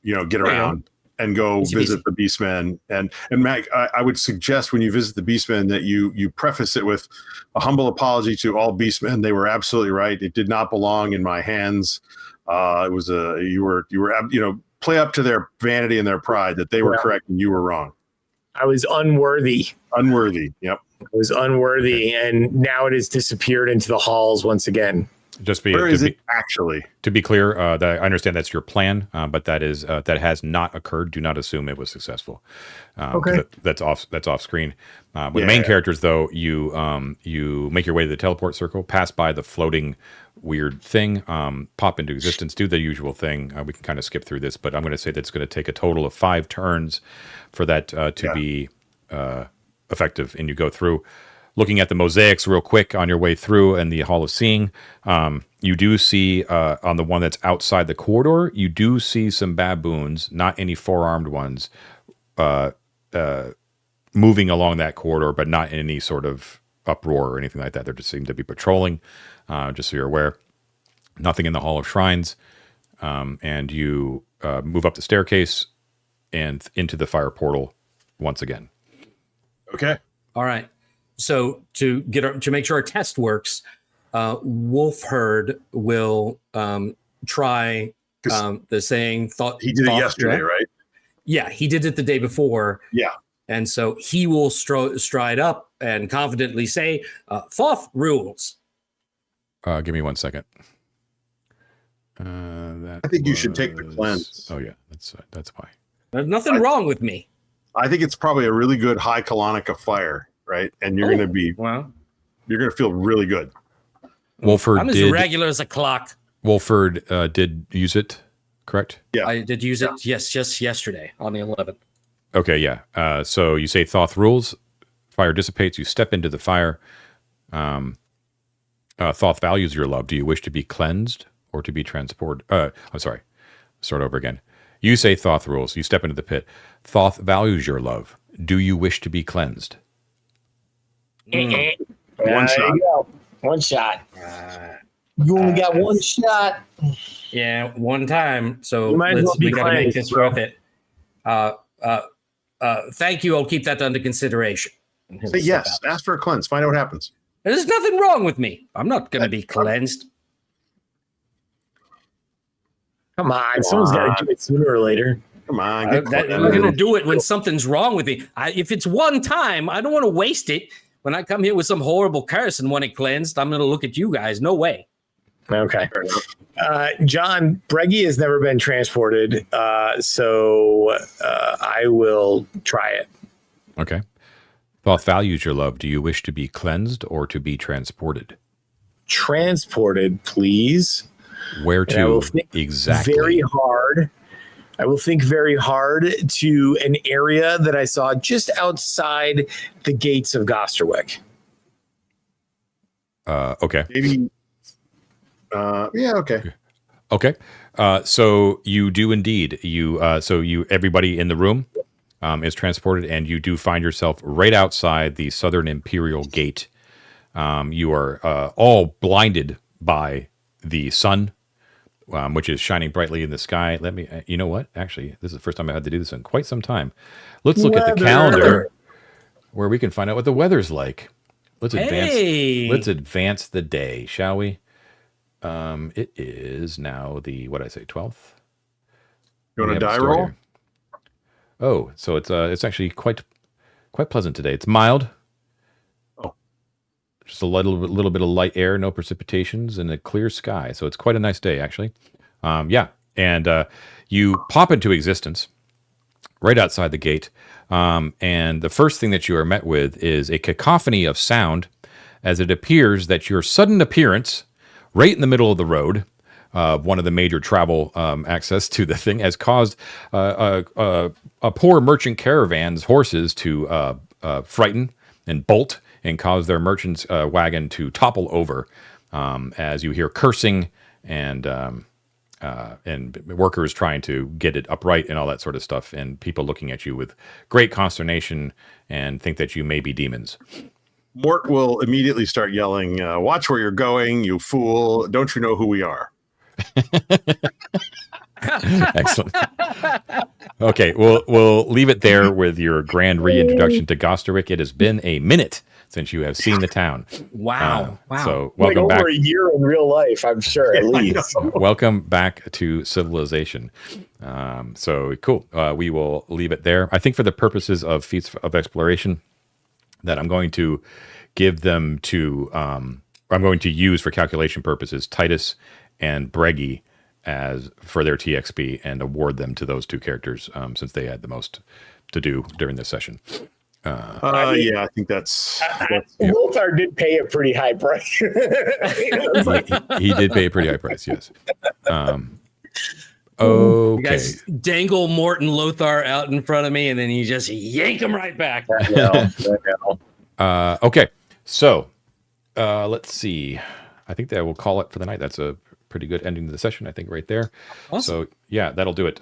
get around and go Easy visit peasy. the Beastmen. And Mac, I would suggest when you visit the Beastmen that you preface it with a humble apology to all Beastmen. They were absolutely right. It did not belong in my hands. It was you were play up to their vanity and their pride that they were correct and you were wrong. I was unworthy. Unworthy. Yep. I was unworthy, and now it has disappeared into the halls once again. just Where is it actually? to be clear, that I understand that's your plan, but that has not occurred. Do not assume it was successful. Okay. That's off screen. With the main characters, though, you make your way to the teleport circle, pass by the floating weird thing, pop into existence, do the usual thing. We can kind of skip through this, but I'm going to say that it's going to take a total of 5 turns for that to be effective, and you go through. Looking at the mosaics real quick on your way through and the Hall of Seeing, you do see on the one that's outside the corridor, you do see some baboons, not any 4-armed ones, moving along that corridor, but not in any sort of uproar or anything like that. They just seem to be patrolling, just so you're aware. Nothing in the Hall of Shrines, and you move up the staircase and into the fire portal once again. Okay. All right. So to make sure our test works, Wolfherd will try the saying thought. He did it yesterday, right? Yeah, he did it the day before. Yeah. And so he will stride up and confidently say, Thoth rules. Give me 1 second. I think you should take the cleanse. Oh yeah, that's why. There's nothing wrong with me. I think it's probably a really good high colonic of fire, right? And you're going to feel really good. Wolford I'm as did. regular as a clock. Wolford did use it, correct? Yeah. I did use it, yes, just yesterday on the 11th. Okay, yeah. So you say Thoth rules, fire dissipates, you step into the fire. Thoth values your love. Do you wish to be cleansed or to be transported? I'm sorry. Start over again. You say Thoth rules. You step into the pit. Thoth values your love. Do you wish to be cleansed? One There shot. you go. One shot. You only got one shot. Yeah, one time. So You might as well be we got to make cleansed, this bro. worth it. Thank you. I'll keep that under consideration. And he'll Say step yes. out. Ask for a cleanse. Find out what happens. There's nothing wrong with me. I'm not going to be cleansed. Come on, someone's got to do it sooner or later. Come on. Get I'm cleansed. going to do it when something's wrong with me. If it's one time, I don't want to waste it. When I come here with some horrible curse and want it cleansed, I'm going to look at you guys. No way. Okay. John, Breggy has never been transported, so I will try it. Okay. Thoth values your love. Do you wish to be cleansed or to be transported? Transported, please. Where And I will to think exactly? Very hard. I will think very hard to an area that I saw just outside the gates of Gosterwick. Okay. Maybe. Yeah. Okay. Okay. So you do indeed. Everybody in the room is transported, and you do find yourself right outside the Southern Imperial Gate. You are all blinded by the sun, which is shining brightly in the sky. Let me. You know what? Actually, this is the first time I had to do this in quite some time. Let's look at the calendar, where we can find out what the weather's like. Let's advance. Hey. Let's advance the day, shall we? It is now the 12th. You want We a have die store roll? here. Oh, so it's actually quite pleasant today. It's mild. Oh. Just a little bit of light air, no precipitations, and a clear sky. So it's quite a nice day, actually. And you pop into existence right outside the gate, and the first thing that you are met with is a cacophony of sound, as it appears that your sudden appearance right in the middle of the road one of the major travel access to the thing, has caused a poor merchant caravan's horses to frighten and bolt and cause their merchant's wagon to topple over as you hear cursing and workers trying to get it upright and all that sort of stuff, and people looking at you with great consternation and think that you may be demons. Mort will immediately start yelling, "Watch where you're going, you fool! Don't you know who we are?" Excellent. Okay, we'll leave it there with your grand reintroduction to Gosterwick. It has been a minute since you have seen the town. Wow. So Like welcome back. over a year in real life, I'm sure, at least. Welcome back to civilization. So cool. We will leave it there. I think for the purposes of Feats of Exploration, that I'm going to give them to, I'm going to use for calculation purposes, Titus and Breggy as for their TXP and award them to those two characters Uh, since they had the most to do during this session. Yeah, I think that's Lothar did pay a pretty high price. He did pay a pretty high price, yes. You Okay. guys dangle Morton Lothar out in front of me, and then you just yank him right back. Okay. So let's see. I think that will call it for the night. That's a pretty good ending to the session, I think, right there. Awesome. So yeah, that'll do it.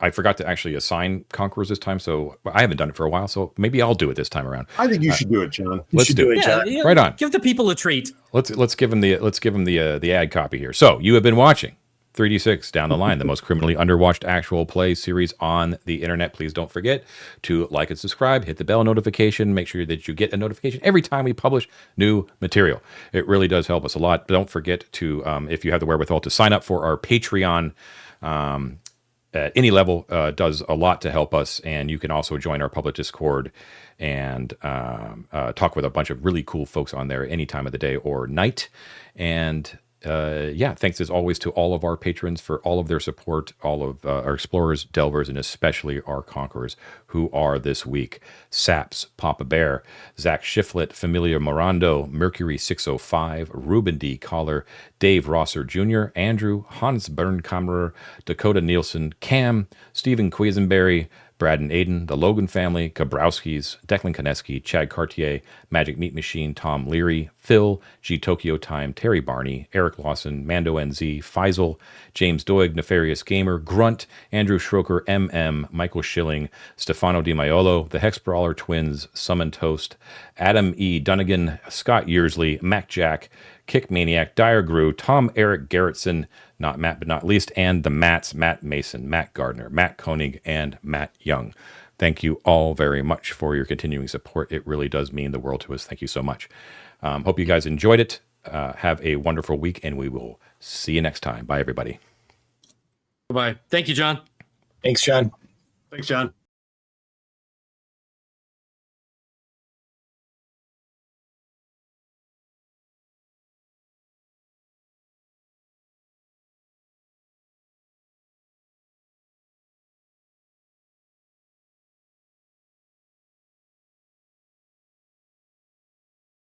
I forgot to actually assign conquerors this time, so I haven't done it for a while. So maybe I'll do it this time around. I think you should do it, John. Let's should do do it. it, John. Yeah, Right on. Give the people a treat. Let's give them the ad copy here. So you have been watching 3D6 Down the Line, the most criminally underwatched actual play series on the internet. Please don't forget to like and subscribe, hit the bell notification, make sure that you get a notification every time we publish new material. It really does help us a lot. Don't forget to, if you have the wherewithal, to sign up for our Patreon. At any level does a lot to help us, and you can also join our public Discord and talk with a bunch of really cool folks on there any time of the day or night. And yeah, thanks as always to all of our patrons for all of their support, all of our explorers, delvers, and especially our conquerors, who are this week: Saps, Papa Bear, Zach Shiflett, Familia Morando, Mercury 605, Ruben D. Collar, Dave Rosser Jr., Andrew, Hans Bernkammerer, Dakota Nielsen, Cam, Stephen Quisenberry, Brad and Aiden, the Logan family, Kabrowskis, Declan Koneski, Chad Cartier, Magic Meat Machine, Tom Leary, Phil, G Tokyo Time, Terry Barney, Eric Lawson, Mando NZ, Faisal, James Doig, Nefarious Gamer, Grunt, Andrew Schroker, MM, Michael Schilling, Stefano Di Maiolo, the Hex Brawler Twins, Summon Toast, Adam E. Dunnigan, Scott Yearsley, Mac Jack, Kick Maniac, Dire Grew, Tom Eric Garrettson, not Matt but not least, and the Matts, Matt Mason, Matt Gardner, Matt Koenig, and Matt Young. Thank you all very much for your continuing support. It really does mean the world to us. Thank you so much. Hope you guys enjoyed it. Have a wonderful week, and we will see you next time. Bye, everybody. Bye. Thank you, John. Thanks, John. Thanks, John.